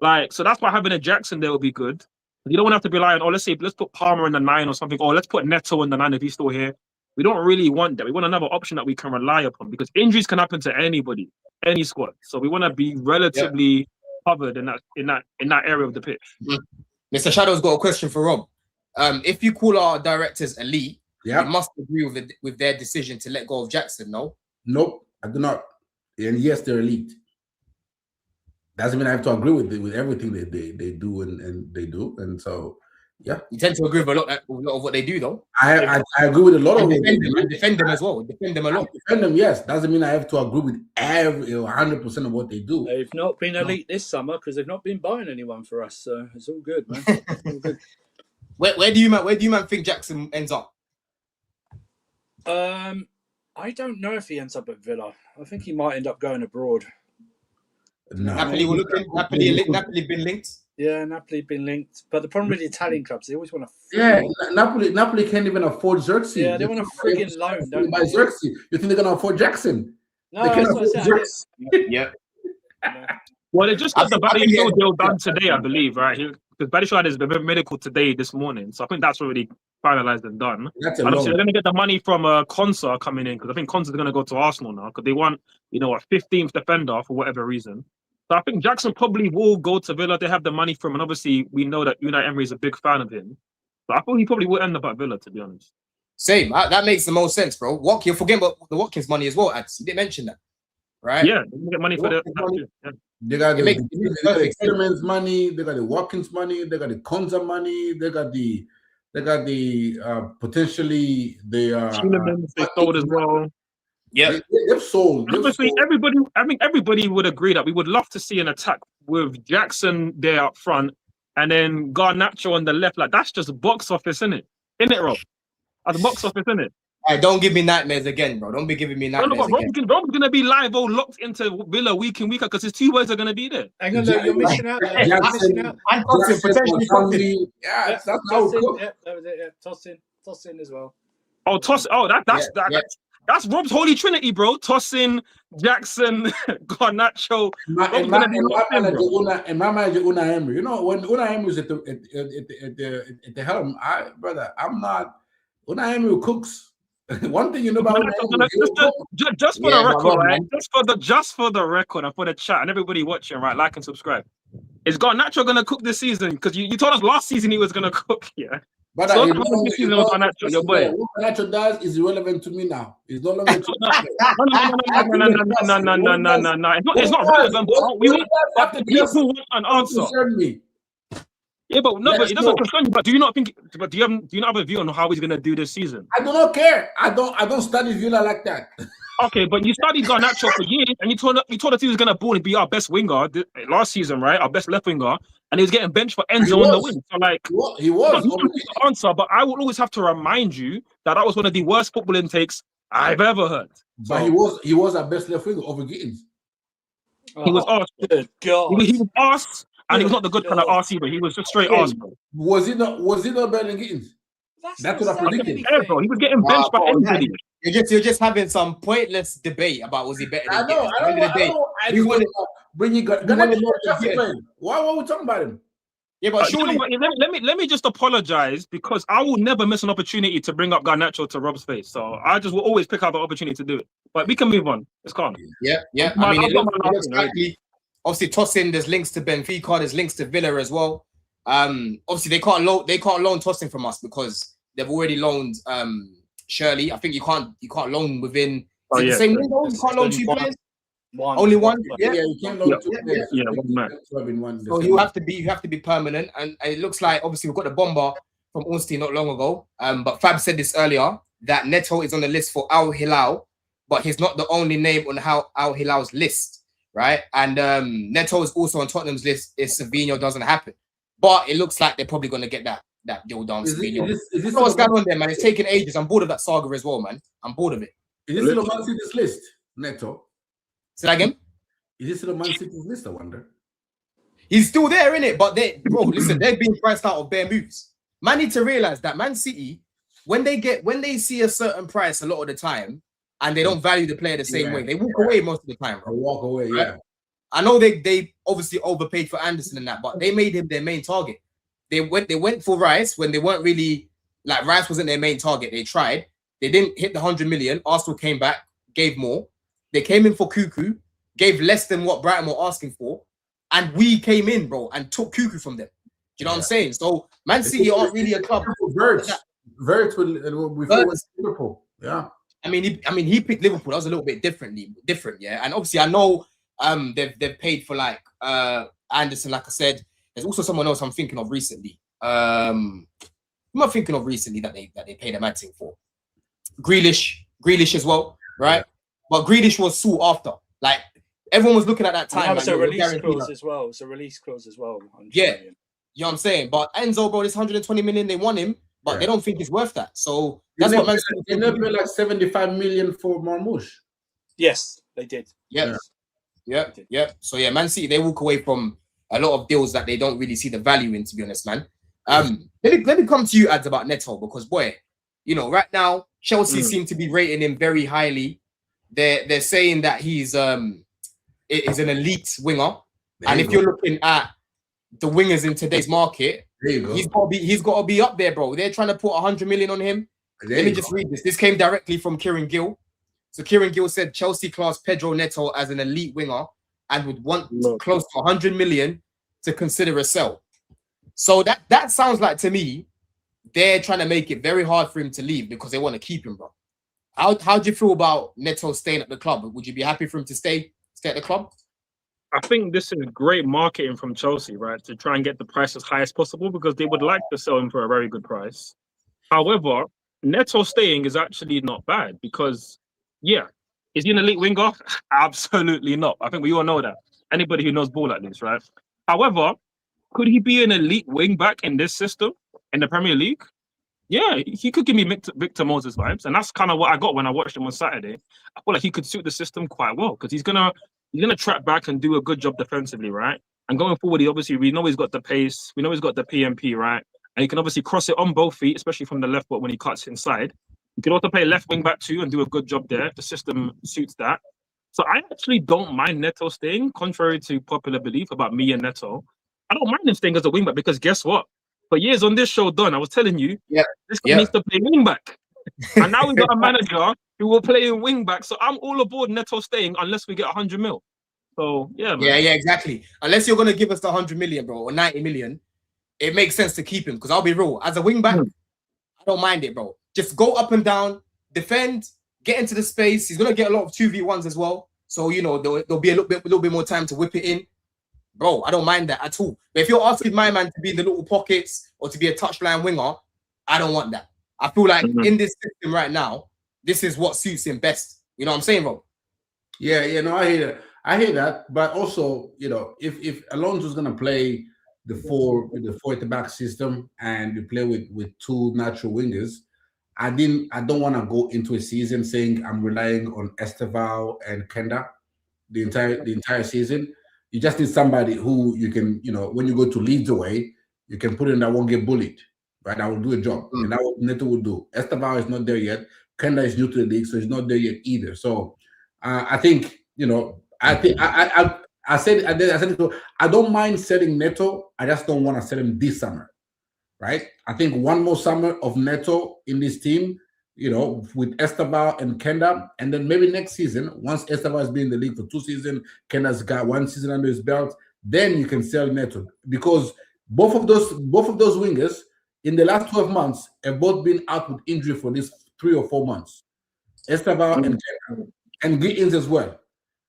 E: Like, so that's why having a Jackson there will be good. You don't want to have to rely on, let's put Palmer in the 9 or something, or let's put Neto in the 9 if he's still here. We don't really want that. We want another option that we can rely upon, because injuries can happen to anybody, any squad. So we want to be relatively covered in that area of the pitch.
A: Mr. Shadow's got a question for Rob. If you call our directors elite, you must agree with their decision to let go of Jackson, no?
C: Nope, I do not. And yes, they're elite. Doesn't mean I have to agree with everything that they do and they do. And so, yeah.
A: You tend to agree with a lot of what they do, though.
C: I agree with a lot of
A: them. Defend them as well. Defend them a lot.
C: Defend them, yes. Doesn't mean I have to agree with 100% of what they do.
B: They've not been elite this summer because they've not been buying anyone for us. So it's all good, man. It's all good.
A: Where do you man think Jackson ends up?
B: I don't know if he ends up at Villa. I think he might end up going abroad.
C: No.
A: Napoli were looking. Napoli been linked.
B: Yeah, Napoli been linked. But the problem with the Italian clubs, they always want to.
C: Napoli can't even afford Xerxes.
B: Yeah, they want a frigging loan. Don't
C: buy Xerxes. You think they're gonna afford Jackson?
B: No, that's what I said.
A: Yeah.
E: Well, they just got the Badiashile deal done today, I believe, right? Because Badiashile had his medical today, this morning. So I think that's already finalized and done. And obviously, they're going to get the money from Konsa coming in, because I think Konsa's going to go to Arsenal now, because they want, a 15th defender for whatever reason. So I think Jackson probably will go to Villa. They have the money from him, and obviously we know that Unai Emery is a big fan of him. But I thought he probably will end up at Villa, to be honest.
A: Same. That makes the most sense, bro. You're forgetting about the Watkins money as well, Ads. You didn't mention that. right?
E: Yeah, they get money for the. Yeah.
C: They got
A: It makes perfect sense.
C: Kellerman's money, they got the Watkins money, they got the Konza money, they got the potentially the
E: Tielemans, they sold as well.
A: Yeah,
C: they've sold.
E: And obviously, everybody. I think everybody would agree that we would love to see an attack with Jackson there up front, and then Garnacho on the left. Like that's just box office, isn't it? Isn't it, Rob? That's box office, isn't it?
A: Hey, don't give me nightmares again, bro. Don't be giving me nightmares again.
E: Rob's gonna be live, locked into Villa week in week out because his 2 words are gonna be there.
B: Hang on, no, you're missing out. You're missing out.
A: And Tosin, potentially Tosin.
C: Yeah,
B: Yeah,
C: that's how it
B: Tosin,
C: goes.
B: yeah, that was it. Yeah, Tosin as well.
E: Oh, Tosin. Oh, that's Rob's holy trinity, bro. Tosin, Jackson, Garnacho.
C: In my mind, Una Emery. You know, when Una Emery is at the helm, brother, I'm not. Una Emery cooks. One thing you know about
E: just for the record, right? Just for the record and for the chat and everybody watching, right? Like and subscribe. Is Garnacho gonna cook this season? Because you told us last season he was gonna cook, yeah.
C: But
E: so this season was Garnacho, your boy.
C: What Garnacho does is irrelevant to me now. It's no longer.
E: No. It's not relevant. People want an answer. Yeah, but it doesn't concern you. But do you not think? But do you not have a view on how he's gonna do this season?
C: I do not care. I don't study Villa like that.
E: Okay, but you studied Garnacho for years, and you told us he was gonna ball and be our best winger last season, right? Our best left winger, and he was getting benched for Enzo on the wing. So like,
C: he was.
E: The answer, but I will always have to remind you that was one of the worst football intakes I've ever heard.
C: But he was our best left winger over Gittins.
E: He was arsed.
B: Good God.
E: He was arsed. And he was not the good kind of arse either. He was just straight arse, bro.
C: Was he not better than Gittins? That's what I predicted.
E: Yeah, bro. He was getting benched by anybody.
A: You're just having some pointless debate about was he better than Gittins.
C: I want to bring you. Why are we talking about him?
A: Yeah, but surely.
E: You know let me just apologize because I will never miss an opportunity to bring up Garnacho to Rob's face. So I just will always pick up an opportunity to do it. But we can move on. It's calm.
A: Yeah. I mean, it looks likely. Obviously, Tosin, there's links to Benfica, there's links to Villa as well. Obviously, they can't loan Tosin from us because they've already loaned Shirley. I think you can't loan within the same window. You can't loan 2 players. Only one.
C: Yeah, you can't loan 2 players.
E: Yeah, one man.
A: So you have to be permanent. And it looks like obviously we've got the bomber from Ornstein not long ago. But Fab said this earlier that Neto is on the list for Al Hilal, but he's not the only name on Al Hilal's list. Right, and Neto is also on Tottenham's list if Savinho doesn't happen, but it looks like they're probably going to get that deal done. Savinho.
C: Is this
A: what's going on there, man? It's taking ages. I'm bored of that saga as well, man. I'm bored of it.
C: Is this still on Man City's list, Neto?
A: Say that again.
C: Is this still on Man City's list? I wonder.
A: He's still there, innit? But listen, they're being priced out of bare moves. Man need to realize that Man City, when they see a certain price a lot of the time. And they don't value the player the same way. They walk away most of the time, bro.
C: They walk away,
A: right?
C: yeah.
A: I know they obviously overpaid for Anderson and that, but they made him their main target. They went for Rice when they weren't really like Rice wasn't their main target. They tried. They didn't hit the 100 million. Arsenal came back, gave more. They came in for Cuckoo, gave less than what Brighton were asking for, and we came in, bro, and took Cuckoo from them. Do you know what I'm saying? So Man City aren't really a club.
C: Verts with Liverpool, yeah.
A: I mean, he picked Liverpool. That was a little bit different, yeah. And obviously, I know they've paid for like Anderson. Like I said, there's also someone else I'm thinking of recently. Who am I thinking of recently that they paid a mad thing for? Grealish as well, right? But Grealish was sought after. Like everyone was looking at that time.
B: It's a release clause as well. It's a release clause as well.
A: Yeah, you know what I'm saying. But Enzo, bro, this 120 million, they want him. But they don't think it's worth that. So that's what Man City.
C: They never paid like 75 million for Marmoush.
B: Yes, they did.
A: Yeah. So yeah, Man City, they walk away from a lot of deals that they don't really see the value in, to be honest, man. Let me come to you, Ads, about Neto, because boy, you know, right now Chelsea seem to be rating him very highly. They're saying that he's an elite winger, and if you're looking at the wingers in today's market. He's got to be up there, bro. They're trying to put 100 million on him. Let me just read this. This came directly from Kieran Gill. So Kieran Gill said Chelsea classed Pedro Neto as an elite winger and would want close to 100 million to consider a sell. So that sounds like to me they're trying to make it very hard for him to leave because they want to keep him, bro. How do you feel about Neto staying at the club? Would you be happy for him to stay stay at the club?
E: I think this is great marketing from Chelsea, right? To try and get the price as high as possible because they would like to sell him for a very good price. However, Neto staying is actually not bad because, yeah, is he an elite winger? Absolutely not. I think we all know that. Anybody who knows ball like this, right? However, could he be an elite wing back in this system in the Premier League? Yeah, he could give me Victor Moses vibes, and that's kind of what I got when I watched him on Saturday. I feel like he could suit the system quite well because he's gonna track back and do a good job defensively, right? And going forward, we know he's got the pace, we know he's got the PMP, right? And he can obviously cross it on both feet, especially from the left foot when he cuts inside. He can also play left wing back too and do a good job there. The system suits that. So I actually don't mind Neto staying, contrary to popular belief about me and Neto. I don't mind him staying as a wing back because guess what? For years on this show, Don, I was telling you, this guy needs to play wing back. And now we've got a manager who will play in wing back. So I'm all aboard Neto staying unless we get 100 mil. So, yeah, man.
A: Yeah, exactly. Unless you're going to give us the 100 million, bro, or 90 million, it makes sense to keep him. Because I'll be real, as a wing back, I don't mind it, bro. Just go up and down, defend, get into the space. He's going to get a lot of 2v1s as well. So, you know, there'll be a little bit more time to whip it in. Bro, I don't mind that at all. But if you're asking my man to be in the little pockets or to be a touchline winger, I don't want that. I feel like in this system right now, this is what suits him best. You know what I'm saying, bro?
C: Yeah, no, I hear that. I hear that, but also, you know, if Alonso's gonna play the four at the back system and you play with two natural wingers, I don't want to go into a season saying I'm relying on Esteval and Kenda the entire season. You just need somebody who you can, you know, when you go to Leeds away, you can put in that won't get bullied, right? That will do a job, and that's what Neto will do. Esteval is not there yet. Kenda is new to the league, so he's not there yet either. So I think, you know, I said I don't mind selling Neto. I just don't want to sell him this summer, right? I think one more summer of Neto in this team, you know, with Esteval and Kenda, and then maybe next season, once Esteval has been in the league for 2 seasons, Kenda's got 1 season under his belt, then you can sell Neto because both of those wingers in the last 12 months have both been out with injury for these 3 or 4 months. Esteval and Kenda and Gittins as well,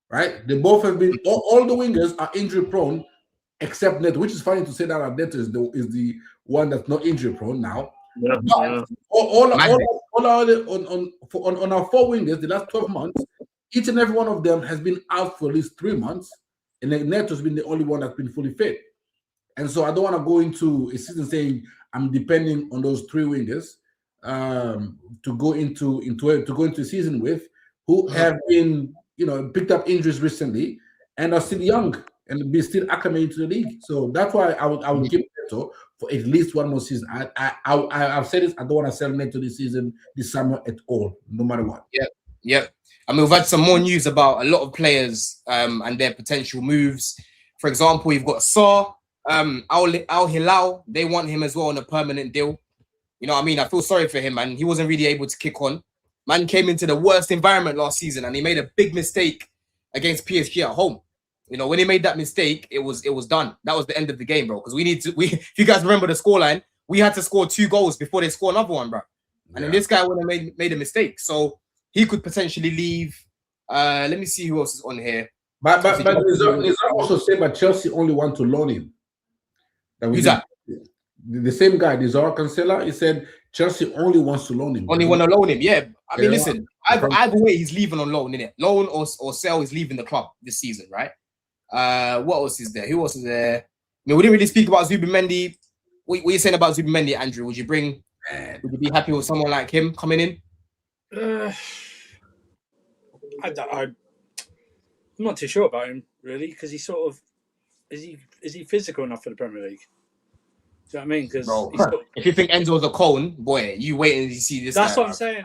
C: right? They both have been all the wingers are injury prone except Neto, which is funny to say that Neto is the one that's not injury prone now.
E: Yeah,
C: but all on our 4 wingers, the last 12 months, each and every one of them has been out for at least 3 months, and then Neto's been the only one that's been fully fit. And so I don't want to go into a season saying I'm depending on those 3 wingers to go into a season with who have been, you know, picked up injuries recently and are still young and be still acclimated to the league. So that's why I would keep Neto for at least 1 more season. I've said this. I don't want to sell Neto this summer at all, no matter what.
A: Yeah. I mean, we've had some more news about a lot of players and their potential moves. For example, you've got Saw, Al Hilal. They want him as well on a permanent deal. You know what I mean? I feel sorry for him, man. He wasn't really able to kick on. Man came into the worst environment last season and he made a big mistake against PSG at home. You know, when he made that mistake, it was done. That was the end of the game, bro. Because if you guys remember the scoreline, we had to score 2 goals before they score another one, bro. And then this guy would have made a mistake. So he could potentially leave. Let me see who else is on here.
C: But Nizar also said that Chelsea only want to loan him.
A: Who's that?
C: The same guy, Nizar Cancela, he said Chelsea only wants to loan him.
A: Only want to loan him, yeah. I mean, listen, either way, he's leaving on loan, innit? Loan or sell, he's leaving the club this season, right? What else is there? Who else is there? I mean, we didn't really speak about Zubimendi. What are you saying about Zubimendi, Andrew? Would you be happy with someone like him coming in?
B: I'm not too sure about him really because he sort of is he physical enough for the Premier League? Do you know what I mean? Because
A: if you think Enzo's a cone, boy, you wait and you see this.
B: That's what I'm saying.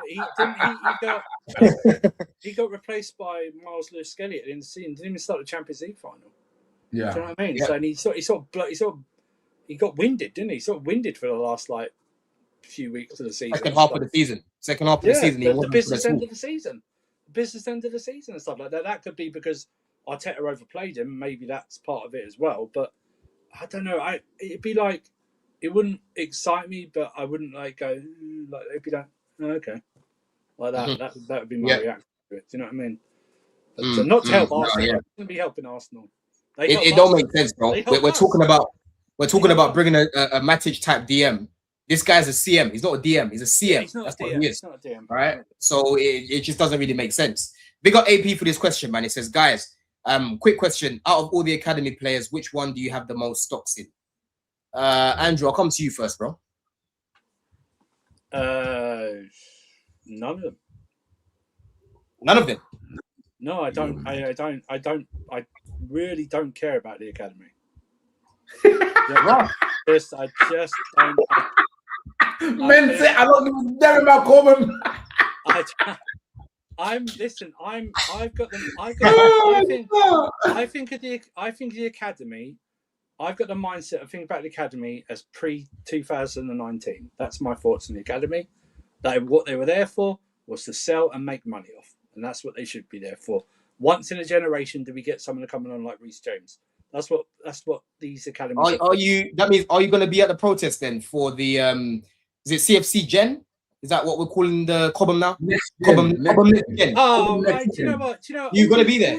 B: He got replaced by Miles Lewis-Skelly at the end of the season. Didn't even start the Champions League final.
C: Yeah,
B: do you know what I mean?
C: Yeah.
B: So and he got winded, didn't he? He sort of winded for the last few weeks of the season.
A: Second half of the season.
B: The business end of the season. Business end of the season and stuff like that. That could be because Arteta overplayed him. Maybe that's part of it as well. But I don't know. It'd be like. It wouldn't excite me, but I wouldn't go like if you don't. Oh, okay, like that. That would be my reaction to it. Do you know what I mean? So not to help
A: no,
B: Arsenal,
A: yeah.
B: it's going to be helping Arsenal.
A: It don't make sense, bro.
B: They help
A: We're
B: us.
A: talking about bringing a Matic type DM. This guy's a CM. He's not a DM. He's a CM.
B: Yeah, he's not
A: That's
B: a
A: what
B: DM.
A: he
B: He's
A: is.
B: not a DM.
A: Right? So it just doesn't really make sense. Big up AP for this question, man. It says, guys, quick question. Out of all the academy players, which one do you have the most stocks in? Andrew, I'll come to you first, bro.
B: None of them.
A: None of them.
B: No, I don't. I really don't care about the academy. I just don't.
C: Men say I don't give a damn about Coleman.
B: I've got them. I think of the academy. I've got the mindset of thinking about the academy as pre-2019. That's my thoughts on the academy. That what they were there for was to sell and make money off, and that's what they should be there for. Once in a generation, do we get someone coming on like Reece James? That's what these academies.
A: Are you? That means, are you going to be at the protest then for the Is it CFC Gen? Is that what we're calling the Cobham now? Cobham Gen.
B: Oh, right. Do you know what?
A: You're going to be there.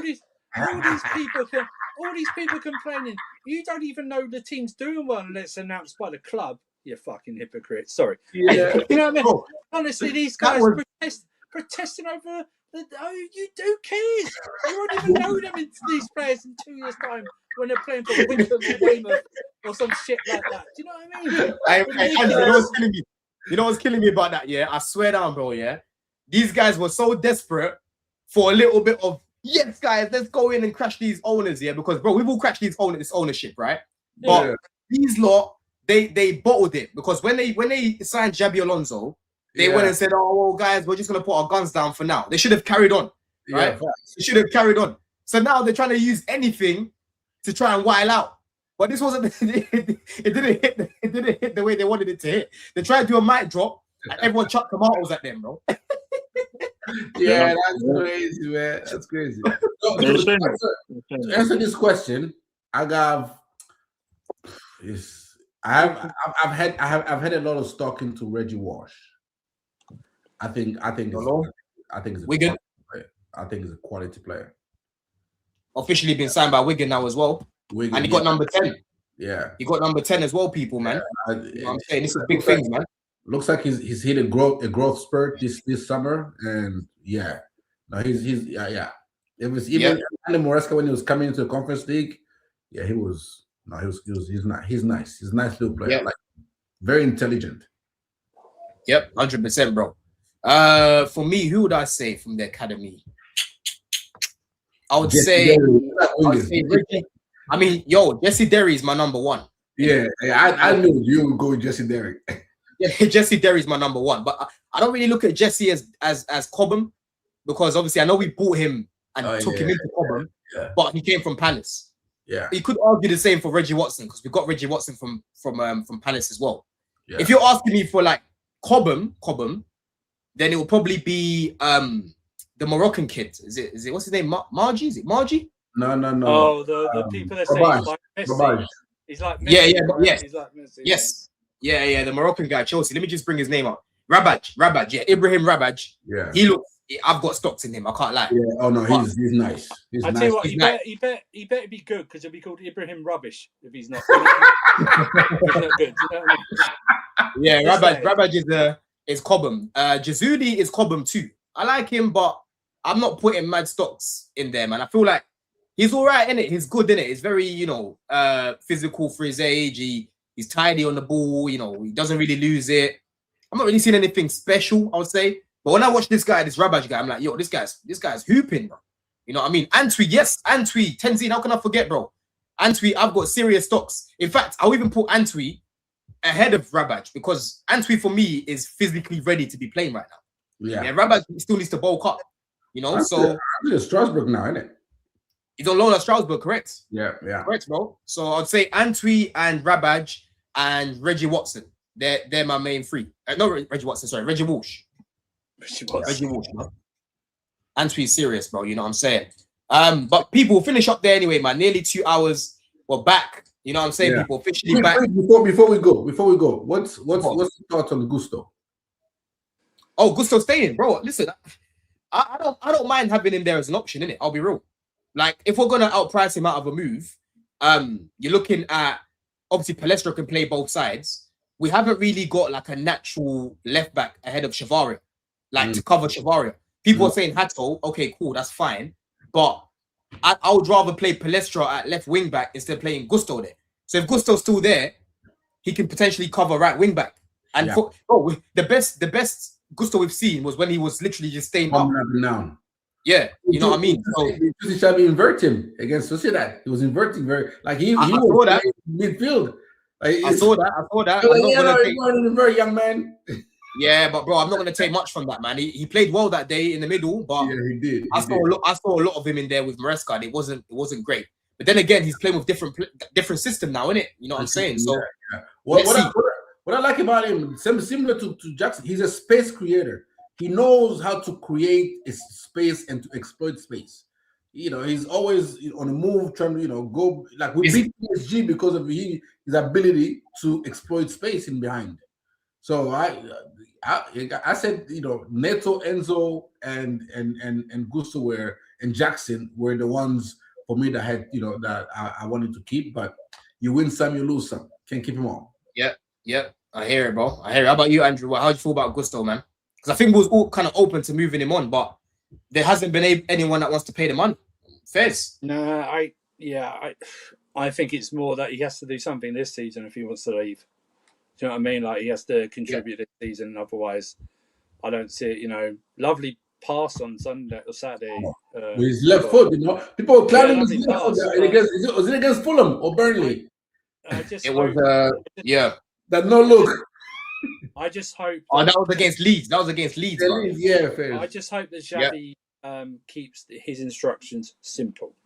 B: All these people complaining. You don't even know the team's doing well unless it's announced by the club. You fucking hypocrite. Sorry.
C: Yeah.
B: You know what I mean?
A: Bro,
B: Honestly, these guys protesting over. You do cares. You won't even know them in these players in 2 years' time when they're playing for Wycombe or Weymouth or some shit like that. Do you know what I mean?
A: You know what's killing me? You know what's killing me about that? Yeah, I swear down, bro. Yeah, these guys were so desperate for a little bit of yes, guys. Let's go in and crash these owners. Yeah, because bro, we've all crashed this ownership, right? But these lot, they bottled it because when they signed Xabi Alonso. They went and said, "Oh, well, guys, we're just gonna put our guns down for now." They should have carried on, right? They should have carried on. So now they're trying to use anything to try and while out. But this wasn't. It didn't hit the way they wanted it to hit. They tried to do a mic drop, and everyone chucked tomatoes at them, bro.
C: Yeah, that's crazy, man. That's crazy. To answer this question, I've had a lot of stock into Reggie Walsh. I think he's
A: Wigan.
C: I think he's a quality player.
A: Officially been signed by Wigan now as well.
C: Wigan,
A: and he got number 10.
C: Yeah.
A: He got number 10 as well, people, man. You know what I'm saying? This is big things, man.
C: Looks like he's hit a growth spurt this summer. And yeah. No, he's It was even Andy Moresca when he was coming into the Conference League. Yeah, he's nice. He's a nice little player. Like very intelligent.
A: Yep, 100%, bro. For me, who would I say from the academy? I would say Reggie. I mean, Jesse Derry is my number one.
C: Yeah, I knew you would go with Jesse Derry.
A: Yeah, Jesse Derry is my number one, but I don't really look at Jesse as Cobham because obviously I know we bought him and took him into Cobham, but he came from Palace.
C: Yeah,
A: you could argue the same for Reggie Watson because we got Reggie Watson from Palace as well.
C: Yeah.
A: If you're asking me for like Cobham, then it will probably be the Moroccan kid. Is it what's his name? Margie? Is it Margie?
C: No.
B: Oh, the people that say he's like Messi. He's like Messi. He's like Messi.
A: Yes. Yeah, the Moroccan guy, Chelsea. Let me just bring his name up. Rabaj, Ibrahim Rabaj.
C: Yeah.
A: He looks. I've got stocks in him. I can't lie.
C: Yeah. Oh no, he's nice.
B: I tell you what, he better be good because he'll be called Ibrahim Rubbish if he's not. He's not good. You know what I mean?
A: Yeah, Rabaj is Cobham. Jazuli is Cobham too. I like him, but I'm not putting mad stocks in there, man. I feel like he's all right in it. He's good in it. He's very, physical for his age. He's tidy on the ball. He doesn't really lose it. I'm not really seeing anything special, I would say. But when I watch this Rabaj guy, I'm like, this guy's hooping, bro. You know what I mean? Antwi, yes, Antwi, Tenzin, how can I forget, bro? Antwi, I've got serious stocks. In fact, I'll even put Antwi ahead of Rabaj because Antwi for me is physically ready to be playing right now. Yeah, Rabaj still needs to bulk up. So
C: he's Strasbourg now, isn't it?
A: He's on loan at Strasbourg, correct?
C: Yeah.
A: Correct, bro. So I'd say Antwi and Rabaj and Reggie Watson. They're my main three. No, Reggie Watson, sorry, Reggie Walsh. Reggie Walsh, bro. Antwi's serious, bro. You know what I'm saying? But people finish up there anyway, man. Nearly 2 hours. We're back. You know what I'm saying? Yeah. People officially back.
C: Before we go, what's the thoughts on Gusto?
A: Oh, Gusto staying, bro. Listen, I don't mind having him there as an option, innit? I'll be real. Like, if we're gonna outprice him out of a move, you're looking at obviously Palestra can play both sides. We haven't really got like a natural left back ahead of Chavaria, like to cover Chavaria. People are saying Hato, okay, cool, that's fine, but I would rather play Palestra at left wing back instead of playing Gusto there. So if Gusto's still there, he can potentially cover right wing back. And the best Gusto we've seen was when he was literally just staying up.
C: Down.
A: Yeah, you know what I mean. So
C: Xabi invert him against Sociedad. He was inverting very like he
A: I
C: was
A: saw that
C: midfield. Like,
A: I saw that.
C: I'm very young man.
A: Yeah, but bro, I'm not gonna take much from that man. He played well that day in the middle, but
C: yeah, he did.
A: I saw a lot of him in there with Maresca, and it wasn't great. But then again, he's playing with different system now, innit? You know what I'm saying? So
C: yeah. What I like about him, similar to Jackson, he's a space creator. He knows how to create a space and to exploit space. You know, he's always on the move, trying to go. Like we beat PSG because of his ability to exploit space in behind. So I said, Neto, Enzo, and Gusto and Jackson were the ones for me that had that I wanted to keep. But you win some, you lose some. Can't keep them all.
A: Yeah, I hear it, bro. I hear it. How about you, Andrew? How do you feel about Gusto, man? Because I think we was all kind of open to moving him on, but there hasn't been anyone that wants to pay the money. Fez.
B: No, I think it's more that he has to do something this season if he wants to leave. Do you know what I mean? Like, he has to contribute this season, otherwise I don't see it. Lovely pass on Sunday or Saturday.
C: With his left foot, people were clapping his left foot. Was it against Fulham or Burnley? That no look.
B: I just hope.
A: That was against Leeds.
C: Yeah, fair.
B: I just hope that Xabi keeps his instructions simple.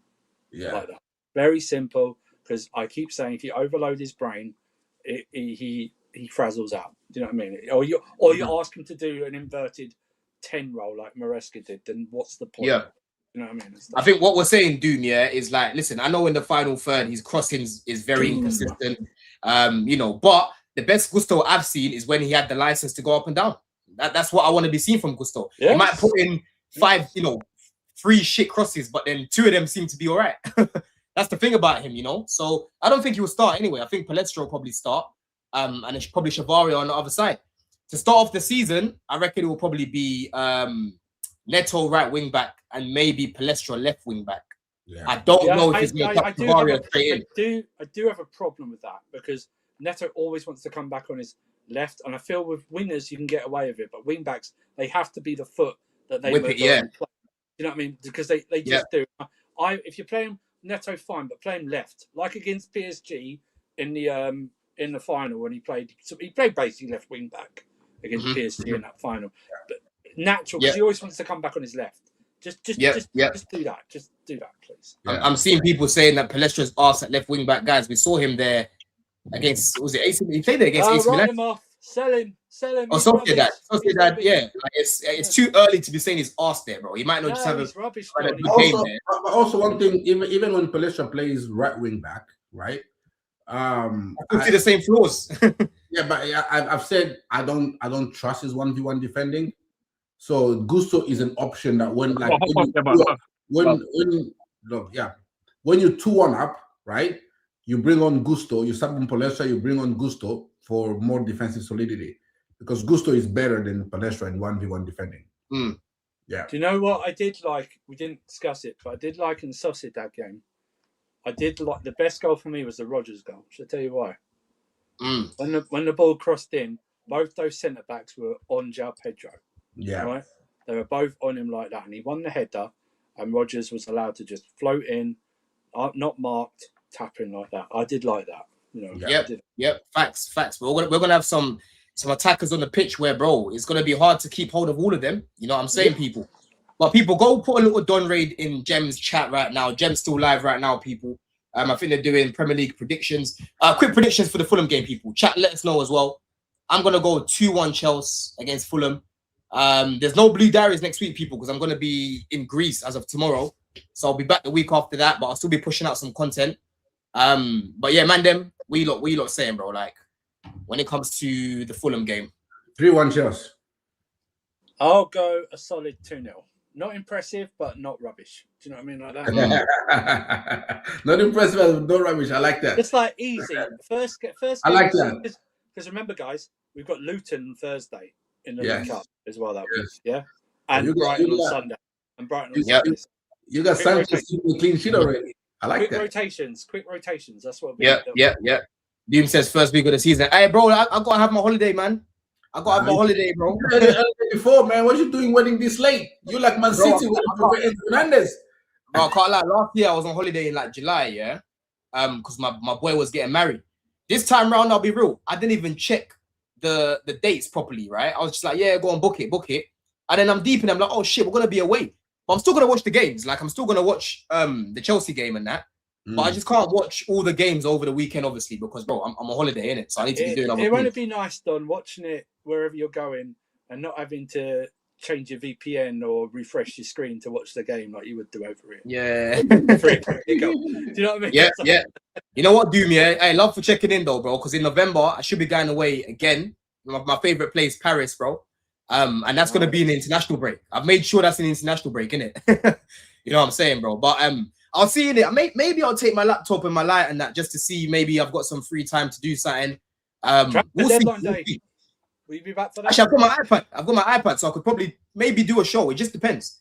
C: Yeah,
B: like that. Very simple. Because I keep saying, if you overload his brain, he frazzles out. Do you know what I mean? Or you ask him to do an inverted 10 roll like Maresca did. Then what's the point?
A: Yeah.
B: You know what I mean?
A: I think what we're saying, Doom, is like, listen, I know in the final third his crossing is very inconsistent. But the best Gusto I've seen is when he had the license to go up and down. That's what I want to be seen from Gusto. Yes. He might put in 3 shit crosses, but then 2 of them seem to be all right. That's the thing about him, So I don't think he will start anyway. I think Palestra will probably start, and it's probably Chavaria on the other side. To start off the season, I reckon it will probably be Neto right wing back and maybe Palestra left wing back. Yeah. I don't know if he's going to Chavaria straight in.
B: I do have a problem with that because Neto always wants to come back on his left, and I feel with wingers you can get away with it, but wing backs, they have to be the foot that they play. You know what I mean? Because they just do. If you're playing Neto, fine, but play him left, like against PSG in the final when he played basically left wing back against PSG in that final. But natural, because he always wants to come back on his left. Just do that. Just do that, please.
A: I'm seeing people saying that Palestra's arse at left wing back. Guys, we saw him there against, was it AC? He played there against AC Milan.
B: Write him off. Sell him.
A: Oh, Sociedad, yeah. Like, it's too early to be saying his arse there, bro. He might not just have a
C: game there. Also, one thing, even when Palestra plays right wing back, right?
A: I see the same flaws.
C: But I've said I don't trust his 1v1 defending. So Gusto is an option that when you 2-1 up, right? You bring on Gusto, you sub on Palestra, you bring on Gusto for more defensive solidity because Gusto is better than Palestra in 1v1 defending. Yeah.
B: Do you know what I did like? We didn't discuss it, but I did like in the Sociedad game. I did like the best goal for me was the Rodgers goal. Should I tell you why? When the ball crossed in, both those centre backs were on João Pedro.
C: Yeah.
B: Right? They were both on him like that, and he won the header, and Rodgers was allowed to just float in, not marked, tap in like that. I did like that.
A: Yep. Facts. We're gonna have some attackers on the pitch where, bro, it's gonna be hard to keep hold of all of them. You know what I'm saying, people? But people, go put a little Don Raid in Gem's chat right now. Gem's still live right now, people. I think they're doing Premier League predictions. Quick predictions for the Fulham game, people. Chat, let us know as well. I'm gonna go 2-1 Chelsea against Fulham. There's no Blue Diaries next week, people, because I'm gonna be in Greece as of tomorrow. So I'll be back the week after that, but I'll still be pushing out some content. But yeah, man, them, what you lot saying, bro? Like, when it comes to the Fulham game.
C: 3-1 Chelsea.
B: I'll go a solid 2-0. Not impressive, but not rubbish. Do you know what I mean? Like that.
C: Not impressive, no rubbish. I like that.
B: It's like easy. First
C: I like that.
B: Because remember, guys, we've got Luton Thursday in the
C: Yes.
B: League Cup as well that
C: Yes.
B: week. Yeah, and
C: You got-
B: Brighton
C: you
B: on
C: got-
B: Sunday. And Brighton on
A: Yep.
B: Sunday.
C: You got
B: Quick
C: Sanchez keeping a clean sheet already. I like
B: Quick
C: that.
B: rotations. Quick rotations. That's what.
A: Yeah. Doom says first week of the season. Hey, bro, I gotta have my holiday, man. I gotta have my holiday, bro.
C: You said it before, man. What you doing wedding this late? You like Man City with Enzo Fernandez.
A: Bro, I can't lie. Last year I was on holiday in like July, yeah. Because my boy was getting married. This time round, I'll be real. I didn't even check the dates properly, right? I was just like, yeah, go and book it. And then I'm deep in. I'm like, oh shit, we're gonna be away. But I'm still gonna watch the games. Like I'm still gonna watch the Chelsea game and that. But I just can't watch all the games over the weekend, obviously, because bro, I'm on holiday, innit? So I need to be doing other
B: It
A: things.
B: won't be nice, Don, watching it wherever you're going and not having to change your VPN or refresh your screen to watch the game like you would do over here.
A: Yeah.
B: Do you know what I mean?
A: Yeah. You know what, Doom? Yeah, hey, love for checking in though, bro. Because in November I should be going away again. My favorite place, Paris, bro. And that's gonna be an international break. I've made sure that's an international break, innit? You know what I'm saying, bro? But I'll see in it. Maybe I'll take my laptop and my light and that just to see. Maybe I've got some free time to do something. We'll
B: deadline
A: see.
B: day. Will you be back for that?
A: Actually, I've got my iPad, so I could probably maybe do a show. It just depends.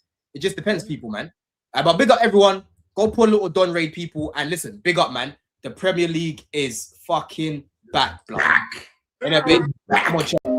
A: People, man. But big up everyone. Go put a little Don Raid, people, and listen. Big up, man. The Premier League is fucking back, blood. In a bit. Come on, chat.